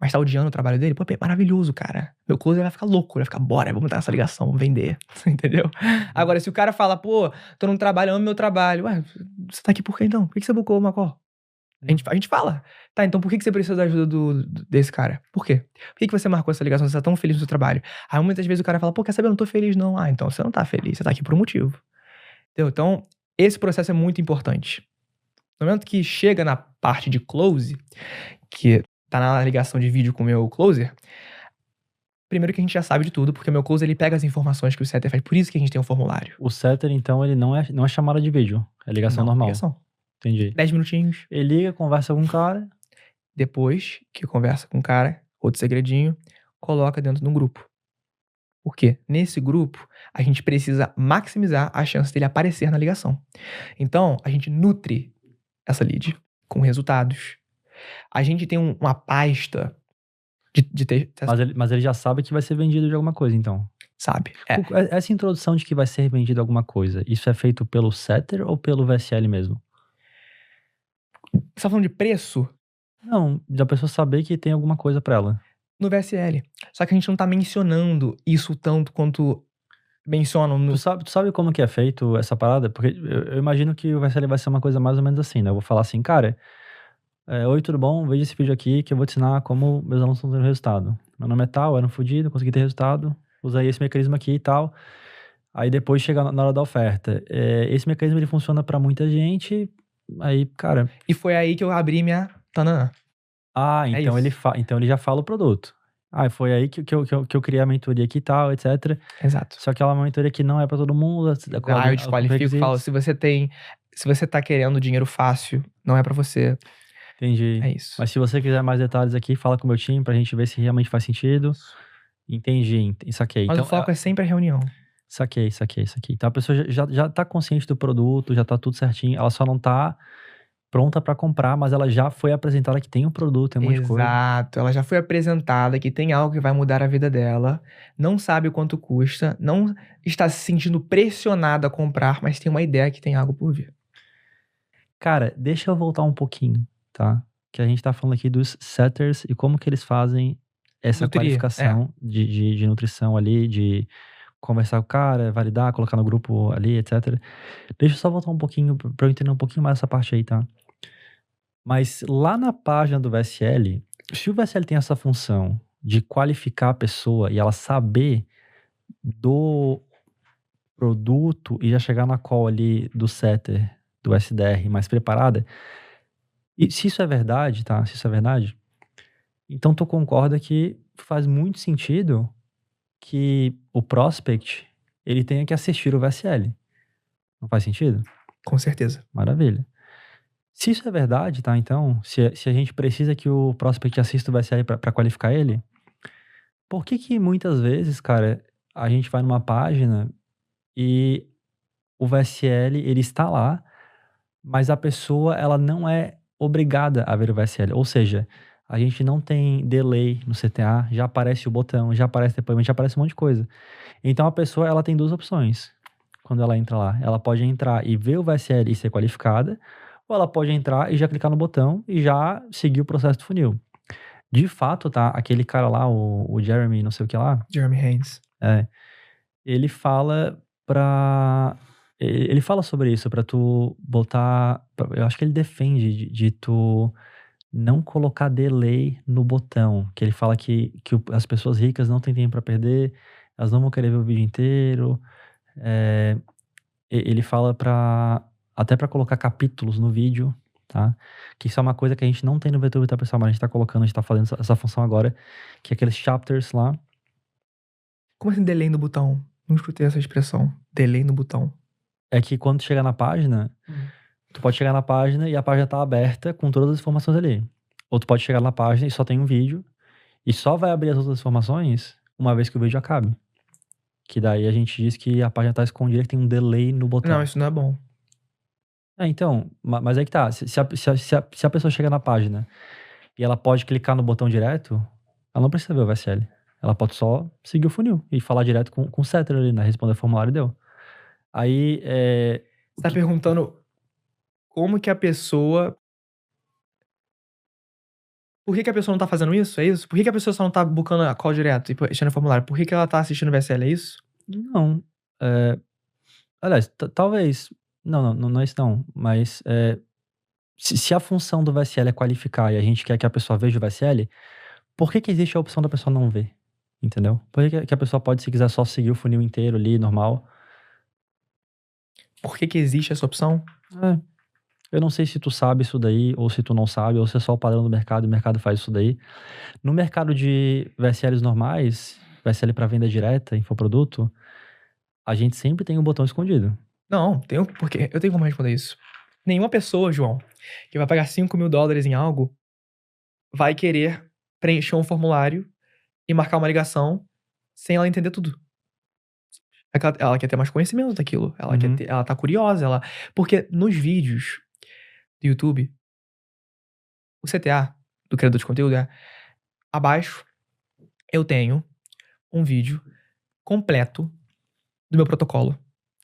mas tá odiando o trabalho dele, pô, é maravilhoso, cara. Meu closer vai ficar louco, vai ficar, bora, vamos dar essa ligação, vamos vender. Entendeu? Agora, se o cara fala, pô, tô num trabalho, amo meu trabalho. Ué, você tá aqui por quê então? Por que você bucou o Macó? A gente fala. Tá, então por que você precisa da ajuda desse cara? Por quê? Por que você marcou essa ligação? Você tá tão feliz no seu trabalho? Aí muitas vezes o cara fala, pô, quer saber, eu não tô feliz não. Ah, então você não tá feliz, você tá aqui por um motivo. Entendeu? Então, esse processo é muito importante. No momento que chega na parte de close, que tá na ligação de vídeo com o meu closer, primeiro que a gente já sabe de tudo, porque o meu closer, ele pega as informações que o setter faz, por isso que a gente tem um formulário. O setter, então, ele não é chamada de vídeo, é ligação normal. Ligação. Entendi. 10 minutinhos. Ele liga, conversa com o cara. Depois que conversa com o cara, outro segredinho, coloca dentro de um grupo. Por quê? Nesse grupo, a gente precisa maximizar a chance dele aparecer na ligação. Então, a gente nutre essa lead com resultados. A gente tem uma pasta de ter... Mas ele já sabe que vai ser vendido de alguma coisa, então. Sabe? Essa introdução de que vai ser vendido alguma coisa, isso é feito pelo setter ou pelo VSL mesmo? Você tá falando de preço? Não, da pessoa saber que tem alguma coisa pra ela. No VSL. Só que a gente não tá mencionando isso tanto quanto mencionam no... Tu sabe como que é feito essa parada? Porque eu imagino que o VSL vai ser uma coisa mais ou menos assim, né? Eu vou falar assim, cara, oi, tudo bom? Veja esse vídeo aqui que eu vou te ensinar como meus alunos estão tendo resultado. Meu nome é tal, era um fudido, consegui ter resultado, usei esse mecanismo aqui e tal. Aí depois chega na hora da oferta. Esse mecanismo ele funciona pra muita gente, aí, cara... E foi aí que eu abri minha tananã. Ah, então, então ele já fala o produto. Ah, foi aí que eu criei a mentoria aqui e tal, etc. Exato. Só que ela é uma mentoria que não é pra todo mundo. Eu desqualifico e falo, se você tá querendo dinheiro fácil, não é pra você. Entendi. É isso. Mas se você quiser mais detalhes aqui, fala com o meu time pra gente ver se realmente faz sentido. Entendi, saquei. Mas então, o foco é sempre a reunião. Saquei. Então a pessoa já tá consciente do produto, já tá tudo certinho, ela só não tá pronta pra comprar, mas ela já foi apresentada que tem um produto, tem um monte de coisa. Exato, ela já foi apresentada que tem algo que vai mudar a vida dela, não sabe o quanto custa, não está se sentindo pressionada a comprar, mas tem uma ideia que tem algo por vir. Cara, deixa eu voltar um pouquinho, tá? Que a gente tá falando aqui dos setters e como que eles fazem essa qualificação de nutrição ali, de conversar com o cara, validar, colocar no grupo ali, etc. Deixa eu só voltar um pouquinho pra eu entender um pouquinho mais essa parte aí, tá? Mas lá na página do VSL, se o VSL tem essa função de qualificar a pessoa e ela saber do produto e já chegar na call ali do setter, do SDR mais preparada, e se isso é verdade, tá? Se isso é verdade, então tu concorda que faz muito sentido que o prospect, ele tenha que assistir o VSL. Não faz sentido? Com certeza. Maravilha. Se isso é verdade, tá? Então, se a gente precisa que o prospect assista o VSL pra qualificar ele, por que muitas vezes, cara, a gente vai numa página e o VSL, ele está lá, mas a pessoa, ela não é obrigada a ver o VSL. Ou seja, a gente não tem delay no CTA, já aparece o botão, já aparece depoimento, já aparece um monte de coisa. Então a pessoa, ela tem duas opções quando ela entra lá. Ela pode entrar e ver o VSL e ser qualificada, ou ela pode entrar e já clicar no botão e já seguir o processo do funil. De fato, tá? Aquele cara lá, o Jeremy, não sei o que lá. Jeremy Haynes. Ele fala Ele fala sobre isso, pra tu botar... Eu acho que ele defende de tu não colocar delay no botão. Que ele fala que as pessoas ricas não têm tempo pra perder, elas não vão querer ver o vídeo inteiro. Ele fala até pra colocar capítulos no vídeo, tá? Que isso é uma coisa que a gente não tem no VTube, tá, pessoal? Mas a gente tá fazendo essa função agora, que é aqueles chapters lá. Como assim delay no botão? Não escutei essa expressão. Delay no botão. é que quando tu chega na página, tu pode chegar na página e a página tá aberta com todas as informações ali. Ou tu pode chegar na página e só tem um vídeo e só vai abrir as outras informações uma vez que o vídeo acabe. Que daí a gente diz que a página tá escondida, que tem um delay no botão. Não, isso não é bom. Então, mas aí que tá. Se a pessoa chega na página e ela pode clicar no botão direto, ela não precisa ver o VSL. Ela pode só seguir o funil e falar direto com o setter ali, né? Responder o formulário e deu. Aí, Você tá perguntando como que a pessoa... Por que a pessoa não tá fazendo isso? É isso? Por que a pessoa só não tá bookando a call direto e preenchendo o formulário? Por que ela tá assistindo o VSL? É isso? Não. Aliás, talvez. Não é isso não. Mas se a função do VSL é qualificar e a gente quer que a pessoa veja o VSL, por que existe a opção da pessoa não ver? Entendeu? Por que a pessoa pode, se quiser, só seguir o funil inteiro ali, normal? Por que existe essa opção? Eu não sei se tu sabe isso daí, ou se tu não sabe, ou se é só o padrão do mercado e o mercado faz isso daí. No mercado de VSLs normais, VSL para venda direta, infoproduto, a gente sempre tem um botão escondido. Não, porque eu tenho como responder isso. Nenhuma pessoa, João, que vai pagar $5.000 em algo, vai querer preencher um formulário e marcar uma ligação sem ela entender tudo. Ela quer ter mais conhecimento daquilo. Ela tá curiosa. Porque nos vídeos do YouTube, o CTA do criador de conteúdo abaixo eu tenho um vídeo completo do meu protocolo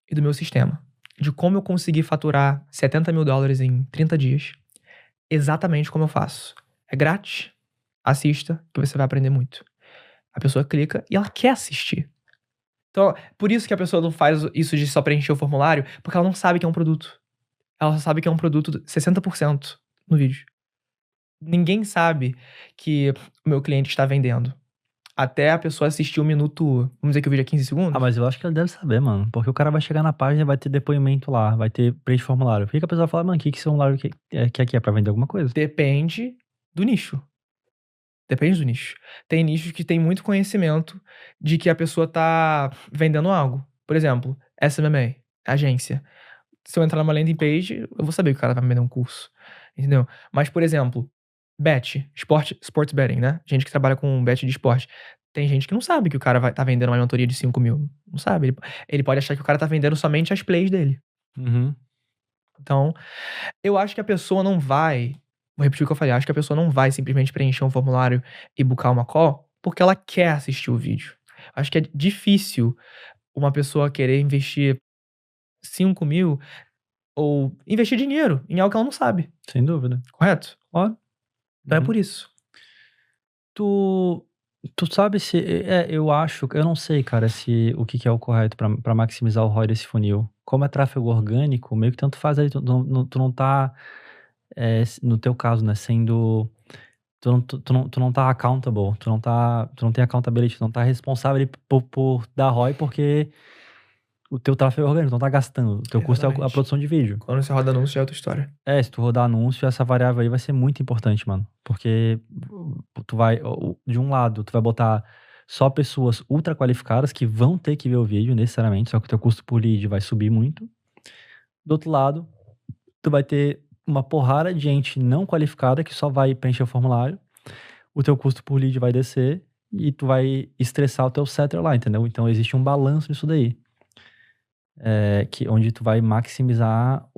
e do meu sistema. De como eu consegui faturar $70.000 em 30 dias. Exatamente como eu faço. É grátis. Assista, que você vai aprender muito. A pessoa clica e ela quer assistir. Então, por isso que a pessoa não faz isso de só preencher o formulário, porque ela não sabe que é um produto. Ela só sabe que é um produto 60% no vídeo. Ninguém sabe que o meu cliente está vendendo. Até a pessoa assistir 1 minuto, vamos dizer que o vídeo é 15 segundos. Ah, mas eu acho que ele deve saber, mano. Porque o cara vai chegar na página e vai ter depoimento lá, vai ter preenche formulário. Por que a pessoa fala, mano, que esse formulário que aqui é pra vender alguma coisa? Depende do nicho. Depende do nicho. Tem nichos que tem muito conhecimento de que a pessoa tá vendendo algo. Por exemplo, SMMA, agência. Se eu entrar numa landing page, eu vou saber que o cara vai me vender um curso. Entendeu? Mas, por exemplo, bet, sports betting, né? Gente que trabalha com bet de esporte. Tem gente que não sabe que o cara tá vendendo uma mentoria de 5 mil. Não sabe. Ele pode achar que o cara tá vendendo somente as plays dele. Então, eu acho que a pessoa não vai... Vou repetir o que eu falei. Acho que a pessoa não vai simplesmente preencher um formulário e boocar uma call porque ela quer assistir o vídeo. Acho que é difícil uma pessoa querer investir 5 mil ou investir dinheiro em algo que ela não sabe. Sem dúvida. Correto? Ó. Então é por isso. Tu sabe se... eu acho... Eu não sei, cara, o que é o correto pra maximizar o ROI desse funil. Como é tráfego orgânico, meio que tanto faz aí. Tu não tá... no teu caso, né, sendo... Tu não tá accountable, tu não tem accountability, tu não tá responsável por dar ROI porque o teu tráfego é orgânico, tu não tá gastando. O teu custo é a produção de vídeo. Quando você roda anúncio, é outra história. Se tu rodar anúncio, essa variável aí vai ser muito importante, mano. Porque tu vai, de um lado, tu vai botar só pessoas ultra qualificadas que vão ter que ver o vídeo necessariamente, só que o teu custo por lead vai subir muito. Do outro lado, tu vai ter uma porrada de gente não qualificada que só vai preencher o formulário, o teu custo por lead vai descer e tu vai estressar o teu setter lá, entendeu? Então existe um balanço nisso daí. Onde tu vai maximizar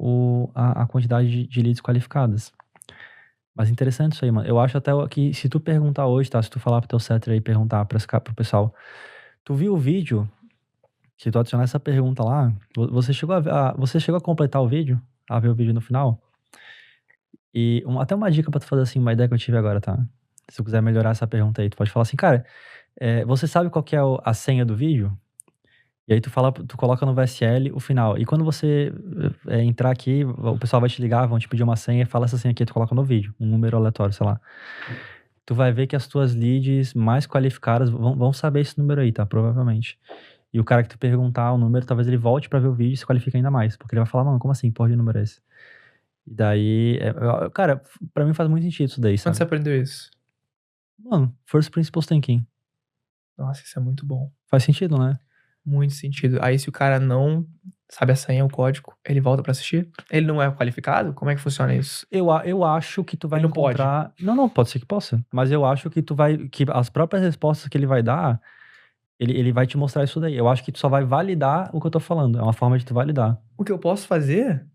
a quantidade de leads qualificadas. Mas interessante isso aí, mano. Eu acho até que se tu perguntar hoje, tá? Se tu falar pro teu setter aí, perguntar pro pessoal, tu viu o vídeo? Se tu adicionar essa pergunta lá, você chegou a completar o vídeo? A ver o vídeo no final? E até uma dica pra tu fazer assim, uma ideia que eu tive agora, tá? Se tu quiser melhorar essa pergunta aí, tu pode falar assim, cara, você sabe qual que é a senha do vídeo? E aí tu coloca no VSL o final. E quando você entrar aqui, o pessoal vai te ligar, vão te pedir uma senha, fala essa senha aqui, tu coloca no vídeo, um número aleatório, sei lá. Tu vai ver que as tuas leads mais qualificadas vão saber esse número aí, tá? Provavelmente. E o cara que tu perguntar o número, talvez ele volte pra ver o vídeo e se qualifica ainda mais. Porque ele vai falar, mano, como assim? Porra de número é esse? E daí, cara, pra mim faz muito sentido isso daí, Quando sabe? você aprendeu isso? Mano, First Principles Thinking. Nossa, isso é muito bom. Faz sentido, né? muito sentido. Aí se o cara não sabe a senha, o código, ele volta pra assistir? Ele não é qualificado? Como é que funciona isso? Eu acho que tu vai Ele não pode. encontrar... Não, pode ser que possa. Mas eu acho que que as próprias respostas que ele vai dar, ele vai te mostrar isso daí. Eu acho que tu só vai validar o que eu tô falando. É uma forma de tu validar. O que eu posso fazer,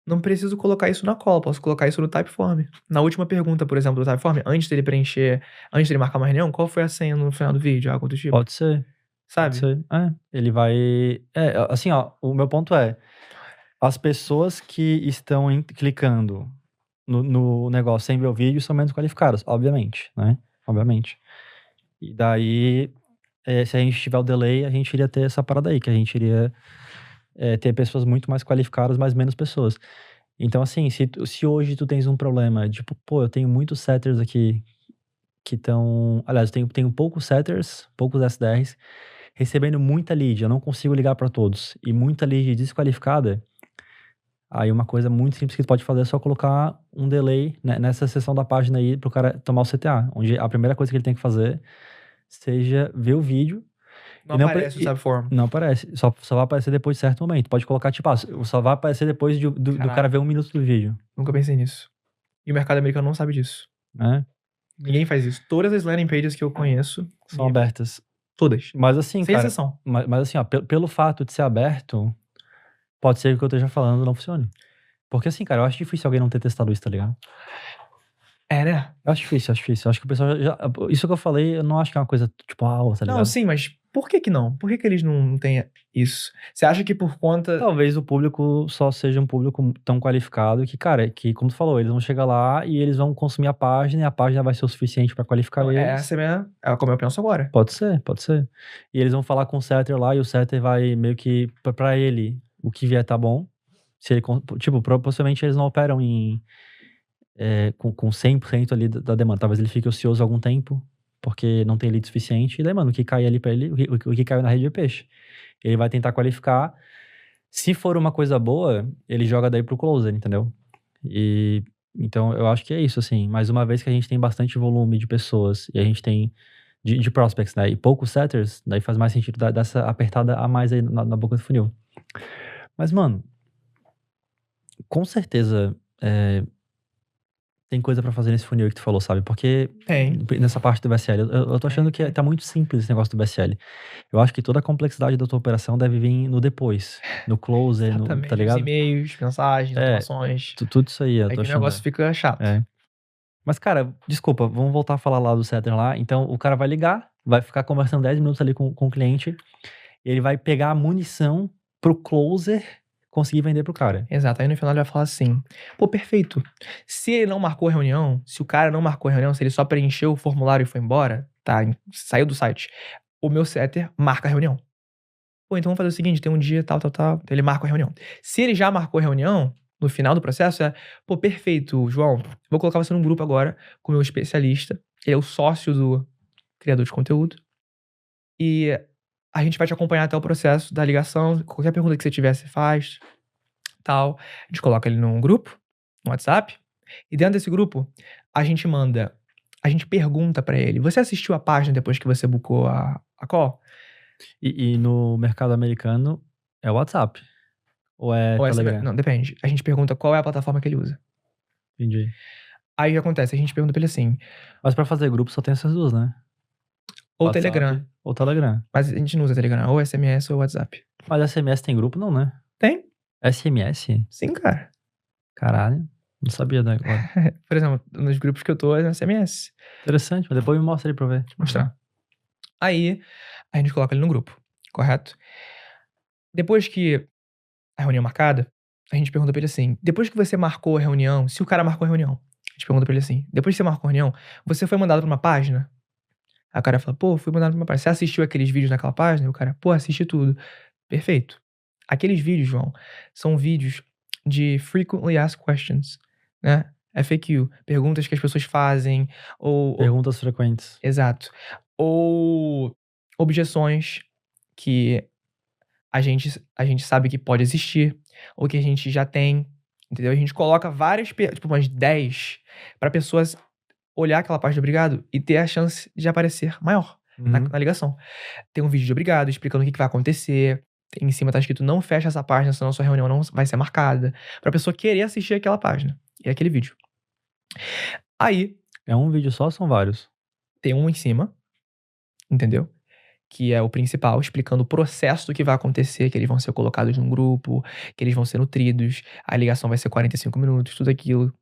não preciso colocar isso na cola, posso colocar isso no Typeform. Na última pergunta, por exemplo, do Typeform, antes dele marcar uma reunião, qual foi a senha no final do vídeo? Algo do tipo. Pode ser. Sabe? Pode ser. Ele vai... assim, ó, o meu ponto é, as pessoas que estão clicando no negócio sem ver o vídeo são menos qualificadas, obviamente, né? Obviamente. E daí, se a gente tiver o delay, a gente iria ter essa parada aí, que a gente iria ter pessoas muito mais qualificadas, mas menos pessoas. Então, assim, se hoje tu tens um problema, tipo, pô, eu tenho muitos setters aqui que estão... Aliás, eu tenho poucos setters, poucos SDRs, recebendo muita lead, eu não consigo ligar para todos, e muita lead desqualificada. Aí uma coisa muito simples que tu pode fazer é só colocar um delay, né, nessa seção da página aí pro cara tomar o CTA, onde a primeira coisa que ele tem que fazer seja ver o vídeo. Não aparece o Typeform. Não aparece, só vai aparecer depois de certo momento. Pode colocar tipo, só vai aparecer depois do cara ver 1 minuto do vídeo. Nunca pensei nisso. E o mercado americano não sabe disso. Ninguém faz isso. Todas as landing pages que eu conheço são abertas. Todas. Mas assim, sem cara, exceção. Mas assim, ó, pelo fato de ser aberto, pode ser que o que eu esteja falando não funcione. Porque assim, cara, eu acho difícil alguém não ter testado isso, tá ligado? Né? Eu acho difícil. Eu acho que o pessoal isso que eu falei, eu não acho que é uma coisa tipo, tá ligado? Não, sim, mas por que não? Por que eles não têm isso? Você acha que por conta... Talvez o público só seja um público tão qualificado que, cara, que como tu falou, eles vão chegar lá e eles vão consumir a página e a página vai ser o suficiente pra qualificar eles. Essa é como eu penso agora. Pode ser. E eles vão falar com o setter lá e o setter vai meio que, pra ele, o que vier tá bom. Se ele, tipo, possivelmente eles não operam com 100% ali da demanda. Talvez ele fique ocioso algum tempo, porque não tem lead suficiente. E daí, mano, o que cai ali pra ele, o que caiu na rede é peixe. Ele vai tentar qualificar. Se for uma coisa boa, ele joga daí pro closer, entendeu? E então eu acho que é isso, assim. Mais uma vez que a gente tem bastante volume de pessoas e a gente tem de prospects, né? E poucos setters, daí faz mais sentido dar essa apertada a mais aí na boca do funil. Mas, mano, com certeza tem coisa pra fazer nesse funil que tu falou, sabe? Porque nessa parte do BSL, eu tô achando que tá muito simples esse negócio do BSL. Eu acho que toda a complexidade da tua operação deve vir no depois, no closer, tá ligado? Os e-mails, mensagens, automações. Tudo isso aí. Aí que o negócio fica chato. Mas, cara, desculpa, vamos voltar a falar lá do setter lá. Então, o cara vai ligar, vai ficar conversando 10 minutos ali com o cliente, e ele vai pegar a munição pro closer conseguir vender pro cara. Exato, aí no final ele vai falar assim, pô, perfeito, se ele não marcou a reunião, se o cara não marcou a reunião, se ele só preencheu o formulário e foi embora, saiu do site, o meu setter marca a reunião. Pô, então vamos fazer o seguinte, tem um dia tal, então ele marca a reunião. Se ele já marcou a reunião, no final do processo pô, perfeito, João, vou colocar você num grupo agora com o meu especialista, ele é o sócio do criador de conteúdo, e a gente vai te acompanhar até o processo da ligação. Qualquer pergunta que você tiver, você faz. Tal. A gente coloca ele num grupo, no WhatsApp. E dentro desse grupo, a gente pergunta pra ele. Você assistiu a página depois que você bookou a call? E no mercado americano, é o WhatsApp? Ou é Telegram? Não, depende. A gente pergunta qual é a plataforma que ele usa. Entendi. Aí o que acontece? A gente pergunta pra ele assim. Mas pra fazer grupo só tem essas duas, né? Ou WhatsApp, Telegram. Ou Telegram. Mas a gente não usa Telegram. Ou SMS ou WhatsApp. Mas SMS tem grupo não, né? Tem. SMS? Sim, cara. Caralho. Não sabia da agora. Por exemplo, nos grupos que eu tô, é SMS. Interessante. Mas depois me mostra aí pra eu ver. Mostrar. Aí, a gente coloca ele no grupo. Correto? Depois que a reunião marcada, a gente pergunta pra ele assim, depois que você marcou a reunião, se o cara marcou a reunião, a gente pergunta pra ele assim, depois que você marcou a reunião, você foi mandado pra uma página? Aí o cara fala, pô, fui mandado pra uma página. Você assistiu aqueles vídeos naquela página? E o cara, pô, assisti tudo. Perfeito. Aqueles vídeos, João, são vídeos de Frequently Asked Questions, né? FAQ, perguntas que as pessoas fazem, ou... Perguntas frequentes. Exato. Ou objeções que a gente sabe que pode existir, ou que a gente já tem, entendeu? A gente coloca várias, tipo umas 10, pra pessoas olhar aquela página do obrigado e ter a chance de aparecer maior. na ligação. Tem um vídeo de obrigado, explicando o que vai acontecer. Em cima tá escrito, não fecha essa página, senão sua reunião não vai ser marcada. Pra pessoa querer assistir aquela página. E aquele vídeo. Aí, É um vídeo só ou são vários? tem um em cima, entendeu? Que é o principal, explicando o processo do que vai acontecer, que eles vão ser colocados num grupo, que eles vão ser nutridos, a ligação vai ser 45 minutos, tudo aquilo.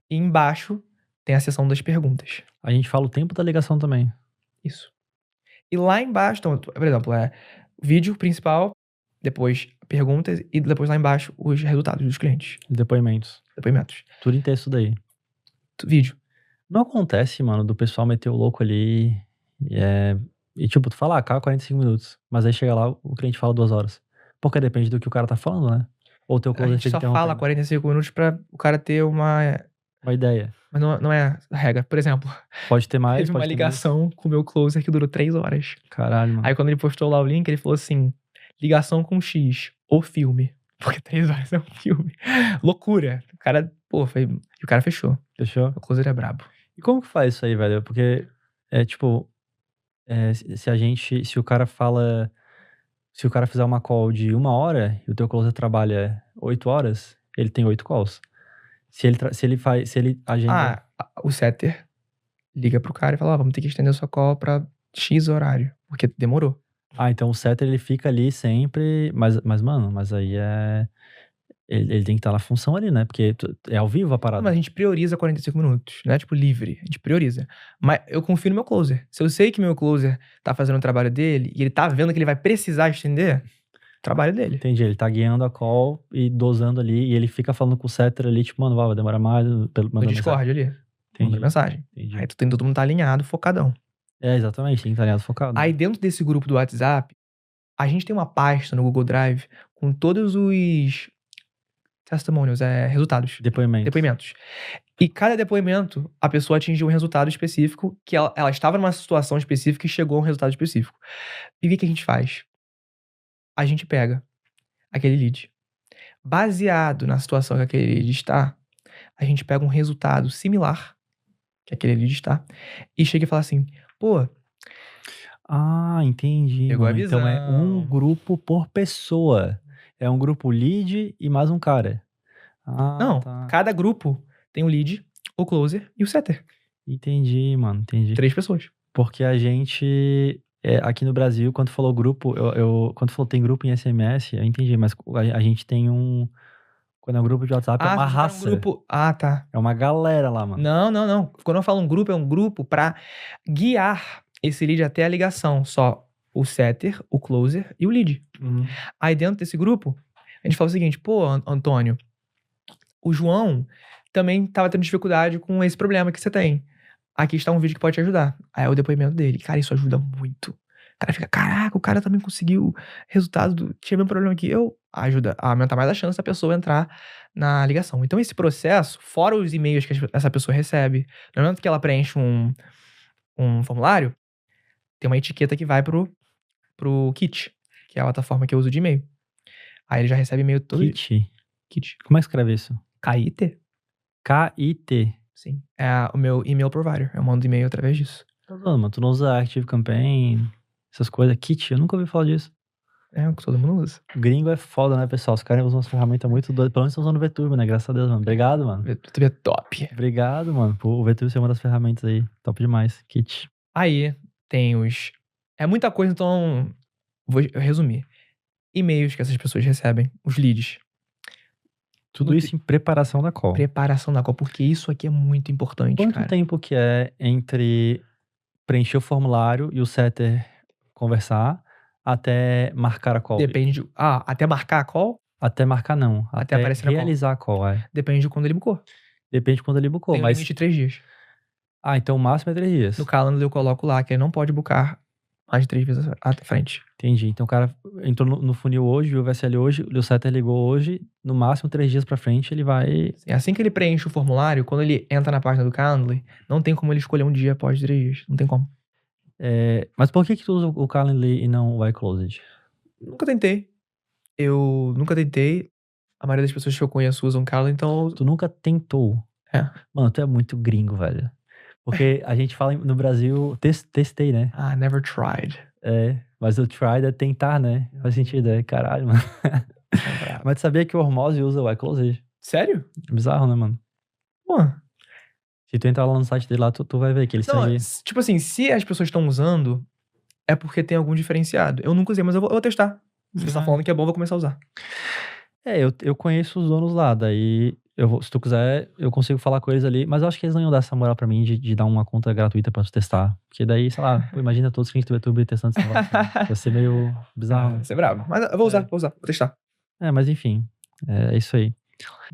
E embaixo tem a seção das perguntas. A gente fala o tempo da ligação também. Isso. E lá embaixo, então, por exemplo, vídeo principal, depois perguntas e depois lá embaixo os resultados dos clientes. Depoimentos. Depoimentos. Tudo em texto daí. Vídeo. Não acontece, mano, do pessoal meter o louco ali e tipo, tu fala, acaba 45 minutos. Mas aí chega lá, o cliente fala 2 horas. Porque depende do que o cara tá falando, né? Ou o teu A closer gente fica só fala interrompendo. 45 minutos pra o cara ter uma Ideia. Mas não é a regra. Por exemplo, Pode ter mais, teve uma pode ter ligação com o meu closer que durou 3 horas. menos. Caralho, mano. Aí quando ele postou lá o link, ele falou assim, ligação com X, o filme. Porque 3 horas é um filme. Loucura. O cara, e o cara fechou. Fechou? O closer é brabo. E como que faz isso aí, velho? Porque se o cara fala, se o cara fizer uma call de 1 hora e o teu closer trabalha 8 horas, ele tem 8 calls. Se ele agenda... O setter liga pro cara e fala, vamos ter que estender a sua call pra X horário, porque demorou. então o setter ele fica ali sempre, mas mano, mas aí ele tem que estar na função ali, né? Porque é ao vivo a parada. Mas a gente prioriza 45 minutos, não é tipo livre, a gente prioriza. Mas eu confio no meu closer. Se eu sei que meu closer tá fazendo o trabalho dele e ele tá vendo que ele vai precisar estender, trabalho dele. Entendi, ele tá guiando a call e dosando ali, e ele fica falando com o setter ali, tipo, mano, vai demorar mais, No Discord ali, manda mensagem. Entendi. Aí todo mundo tá alinhado, focadão. Exatamente, tem que estar alinhado, focado. Aí dentro desse grupo do WhatsApp, a gente tem uma pasta no Google Drive com todos os testimonials, resultados. Depoimentos. E cada depoimento, a pessoa atingiu um resultado específico, que ela estava numa situação específica e chegou a um resultado específico. E o que a gente faz? A gente pega aquele lead. Baseado na situação que aquele lead está, a gente pega um resultado similar que aquele lead está e chega e fala assim, entendi. Pegou a Então é um visão. grupo por pessoa. É um grupo lead e mais um cara. Não, Tá. cada grupo tem o lead, o closer e o setter. Entendi, mano, entendi. 3 pessoas. Porque a gente, aqui no Brasil, quando falou grupo, quando falou tem grupo em SMS, eu entendi, mas a gente tem quando é um grupo de WhatsApp, é uma raça. grupo... tá. É uma galera lá, mano. Não. Quando eu falo um grupo, é um grupo pra guiar esse lead até a ligação. Só o setter, o closer e o lead. Aí dentro desse grupo, a gente fala o seguinte, Antônio, o João também tava tendo dificuldade com esse problema que você tem. Aqui está um vídeo que pode te ajudar. Aí é o depoimento dele. Cara, isso ajuda muito. O cara fica, caraca, o cara também conseguiu resultado tinha mesmo problema aqui. Ajuda a aumentar mais a chance da pessoa entrar na ligação. Então esse processo, fora os e-mails que essa pessoa recebe, no momento que ela preenche um formulário, tem uma etiqueta que vai pro Kit, que é a plataforma que eu uso de e-mail. Aí ele já recebe e-mail todo dia. Kit. Como é que escreve isso? KIT. KIT. Sim. É o meu email provider. Eu mando e-mail através disso. Mano, tu não usa Active Campaign, essas coisas. Kit, eu nunca ouvi falar disso. O que todo mundo usa. Gringo é foda, né, pessoal? Os caras usam umas ferramentas muito doidas. Pelo menos estão usando o VTube, né? Graças a Deus, mano. Obrigado, mano. VTube é top. Obrigado, mano. O VTube é uma das ferramentas aí. Top demais. Kit. Aí tem os... É muita coisa, então vou resumir. E-mails que essas pessoas recebem, os leads. Tudo isso em preparação da call. Preparação da call, porque isso aqui é muito importante, Quanto tempo que é entre preencher o formulário e o setter conversar até marcar a call? Depende de... até marcar a call? Até marcar não. Até aparecer na call. Realizar a call, Depende de quando ele bucou. Depende de quando ele bucou. Tem um limite de 3 dias. Então o máximo é 3 dias. No calendar eu coloco lá que ele não pode bucar mais de 3 vezes à frente. Entendi. Então o cara entrou no funil hoje, viu o VSL hoje, o setter ligou hoje, no máximo 3 dias pra frente ele vai... Assim que ele preenche o formulário, quando ele entra na página do Calendly, não tem como ele escolher um dia após 3 dias. Não tem como. Mas por que tu usa o Calendly e não o iCloset? Nunca tentei. A maioria das pessoas que eu conheço usam Calendly, então... Tu nunca tentou? Mano, tu é muito gringo, velho. Porque a gente fala no Brasil, testei, né? Ah, never tried. Mas o tried é tentar, né? Faz sentido, caralho, mano. Mas tu sabia que o Hormose usa o iCloser? Sério? Bizarro, né, mano? Pô. Se tu entrar lá no site dele lá, tu vai ver que ele Não, segue... tipo assim, se as pessoas estão usando, é porque tem algum diferenciado. Eu nunca usei, mas eu vou testar. Se você tá falando que é bom, eu vou começar a usar. Eu conheço os donos lá, daí se tu quiser, eu consigo falar com eles ali, mas eu acho que eles não iam dar essa moral pra mim de dar uma conta gratuita pra tu testar. Porque daí, sei lá, imagina todos que a gente do YouTube testando esse negócio. Vai ser meio bizarro. Vai ser brabo. Mas eu vou usar, vou testar. Mas enfim, é isso aí.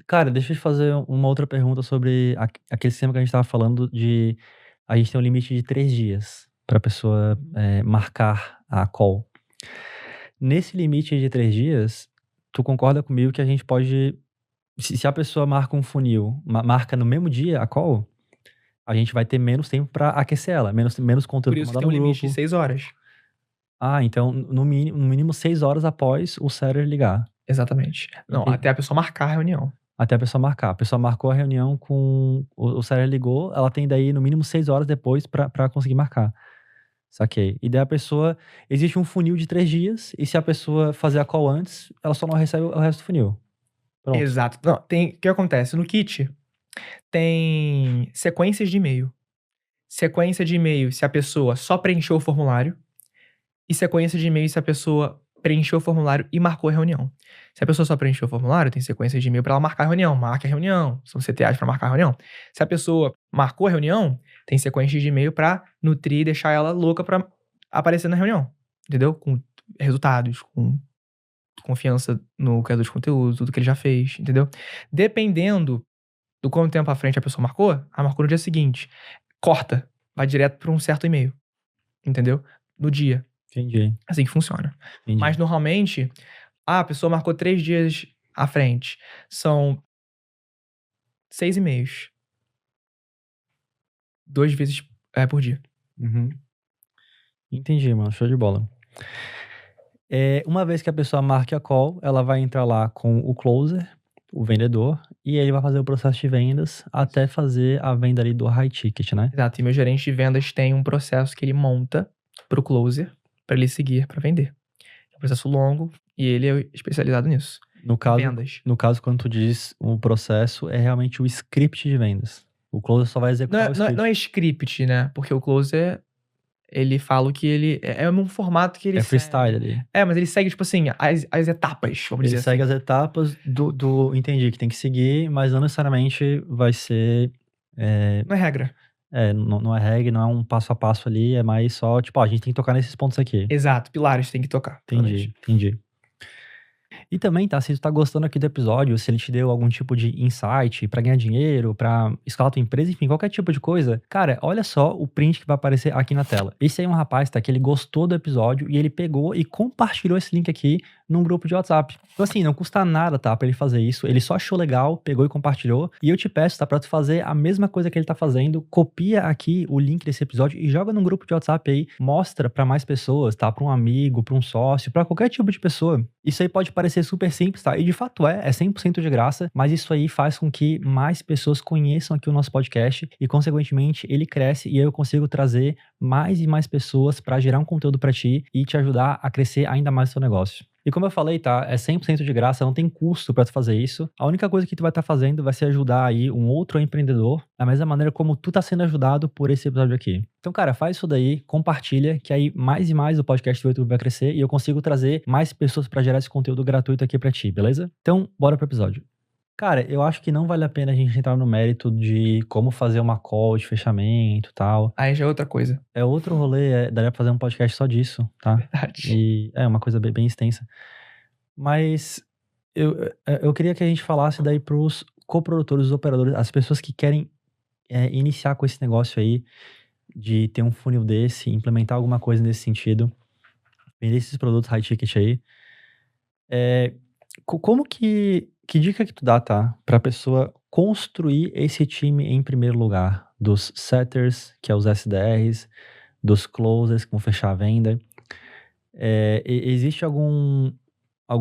Cara, deixa eu te fazer uma outra pergunta sobre aquele sistema que a gente tava falando de a gente tem um limite de 3 dias pra pessoa marcar a call. Nesse limite de 3 dias, tu concorda comigo que a gente pode... Se a pessoa marca um funil, marca no mesmo dia a call, a gente vai ter menos tempo pra aquecer ela, menos conteúdo Por isso pra que mandar tem um no limite de grupo. 6 horas. Então no mínimo 6 horas após o server ligar. Exatamente. Não, até a pessoa marcar a reunião. Até a pessoa marcar. A pessoa marcou a reunião com... O server ligou, ela tem daí no mínimo 6 horas depois pra conseguir marcar. Saquei. E daí a pessoa... Existe um funil de 3 dias, e se a pessoa fazer a call antes, ela só não recebe o resto do funil. Pronto. Exato. Não, o que acontece? No Kit, tem sequências de e-mail. Sequência de e-mail se a pessoa só preencheu o formulário. E sequência de e-mail se a pessoa preencheu o formulário e marcou a reunião. Se a pessoa só preencheu o formulário, tem sequência de e-mail para ela marcar a reunião. Marca a reunião. São CTAs para marcar a reunião. Se a pessoa marcou a reunião, tem sequência de e-mail para nutrir e deixar ela louca para aparecer na reunião. Entendeu? Com resultados, com confiança no criador de conteúdo, tudo que ele já fez, entendeu? Dependendo do quanto tempo à frente a pessoa marcou, marcou no dia seguinte. Corta. Vai direto para um certo e-mail. Entendeu? No dia. Entendi. Assim que funciona. Entendi. Mas normalmente, a pessoa marcou 3 dias à frente. São 6 e-mails. 2 vezes por dia. Uhum. Entendi, mano. Show de bola. Uma vez que a pessoa marque a call, ela vai entrar lá com o closer, o vendedor, e ele vai fazer o processo de vendas até fazer a venda ali do high ticket, né? Exato. E meu gerente de vendas tem um processo que ele monta pro closer para ele seguir para vender. É um processo longo e ele é especializado nisso. No caso, vendas. No caso, quando tu diz o processo, é realmente o script de vendas. O closer só vai executar o script. Não é script, né? Porque o closer, ele fala que ele... É um formato que ele segue. Freestyle ali. Mas ele segue, tipo assim, as etapas, vamos dizer assim. Ele segue as etapas do... Entendi, que tem que seguir, mas não necessariamente vai ser... Não é regra. Não é regra, não é um passo a passo ali, é mais só, tipo, a gente tem que tocar nesses pontos aqui. Exato, pilares tem que tocar. Entendi. E também, tá, se tu tá gostando aqui do episódio, se ele te deu algum tipo de insight pra ganhar dinheiro, pra escalar tua empresa, enfim, qualquer tipo de coisa, cara, olha só o print que vai aparecer aqui na tela. Esse aí é um rapaz, tá, que ele gostou do episódio e ele pegou e compartilhou esse link aqui num grupo de WhatsApp. Então assim, não custa nada, tá, pra ele fazer isso. Ele só achou legal, pegou e compartilhou. E eu te peço, tá, pra tu fazer a mesma coisa que ele tá fazendo, copia aqui o link desse episódio e joga num grupo de WhatsApp aí, mostra pra mais pessoas, tá, pra um amigo, pra um sócio, pra qualquer tipo de pessoa. Isso aí pode parecer super simples, tá? E de fato é 100% de graça, mas isso aí faz com que mais pessoas conheçam aqui o nosso podcast e, consequentemente, ele cresce e eu consigo trazer mais e mais pessoas pra gerar um conteúdo pra ti e te ajudar a crescer ainda mais o seu negócio. E como eu falei, tá? É 100% de graça, não tem custo pra tu fazer isso. A única coisa que tu vai estar fazendo vai ser ajudar aí um outro empreendedor da mesma maneira como tu tá sendo ajudado por esse episódio aqui. Então, cara, faz isso daí, compartilha, que aí mais e mais o podcast do YouTube vai crescer e eu consigo trazer mais pessoas pra gerar esse conteúdo gratuito aqui pra ti, beleza? Então, bora pro episódio. Cara, eu acho que não vale a pena a gente entrar no mérito de como fazer uma call de fechamento e tal. Aí já é outra coisa. É outro rolê, daria pra fazer um podcast só disso, tá? Verdade. E é uma coisa bem extensa. Mas eu queria que a gente falasse daí pros coprodutores, os operadores, as pessoas que querem iniciar com esse negócio aí, de ter um funil desse, implementar alguma coisa nesse sentido, vender esses produtos high ticket aí. Como que dica que tu dá, tá? Pra pessoa construir esse time em primeiro lugar? Dos setters, que é os SDRs, dos closers, que vão fechar a venda. Existe algum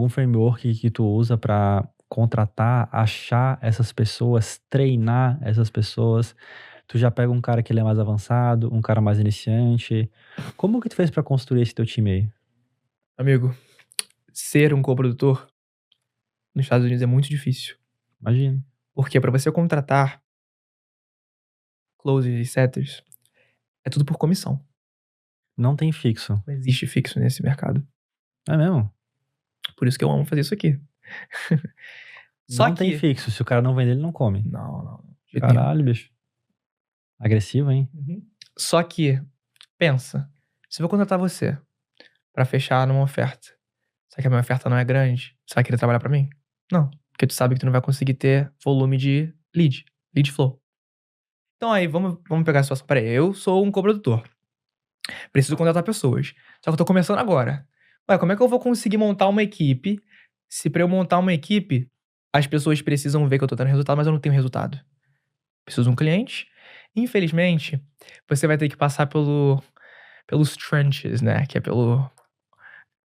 framework que tu usa pra contratar, achar essas pessoas, treinar essas pessoas, Tu já pega um cara que ele é mais avançado, um cara mais iniciante. Como que tu fez pra construir esse teu time aí? Amigo, ser um coprodutor nos Estados Unidos é muito difícil. Imagina. Porque pra você contratar closers e setters, é tudo por comissão. Não tem fixo. Não existe fixo nesse mercado. É mesmo? Por isso que eu amo fazer isso aqui. Só Não que... tem fixo. Se o cara não vender, ele não come. Não. De jeito nenhum. Caralho, bicho. Agressivo, hein? Só que, pensa, se eu vou contratar você pra fechar numa oferta, só que a minha oferta não é grande, você vai querer trabalhar pra mim? Não, porque tu sabe que tu não vai conseguir ter volume de lead flow. Então aí, vamos pegar a situação. Peraí, eu sou um coprodutor. Preciso contratar pessoas. Só que eu tô começando agora. Ué, como é que eu vou conseguir montar uma equipe se pra eu montar uma equipe, as pessoas precisam ver que eu tô tendo resultado, mas eu não tenho resultado? Preciso de um cliente. Infelizmente, você vai ter que passar pelos trenches, né? Que é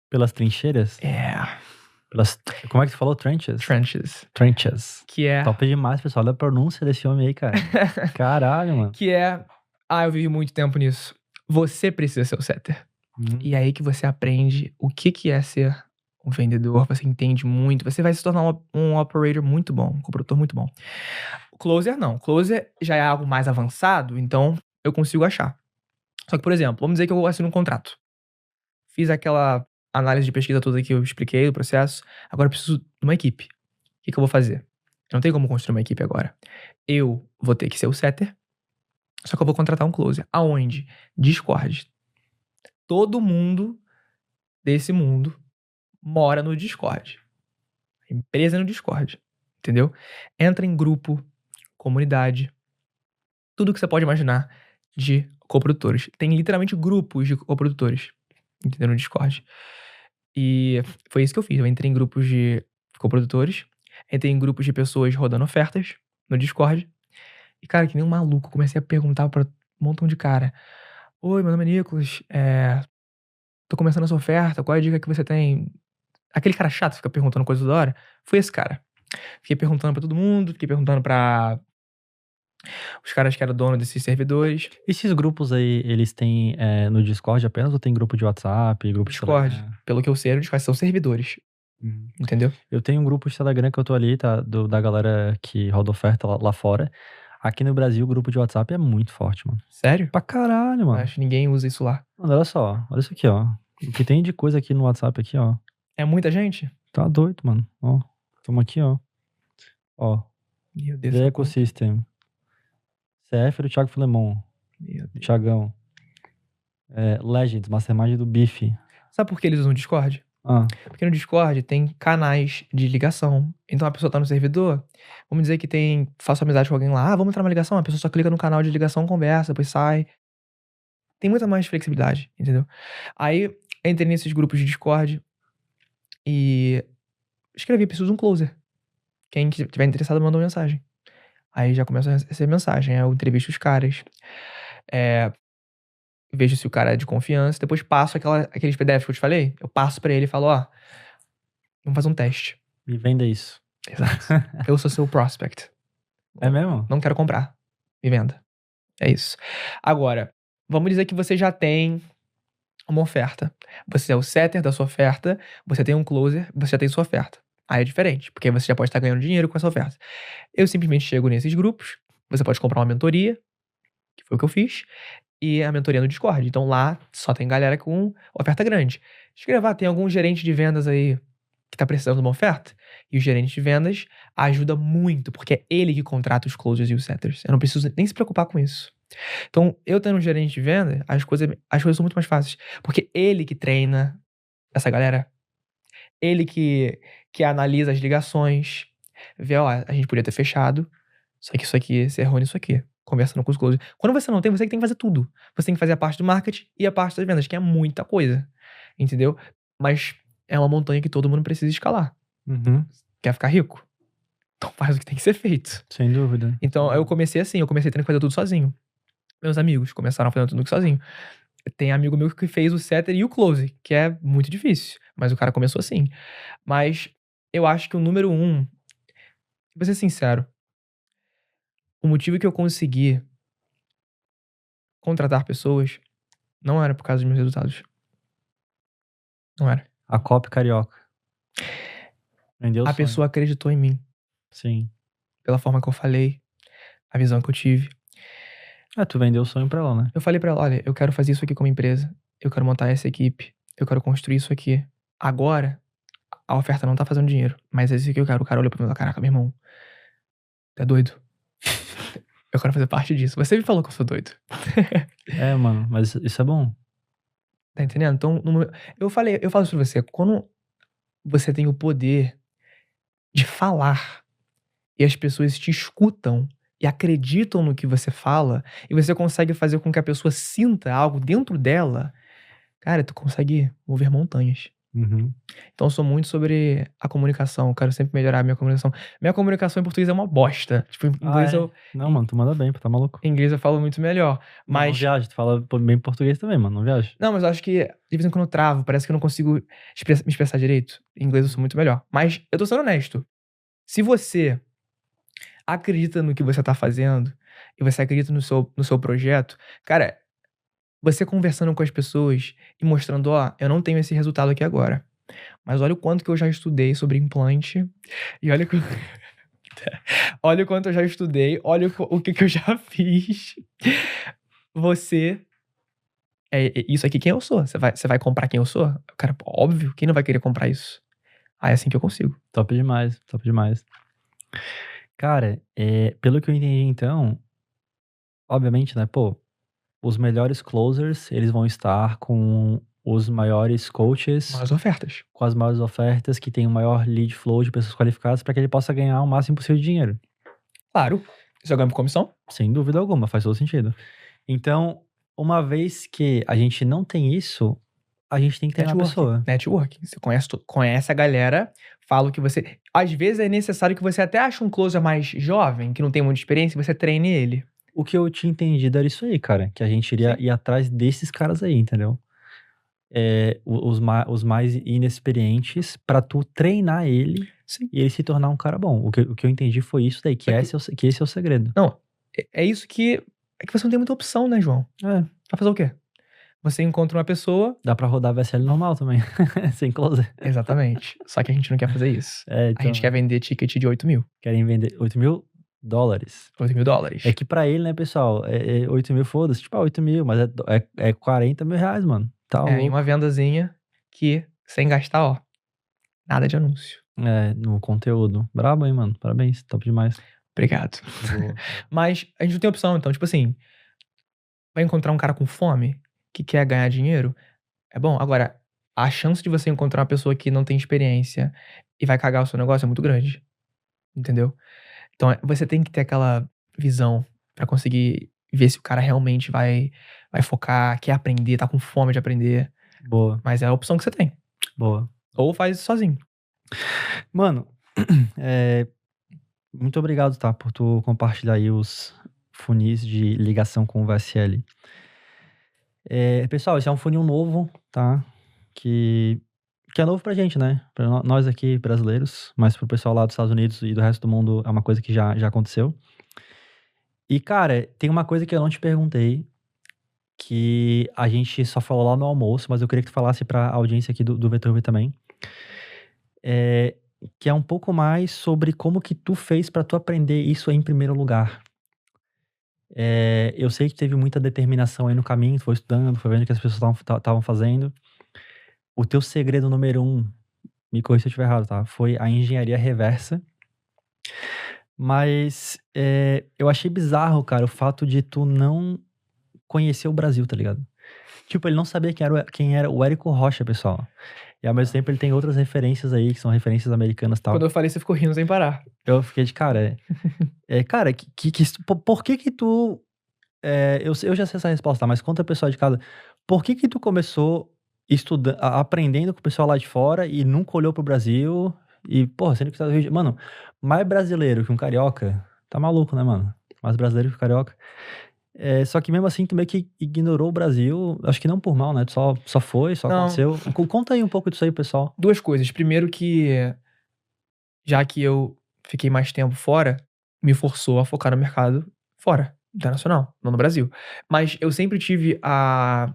Pelas trincheiras? Como é que tu falou? Trenches? Trenches. Trenches. Que é... Top demais, pessoal. Olha a pronúncia desse homem aí, cara. Caralho, mano. Que é... eu vivi muito tempo nisso. Você precisa ser o setter. E é aí que você aprende o que é ser um vendedor. Você entende muito. Você vai se tornar um operator muito bom. Um coprodutor muito bom. O closer, não. O closer já é algo mais avançado, então eu consigo achar. Só que, por exemplo, vamos dizer que eu assino um contrato. Fiz aquela análise de pesquisa toda que eu expliquei, o processo. Agora eu preciso de uma equipe. O que eu vou fazer? Eu não tenho como construir uma equipe agora. Eu vou ter que ser o setter, só que eu vou contratar um closer. Aonde? Discord. Todo mundo desse mundo mora no Discord. A empresa é no Discord. Entendeu? Entra em grupo, comunidade, tudo que você pode imaginar de coprodutores. Tem literalmente grupos de coprodutores, entendeu? No Discord. E foi isso que eu fiz. Eu entrei em grupos de coprodutores, entrei em grupos de pessoas rodando ofertas no Discord. E, cara, que nem um maluco, comecei a perguntar pra um montão de cara. Oi, meu nome é Nicolas, tô começando essa oferta, qual é a dica que você tem? Aquele cara chato que fica perguntando coisa toda hora, foi esse cara. Fiquei perguntando pra todo mundo, fiquei perguntando pra os caras que eram dono desses servidores. Esses grupos aí, eles têm no Discord apenas ou tem grupo de WhatsApp, grupo de Discord, Telegram? pelo que eu sei, no Discord são servidores. Entendeu? Eu tenho um grupo de Telegram que eu tô ali, tá? Da galera que roda oferta lá fora. Aqui no Brasil, o grupo de WhatsApp é muito forte, mano. Sério? Pra caralho, mano. Acho que ninguém usa isso lá. Mano, olha só. Olha isso aqui, ó. O que tem de coisa aqui no WhatsApp aqui, ó. É muita gente? Tá doido, mano. Ó. Tamo aqui, ó. Ó. Meu Deus. The Ecosystem. CF do Thiago Filemon. Meu Deus. Thiagão. Legends, Mastermind do Bife. Sabe por que eles usam o Discord? Porque no Discord tem canais de ligação. Então a pessoa tá no servidor, vamos dizer que faço amizade com alguém lá, vamos entrar numa ligação, a pessoa só clica no canal de ligação, conversa, depois sai. Tem muita mais flexibilidade, entendeu? Aí entrei nesses grupos de Discord e escrevi, preciso de um closer. Quem tiver interessado manda uma mensagem. Aí já começa a receber mensagem, aí eu entrevisto os caras, vejo se o cara é de confiança, depois passo aqueles PDFs que eu te falei, eu passo pra ele e falo, vamos fazer um teste. Me venda isso. Exato. Eu sou seu prospect. É mesmo? Não quero comprar. Me venda. É isso. Agora, vamos dizer que você já tem uma oferta. Você é o setter da sua oferta, você tem um closer, você já tem sua oferta. Aí é diferente, porque você já pode estar ganhando dinheiro com essa oferta. Eu simplesmente chego nesses grupos, você pode comprar uma mentoria, que foi o que eu fiz, e a mentoria no Discord. Então lá só tem galera com oferta grande. Escreva, tem algum gerente de vendas aí que tá precisando de uma oferta? E o gerente de vendas ajuda muito, porque é ele que contrata os closers e os setters. Eu não preciso nem se preocupar com isso. Então, eu tendo um gerente de venda, as coisas são muito mais fáceis. Porque ele que treina essa galera, ele que analisa as ligações, vê, a gente podia ter fechado, só que isso aqui, você errou nisso aqui, conversando com os closers. Quando você não tem, você que tem que fazer tudo. Você tem que fazer a parte do marketing e a parte das vendas, que é muita coisa, entendeu? Mas é uma montanha que todo mundo precisa escalar. Quer ficar rico? Então faz o que tem que ser feito. Sem dúvida. Então eu comecei assim, tendo que fazer tudo sozinho. Meus amigos começaram fazendo tudo sozinho. Tem amigo meu que fez o setter e o close, que é muito difícil. Mas o cara começou assim. Mas eu acho que o número 1, vou ser sincero, o motivo que eu consegui contratar pessoas não era por causa dos meus resultados. Não era. A copy carioca. Vendeu o A sonho. pessoa acreditou em mim. Sim. Pela forma que eu falei, a visão que eu tive. Tu vendeu o sonho pra ela, né? Eu falei pra ela, olha, eu quero fazer isso aqui como empresa. Eu quero montar essa equipe. Eu quero construir isso aqui. Agora, a oferta não tá fazendo dinheiro. Mas é isso que eu quero. O cara olhou pra mim e falou, caraca, meu irmão, tu é doido? Eu quero fazer parte disso. Você me falou que eu sou doido. Mano, mas isso é bom. Tá entendendo? Então, eu falo isso pra você. Quando você tem o poder de falar e as pessoas te escutam e acreditam no que você fala e você consegue fazer com que a pessoa sinta algo dentro dela, cara, tu consegue mover montanhas. Uhum. Então eu sou muito sobre a comunicação, eu quero sempre melhorar a minha comunicação. Minha comunicação em português é uma bosta. Tipo, em inglês Não, mano, tu manda bem, tá maluco. em inglês eu falo muito melhor. Não Mas viaja, tu fala bem português também, mano, não viaja. Não, mas eu acho que de vez em quando eu travo, parece que eu não consigo me expressar direito. Em inglês eu sou muito melhor. Mas eu tô sendo honesto. Se você acredita no que você tá fazendo e você acredita no seu projeto, cara, você conversando com as pessoas e mostrando, ó, eu não tenho esse resultado aqui agora, mas olha o quanto que eu já estudei sobre implante e olha olha o quanto eu já estudei, olha o que eu já fiz. Você isso aqui quem eu sou. Você vai comprar quem eu sou? Cara, óbvio, quem não vai querer comprar isso? É assim que eu consigo. Top demais, top demais. Cara, pelo que eu entendi então, obviamente, né, pô, os melhores closers, eles vão estar com os maiores coaches, As ofertas. com as maiores ofertas, que tem o maior lead flow de pessoas qualificadas para que ele possa ganhar o máximo possível de dinheiro. Claro. Você ganha por comissão? Sem dúvida alguma, faz todo sentido. Então, uma vez que a gente não tem isso, a gente tem que treinar a pessoa. Networking. Você conhece a galera, fala o que você... Às vezes é necessário que você até ache um closer mais jovem, que não tem muita experiência, e você treine ele. O que eu tinha entendido era isso aí, cara. Que a gente iria ir atrás desses caras aí, entendeu? Os mais inexperientes pra tu treinar ele. Sim. E ele se tornar um cara bom. O que eu entendi foi isso daí, que esse é o segredo. Não, é isso que... É que você não tem muita opção, né, João? Vai fazer o quê? Você encontra uma pessoa... Dá pra rodar VSL normal também, sem closer. Exatamente. Só que a gente não quer fazer isso. Então, a gente quer vender ticket de 8 mil. Querem vender 8 mil dólares. 8 mil dólares. É que pra ele, né, pessoal, 8 mil, foda-se, tipo, 8 mil, mas é 40 mil reais, mano. Tá louco. Em uma vendazinha que, sem gastar, ó, nada de anúncio. No conteúdo. Brabo, hein, mano. Parabéns, top demais. Obrigado. Mas a gente não tem opção, então, tipo assim, vai encontrar um cara com fome, que quer ganhar dinheiro, é bom. Agora, a chance de você encontrar uma pessoa que não tem experiência e vai cagar o seu negócio é muito grande. Entendeu? Então, você tem que ter aquela visão pra conseguir ver se o cara realmente vai focar, quer aprender, tá com fome de aprender. Boa. Mas é a opção que você tem. Boa. Ou faz sozinho. Mano, muito obrigado, tá? Por tu compartilhar aí os funis de ligação com o VSL. Pessoal, esse é um funil novo, tá? Que é novo pra gente, né? Pra nós aqui, brasileiros, mas pro pessoal lá dos Estados Unidos e do resto do mundo é uma coisa que já aconteceu. E, cara, tem uma coisa que eu não te perguntei, que a gente só falou lá no almoço, mas eu queria que tu falasse pra audiência aqui do VTube também. Que é um pouco mais sobre como que tu fez pra tu aprender isso aí em primeiro lugar. Eu sei que teve muita determinação aí no caminho, tu foi estudando, foi vendo o que as pessoas estavam fazendo. O teu segredo número 1, me corrija se eu estiver errado, tá? Foi a engenharia reversa. Mas eu achei bizarro, cara, o fato de tu não conhecer o Brasil, tá ligado? Tipo, ele não sabia quem era o Érico Rocha, pessoal. E ao mesmo tempo ele tem outras referências aí, que são referências americanas e tal. Quando eu falei, você ficou rindo sem parar. Eu fiquei de cara. Cara, por que tu... eu já sei essa resposta, tá? Mas conta pro pessoal de casa. Por que tu começou aprendendo com o pessoal lá de fora e nunca olhou pro Brasil? E, porra, sendo que tá do Rio de... Mano, mais brasileiro que um carioca, tá maluco, né, mano? Mais brasileiro que um carioca. Só que mesmo assim, tu meio que ignorou o Brasil, acho que não por mal, né? Tu só foi, só Não. aconteceu. Conta aí um pouco disso aí, pessoal. Duas coisas. Primeiro que, já que eu fiquei mais tempo fora, me forçou a focar no mercado fora. internacional, não no Brasil. Mas eu sempre tive a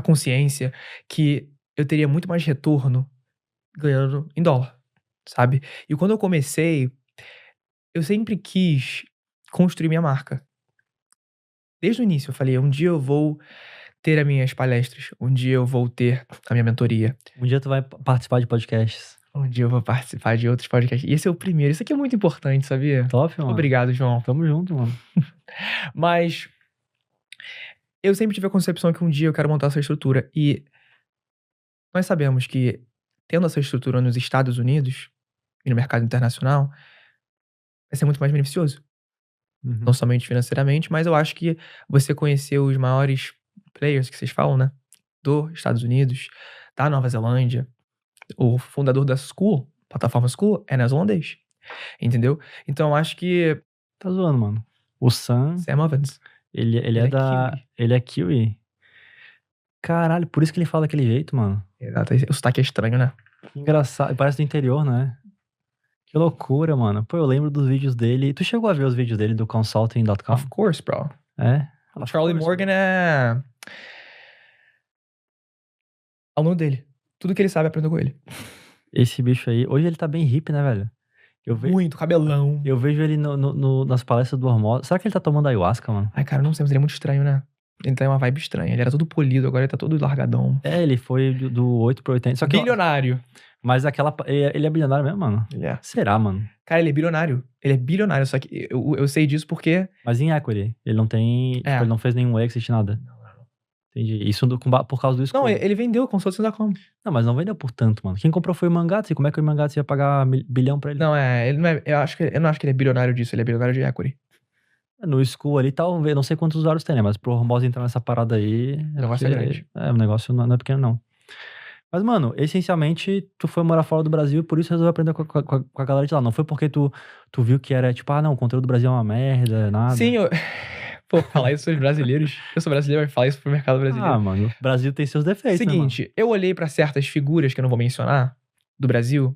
consciência que eu teria muito mais retorno ganhando em dólar, sabe? E quando eu comecei, eu sempre quis construir minha marca. Desde o início eu falei, um dia eu vou ter as minhas palestras, um dia eu vou ter a minha mentoria, Um dia tu vai participar de podcasts. um dia eu vou participar de outros podcasts. E esse é o primeiro, isso aqui é muito importante, sabia? Top, mano. Obrigado, João. Tamo junto, mano. Mas eu sempre tive a concepção que um dia eu quero montar essa estrutura. E nós sabemos que, tendo essa estrutura nos Estados Unidos e no mercado internacional, vai ser muito mais beneficioso. Uhum. Não somente financeiramente, mas eu acho que você conhecer os maiores players que vocês falam, né? Dos Estados Unidos, da Nova Zelândia, o fundador da School, plataforma School, é neozelandês. Entendeu? Então eu acho que Tá zoando, mano. O Sam, Sam Ovens. ele é da... Kiwi. Ele é Kiwi. Caralho, por isso que ele fala daquele jeito, mano. Exato, o sotaque é estranho, né? Engraçado. Parece do interior, né? Que loucura, mano. Pô, eu lembro dos vídeos dele. Tu chegou a ver os vídeos dele do consulting.com? Of course, bro. É? O Charlie Morgan é aluno dele. Tudo que ele sabe aprendeu com ele. Esse bicho aí. Hoje ele tá bem hippie, né, velho? Muito, cabelão. Eu vejo ele nas palestras do Hormose. Será que ele tá tomando ayahuasca, mano? Ai, cara, não sei, mas ele é muito estranho, né? Ele tem uma vibe estranha. Ele era todo polido, agora ele tá todo largadão. É, ele foi do 8 pro 80. Só que Bilionário. Mas aquela... Ele é bilionário mesmo, mano? Ele é. Será, mano? Cara, ele é bilionário. Ele é bilionário, só que eu sei disso porque... Mas em equity. Ele não tem... É. Tipo, ele não fez nenhum exit, nada. Entendi. Isso por causa do School. Não, ele vendeu consulting.com. Não, mas não vendeu por tanto, mano. Quem comprou foi o Mangatsu. Como é que o Mangatsu ia pagar bilhão pra ele? Não, ele não é... Eu não acho que ele é bilionário disso. Ele é bilionário de equity. No School ali, talvez... Não sei quantos usuários tem, né? Mas pro Hormose entrar nessa parada aí... O negócio é grande. O negócio não é pequeno, não. Mas, mano, essencialmente, tu foi morar fora do Brasil e por isso resolveu aprender com a galera de lá. Não foi porque tu viu que era tipo, não, o conteúdo do Brasil é uma merda, nada. Sim, Pô, falar isso sobre brasileiros. Eu sou brasileiro, mas falar isso pro mercado brasileiro. Ah, mano, o Brasil tem seus defeitos, Seguinte, né, eu olhei pra certas figuras que eu não vou mencionar do Brasil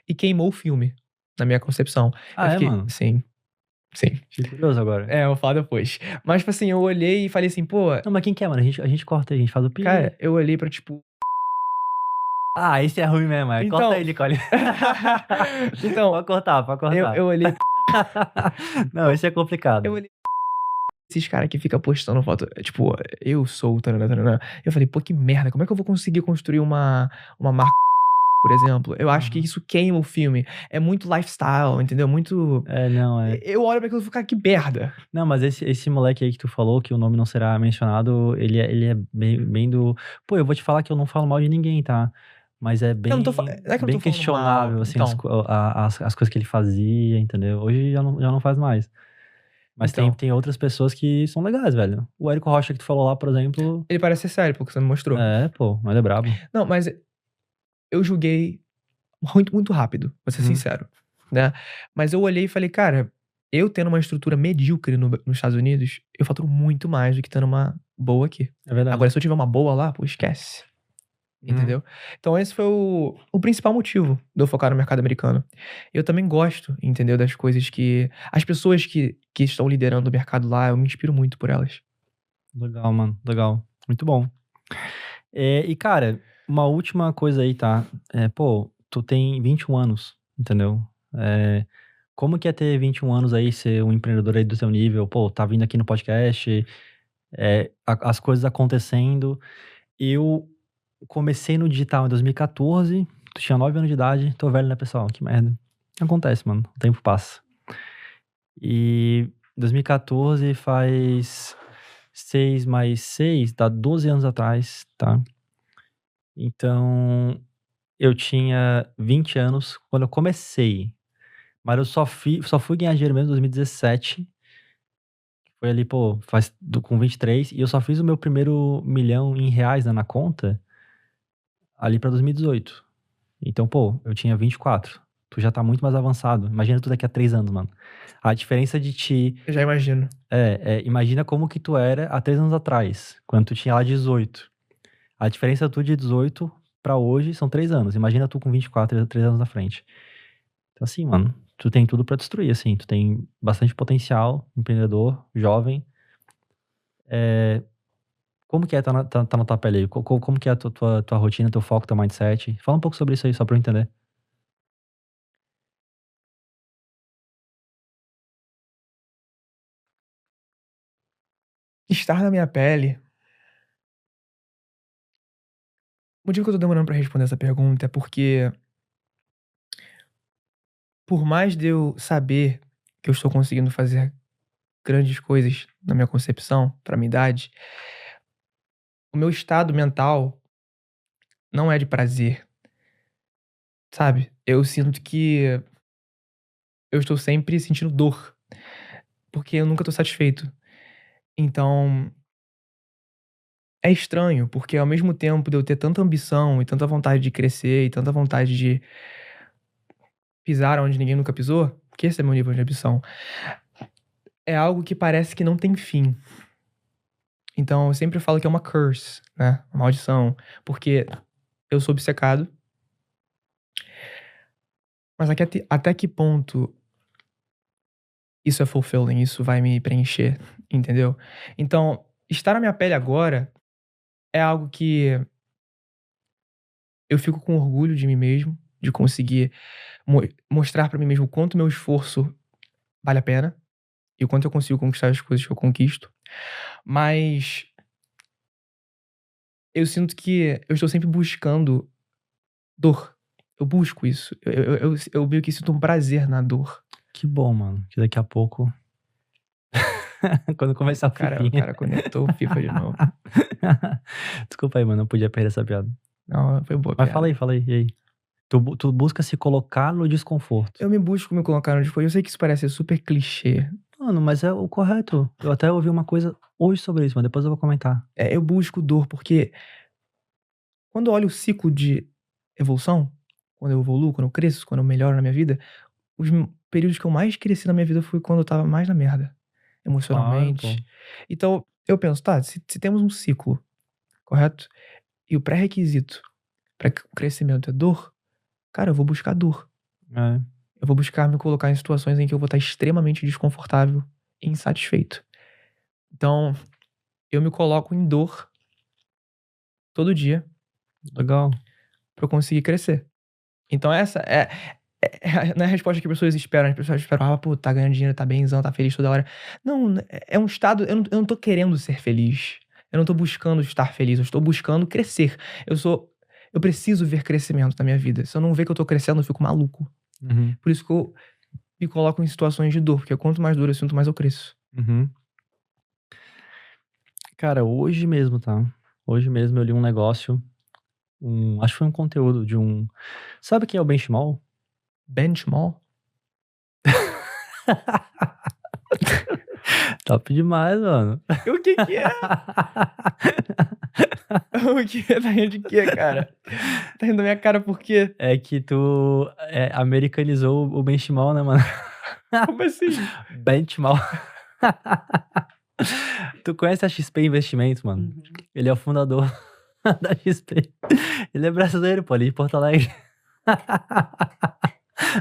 e queimou o filme, na minha concepção. mano? Eu fiquei, Mano? Sim. Fiquei curioso agora. Eu vou falar depois. Mas, tipo assim, eu olhei e falei assim, pô... Não, mas quem quer, mano? A gente corta aí, a gente faz o pi. Cara, eu olhei pra, tipo... Ah, esse é ruim mesmo, Então- corta aí, Nicole. Então, Pode cortar. eu olhei... Não, esse é complicado. Eu olhei... Esses caras que ficam postando foto, tipo, eu sou o tanana. Eu falei, pô, que merda, como é que eu vou conseguir construir uma marca, por exemplo? Eu acho que isso queima o filme. É muito lifestyle, entendeu? Muito... Eu olho pra aquilo e fico, cara, que merda. Não, mas esse moleque aí que tu falou, que o nome não será mencionado, ele é bem do... Pô, eu vou te falar que eu não falo mal de ninguém, tá? Mas é bem, Eu não tô não é que eu não tô bem falando questionável, mal, assim, então. as coisas que ele fazia, entendeu? Hoje já não faz mais. Mas Então. tem outras pessoas que são legais, velho. O Érico Rocha que tu falou lá, por exemplo... Ele parece ser sério, porque você me mostrou. Pô, mas ele é brabo. Não, mas eu julguei muito, muito rápido, vou ser sincero, né? Mas eu olhei e falei, cara, eu tendo uma estrutura medíocre nos Estados Unidos, eu faturo muito mais do que tendo uma boa aqui. É verdade. Agora, se eu tiver uma boa lá, pô, esquece. Entendeu? Então esse foi o principal motivo de eu focar no mercado americano. Eu também gosto, entendeu, das coisas que... As pessoas que estão liderando o mercado lá, eu me inspiro muito por elas. Legal, mano. Legal. Muito bom. E, cara, uma última coisa aí, tá? Pô, tu tem 21 anos, entendeu? Como que é ter 21 anos aí, ser um empreendedor aí do seu nível? Pô, tá vindo aqui no podcast, as coisas acontecendo. Eu comecei no digital em 2014, tu tinha 9 anos de idade, tô velho, né, pessoal? Que merda. Acontece, mano. O tempo passa. E 2014 faz 6 mais 6, dá 12 anos atrás, tá? Então, eu tinha 20 anos quando eu comecei. Mas eu só fui ganhar dinheiro mesmo em 2017. Foi ali, pô, com 23. E eu só fiz o meu primeiro milhão em reais, né, na conta ali pra 2018. Então, pô, eu tinha 24. Tu já tá muito mais avançado. Imagina tu daqui a 3 anos, mano. A diferença de ti... Eu já imagino. Imagina como que tu era há 3 anos atrás, quando tu tinha lá 18. A diferença tu de 18 pra hoje são 3 anos. Imagina tu com 24, 3 anos na frente. Então, assim, mano, tu tem tudo pra destruir, assim. Tu tem bastante potencial, empreendedor, jovem. Como que é tá na tua pele aí? Como que é a tua rotina, teu foco, teu mindset? Fala um pouco sobre isso aí, só pra eu entender. Estar na minha pele. O motivo que eu tô demorando pra responder essa pergunta é porque, por mais de eu saber que eu estou conseguindo fazer grandes coisas na minha concepção, pra minha idade, o meu estado mental não é de prazer, sabe? Eu sinto que eu estou sempre sentindo dor, porque eu nunca tô satisfeito. Então, é estranho, porque ao mesmo tempo de eu ter tanta ambição e tanta vontade de crescer e tanta vontade de pisar onde ninguém nunca pisou, que esse é meu nível de ambição, é algo que parece que não tem fim. Então eu sempre falo que é uma curse, né? Uma maldição, porque eu sou obcecado. Mas até que ponto isso é fulfilling, isso vai me preencher, entendeu? Então, estar na minha pele agora é algo que eu fico com orgulho de mim mesmo, de conseguir mostrar pra mim mesmo o quanto meu esforço vale a pena e o quanto eu consigo conquistar as coisas que eu conquisto. Mas eu sinto que eu estou sempre buscando dor. Eu busco isso. Eu meio que sinto um prazer na dor. Que bom, mano. Que daqui a pouco, quando começar a O fipinha... cara conectou o FIFA de novo. Desculpa aí, mano. Não podia perder essa piada. Não, foi boa Mas piada. fala aí. E aí? Tu busca se colocar no desconforto. Eu me busco me colocar no desconforto. Eu sei que isso parece super clichê. Mano, mas é o correto. Eu até ouvi uma coisa hoje sobre isso, mas depois eu vou comentar. Eu busco dor porque quando eu olho o ciclo de evolução, quando eu evoluo, quando eu cresço, quando eu melhoro na minha vida, os períodos que eu mais cresci na minha vida foi quando eu tava mais na merda, emocionalmente. Claro, pô. Então, eu penso, tá, se temos um ciclo, correto? E o pré-requisito pra o crescimento é dor, cara, eu vou buscar dor. É. Eu vou buscar me colocar em situações em que eu vou estar extremamente desconfortável e insatisfeito. Então, eu me coloco em dor todo dia Legal. pra eu conseguir crescer. Então essa não é a resposta que as pessoas esperam. As pessoas esperam, pô, tá ganhando dinheiro, tá benzão, tá feliz toda hora. Não, é um estado... Eu não tô querendo ser feliz. Eu não tô buscando estar feliz. Eu estou buscando crescer. Eu preciso ver crescimento na minha vida. Se eu não ver que eu tô crescendo, eu fico maluco. Uhum. Por isso que eu me coloco em situações de dor. Porque quanto mais dor eu sinto, mais eu cresço. Uhum. Cara, hoje mesmo, tá? Hoje mesmo eu li um negócio, acho que foi um conteúdo de um... Sabe quem é o Benchimol? Benchmall? Top demais, mano. O que é? O que é? Tá rindo de quê, cara? Tá rindo da minha cara por quê? É que tu americanizou o Benchimol, né, mano? Como assim? Benchimol. Tu conhece a XP Investimentos, mano? Uhum. Ele é o fundador da XP. Ele é brasileiro, pô, ali de Porto Alegre.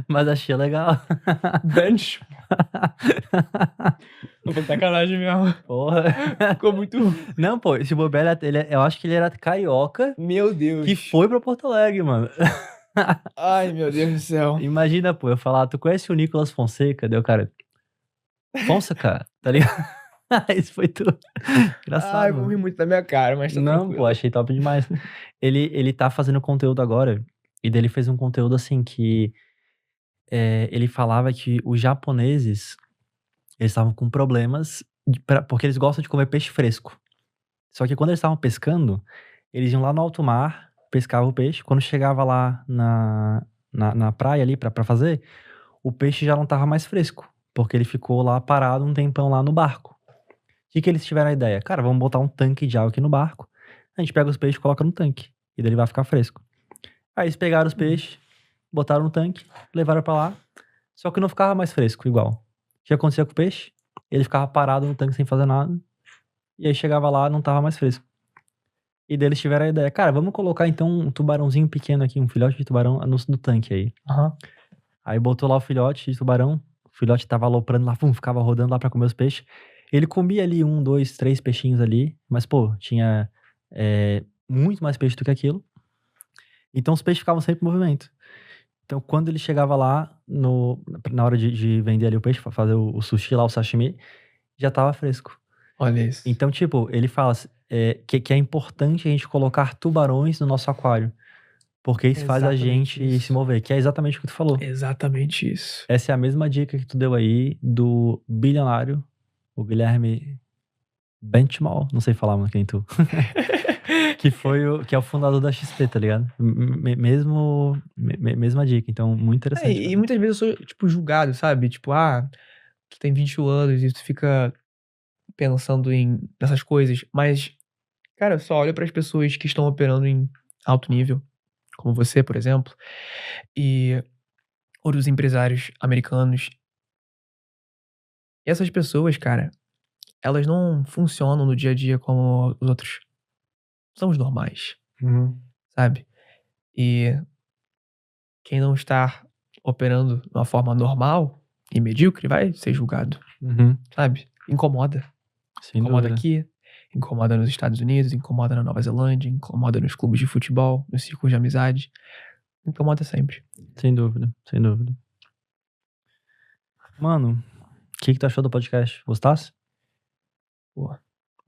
Mas achei legal. Bench? Não foi sacanagem mesmo. Porra. Ficou muito... Não, pô, esse bobeira, eu acho que ele era carioca Meu Deus. que foi pra Porto Alegre, mano. Ai, meu Deus do céu. Imagina, pô, eu falar, tu conhece o Nicolas Fonseca? Deu, cara, Fonseca, tá ligado? Isso foi tudo. Engraçado. Ai, vou rir muito da minha cara, mas tá Não, tranquilo. pô, achei top demais. Ele tá fazendo conteúdo agora, e daí ele fez um conteúdo assim que ele falava que os japoneses, eles estavam com problemas porque eles gostam de comer peixe fresco. Só que quando eles estavam pescando, eles iam lá no alto mar, pescavam o peixe. Quando chegava lá na praia ali pra fazer, o peixe já não tava mais fresco, porque ele ficou lá parado um tempão lá no barco. O que eles tiveram a ideia? Cara, vamos botar um tanque de água aqui no barco, a gente pega os peixes e coloca no tanque, e daí ele vai ficar fresco. Aí eles pegaram os peixes, botaram no tanque, levaram pra lá, só que não ficava mais fresco igual. O que acontecia com o peixe? Ele ficava parado no tanque sem fazer nada, e aí chegava lá, não tava mais fresco. E daí eles tiveram a ideia, cara, vamos colocar então um tubarãozinho pequeno aqui, um filhote de tubarão no tanque aí. Aham. Aí botou lá o filhote de tubarão. O filhote tava aloprando lá, ficava rodando lá pra comer os peixes. Ele comia ali 1, 2, 3 peixinhos ali. Mas, pô, tinha muito mais peixe do que aquilo. Então os peixes ficavam sempre em movimento. Então quando ele chegava lá, na hora de vender ali o peixe, fazer o sushi lá, o sashimi, já tava fresco. Olha isso. Então, tipo, ele fala que é importante a gente colocar tubarões no nosso aquário. Porque isso faz a gente se mover, que é exatamente o que tu falou. Exatamente isso. Essa é a mesma dica que tu deu aí do bilionário, o Guilherme Benchimol, não sei falar, mano, quem tu. que é o fundador da XP, tá ligado? Mesma dica, então muito interessante. E muitas vezes eu sou, tipo, julgado, sabe? Tipo, tu tem 21 anos e tu fica pensando nessas coisas. Mas, cara, eu só olho para as pessoas que estão operando em alto nível, como você, por exemplo, e outros empresários americanos. E essas pessoas, cara, elas não funcionam no dia a dia como os outros. São os normais, sabe? E quem não está operando de uma forma normal e medíocre vai ser julgado, sabe? Incomoda. Sem Incomoda dúvida. aqui, incomoda nos Estados Unidos, incomoda na Nova Zelândia, incomoda nos clubes de futebol, nos círculos de amizade. Incomoda sempre. Sem dúvida, sem dúvida. Mano, o que tu achou do podcast? Gostasse? Pô,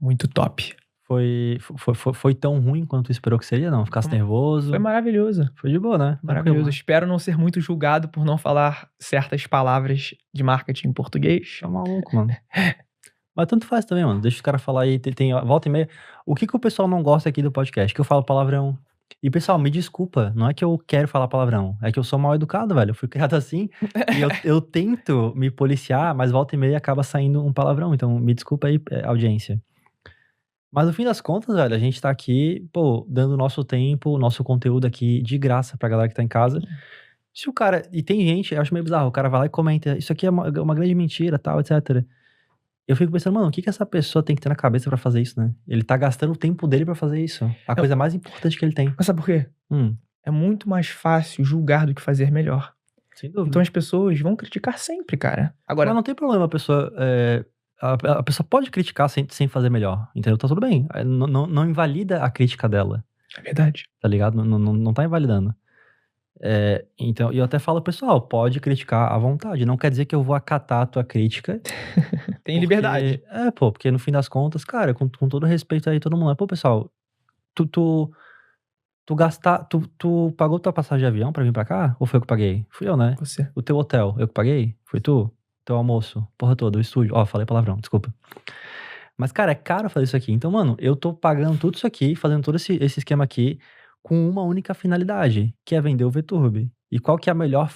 muito top. Foi tão ruim quanto tu esperou que seria, não? Ficasse nervoso? Foi maravilhoso. Foi de boa, né? Maravilhoso. Tranquilo. Espero não ser muito julgado por não falar certas palavras de marketing em português. Tá maluco, mano. Mas tanto faz também, mano. Deixa os caras falar aí. Tem volta e meia. O que o pessoal não gosta aqui do podcast? Que eu falo palavrão. E, pessoal, me desculpa. Não é que eu quero falar palavrão. É que eu sou mal educado, velho. Eu fui criado assim. E eu tento me policiar, mas volta e meia acaba saindo um palavrão. Então, me desculpa aí, audiência. Mas no fim das contas, velho, a gente tá aqui, pô, dando o nosso tempo, o nosso conteúdo aqui de graça pra galera que tá em casa. Se o cara... E tem gente, eu acho meio bizarro, o cara vai lá e comenta, isso aqui é uma grande mentira, tal, etc. Eu fico pensando, mano, o que essa pessoa tem que ter na cabeça pra fazer isso, né? Ele tá gastando o tempo dele pra fazer isso. A coisa mais importante que ele tem. Mas sabe por quê? É muito mais fácil julgar do que fazer melhor. Sem dúvida. Então as pessoas vão criticar sempre, cara. Agora, Mas não tem problema a pessoa... A pessoa pode criticar sem fazer melhor, entendeu? Tá tudo bem. Não invalida a crítica dela. é verdade. Tá ligado? Não tá invalidando. Então, e eu até falo, pessoal, pode criticar à vontade. Não quer dizer que eu vou acatar a tua crítica. Tem liberdade. Porque no fim das contas, cara, com todo respeito aí, todo mundo. Pô, pessoal, tu pagou tua passagem de avião pra vir pra cá? Ou foi eu que paguei? Fui eu, né? Você. O teu hotel, eu que paguei? Foi tu? Teu almoço, porra toda, o estúdio. Ó, falei palavrão, desculpa. Mas, cara, é caro fazer isso aqui. Então, mano, eu tô pagando tudo isso aqui, fazendo todo esse esquema aqui, com uma única finalidade, que é vender o VTurb. E qual que é o melhor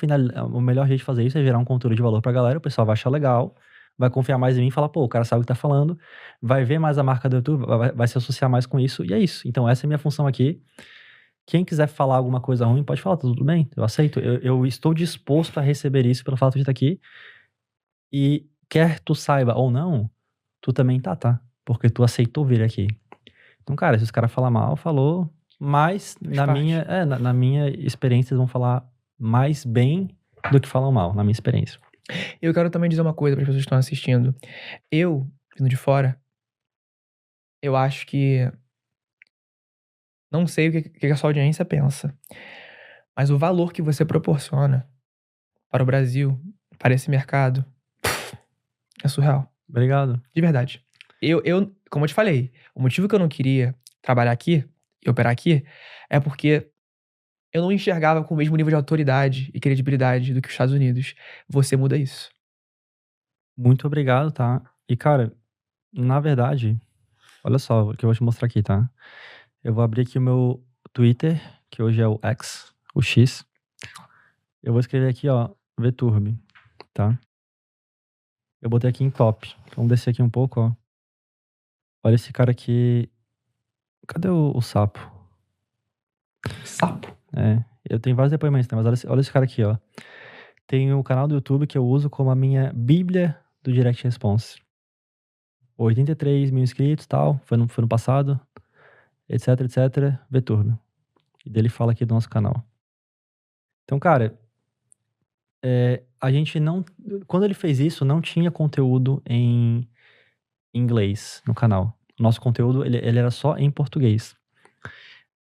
jeito de fazer isso? É gerar um conteúdo de valor pra galera, o pessoal vai achar legal, vai confiar mais em mim e falar, pô, o cara sabe o que tá falando, vai ver mais a marca do YouTube, vai se associar mais com isso, e é isso. Então, essa é a minha função aqui. Quem quiser falar alguma coisa ruim, pode falar, tá tudo bem, eu aceito. Eu estou disposto a receber isso pelo fato de estar aqui. E quer tu saiba ou não, tu também tá? Porque tu aceitou vir aqui. Então, cara, se os caras falar mal, falou, mas na minha experiência, eles vão falar mais bem do que falam mal, na minha experiência. Eu quero também dizer uma coisa para as pessoas que estão assistindo. Eu, vindo de fora, eu acho que... Não sei o que a sua audiência pensa, mas o valor que você proporciona para o Brasil, para esse mercado, é surreal. Obrigado. De verdade. Como eu te falei, o motivo que eu não queria trabalhar aqui e operar aqui é porque eu não enxergava com o mesmo nível de autoridade e credibilidade do que os Estados Unidos. Você muda isso. Muito obrigado, tá? E, cara, na verdade, olha só o que eu vou te mostrar aqui, tá? Eu vou abrir aqui o meu Twitter, que hoje é o X, o X. Eu vou escrever aqui, ó, VTurb, tá? Eu botei aqui em top. Vamos descer aqui um pouco, ó. Olha esse cara aqui. Cadê o sapo? Sapo? Eu tenho vários depoimentos, né? Mas olha esse cara aqui, ó. Tem o canal do YouTube que eu uso como a minha bíblia do Direct Response. 83 mil inscritos e tal. Foi no passado. Etc, VTurb. E dele fala aqui do nosso canal. Então, cara, A gente não... Quando ele fez isso, não tinha conteúdo em inglês no canal. Nosso conteúdo, ele era só em português.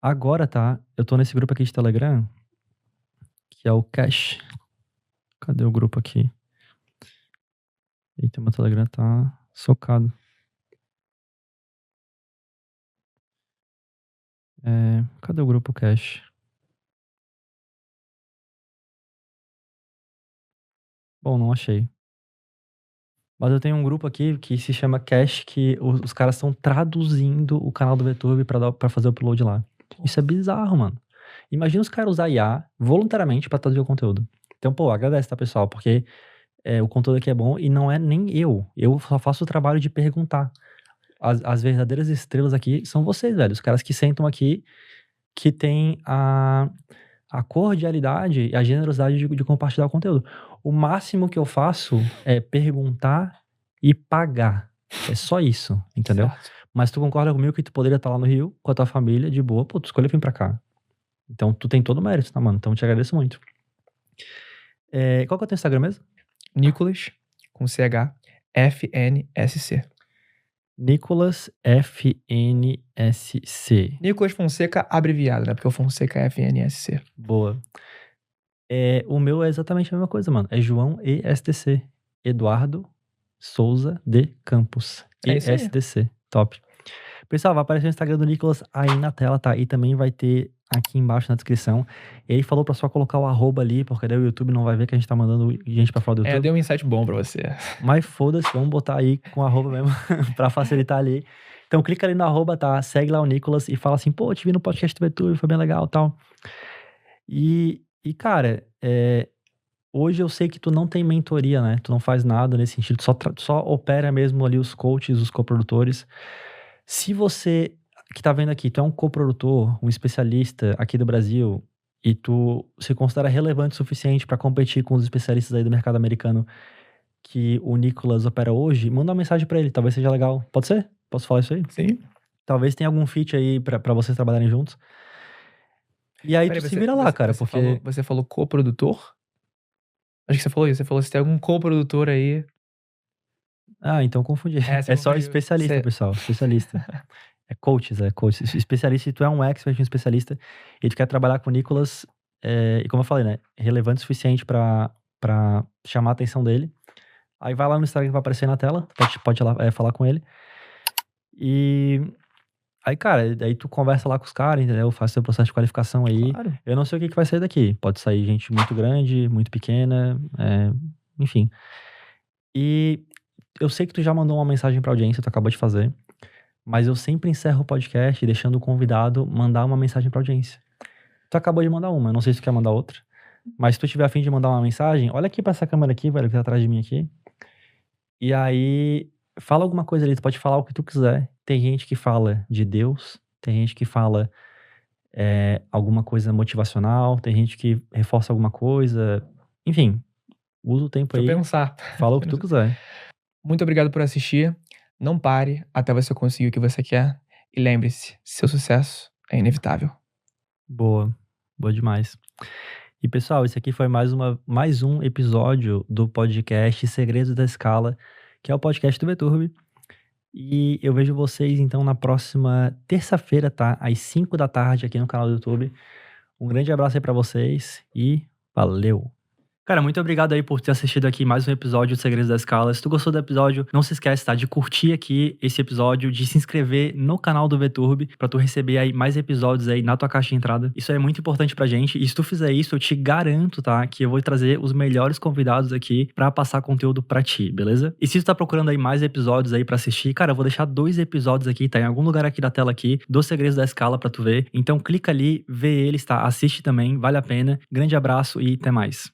Agora, tá? Eu tô nesse grupo aqui de Telegram, que é o Cash. Cadê o grupo aqui? Eita, meu Telegram tá socado. Cadê o grupo Cash? Bom, não achei. Mas eu tenho um grupo aqui que se chama Cash, que os caras estão traduzindo o canal do VTube pra fazer o upload lá. Isso é bizarro, mano. Imagina os caras usar IA voluntariamente pra traduzir o conteúdo. Então, pô, agradece, tá, pessoal? Porque o conteúdo aqui é bom e não é nem eu. Eu só faço o trabalho de perguntar. As verdadeiras estrelas aqui são vocês, velho. Os caras que sentam aqui, que tem a cordialidade e a generosidade de compartilhar o conteúdo. O máximo que eu faço é perguntar e pagar. É só isso, entendeu? Certo. Mas tu concorda comigo que tu poderia estar lá no Rio com a tua família, de boa, pô, tu escolheu vir pra cá. Então tu tem todo o mérito, tá, mano? Então eu te agradeço muito. Qual que é o teu Instagram mesmo? Nicolas, com CH, FNSC. Nicolas FNSC. Nicolas Fonseca abreviado, né? Porque o Fonseca é FNSC. Boa. O meu é exatamente a mesma coisa, mano. É João ESTC. Eduardo Souza de Campos. É isso aí. ESTC. Top. Pessoal, vai aparecer o Instagram do Nicolas aí na tela, tá? E também vai ter aqui embaixo na descrição. Ele falou pra só colocar o arroba ali, porque daí o YouTube não vai ver que a gente tá mandando gente pra fora do YouTube. Eu dei um insight bom pra você. Mas foda-se, vamos botar aí com arroba mesmo, pra facilitar ali. Então clica ali no arroba, tá? Segue lá o Nicolas e fala assim, pô, te vi no podcast do YouTube, foi bem legal e tal. E cara, hoje eu sei que tu não tem mentoria, né? Tu não faz nada nesse sentido, só opera mesmo ali os coaches, os coprodutores. Se você que tá vendo aqui, tu é um coprodutor, um especialista aqui do Brasil, e tu se considera relevante o suficiente pra competir com os especialistas aí do mercado americano que o Nicolas opera hoje, manda uma mensagem pra ele, talvez seja legal. Pode ser? Posso falar isso aí? Sim. Talvez tenha algum feat aí pra vocês trabalharem juntos. E aí Peraí, tu se vira lá, cara, porque... Você falou coprodutor? Acho que você falou isso. Você falou se tem algum coprodutor aí. Ah, então confundi. Você É só confundiu. especialista, pessoal. Especialista. É coach. Especialista, se tu é um expert, um especialista, e tu quer trabalhar com o Nicolas, e como eu falei, né? Relevante o suficiente pra chamar a atenção dele. Aí vai lá no Instagram que vai aparecer na tela. Pode ir lá falar com ele. E... Aí, cara, daí tu conversa lá com os caras, entendeu? Faz seu processo de qualificação aí. Claro. Eu não sei o que vai sair daqui. Pode sair gente muito grande, muito pequena, enfim. E eu sei que tu já mandou uma mensagem pra audiência, tu acabou de fazer. Mas eu sempre encerro o podcast deixando o convidado mandar uma mensagem pra audiência. Tu acabou de mandar uma, eu não sei se tu quer mandar outra. Mas se tu tiver a fim de mandar uma mensagem, olha aqui pra essa câmera aqui, velho, que tá atrás de mim aqui. E aí, fala alguma coisa ali, tu pode falar o que tu quiser. Tem gente que fala de Deus, tem gente que fala alguma coisa motivacional, tem gente que reforça alguma coisa. Enfim, usa o tempo aí. Deixa eu pensar. Fala o que tu quiser. Muito obrigado por assistir. Não pare até você conseguir o que você quer. E lembre-se, seu sucesso é inevitável. Boa demais. E pessoal, esse aqui foi mais um episódio do podcast Segredos da Escala, que é o podcast do VTube. E eu vejo vocês então na próxima terça-feira, tá? Às 5 da tarde aqui no canal do YouTube. Um grande abraço aí pra vocês e valeu! Cara, muito obrigado aí por ter assistido aqui mais um episódio do Segredos da Escala. Se tu gostou do episódio, não se esquece, tá? De curtir aqui esse episódio, de se inscrever no canal do VTube pra tu receber aí mais episódios aí na tua caixa de entrada. Isso é muito importante pra gente. E se tu fizer isso, eu te garanto, tá? Que eu vou trazer os melhores convidados aqui pra passar conteúdo pra ti, beleza? E se tu tá procurando aí mais episódios aí pra assistir, cara, eu vou deixar 2 episódios aqui, tá? Em algum lugar aqui da tela aqui, dos Segredos da Escala pra tu ver. Então clica ali, vê eles, tá? Assiste também, vale a pena. Grande abraço e até mais.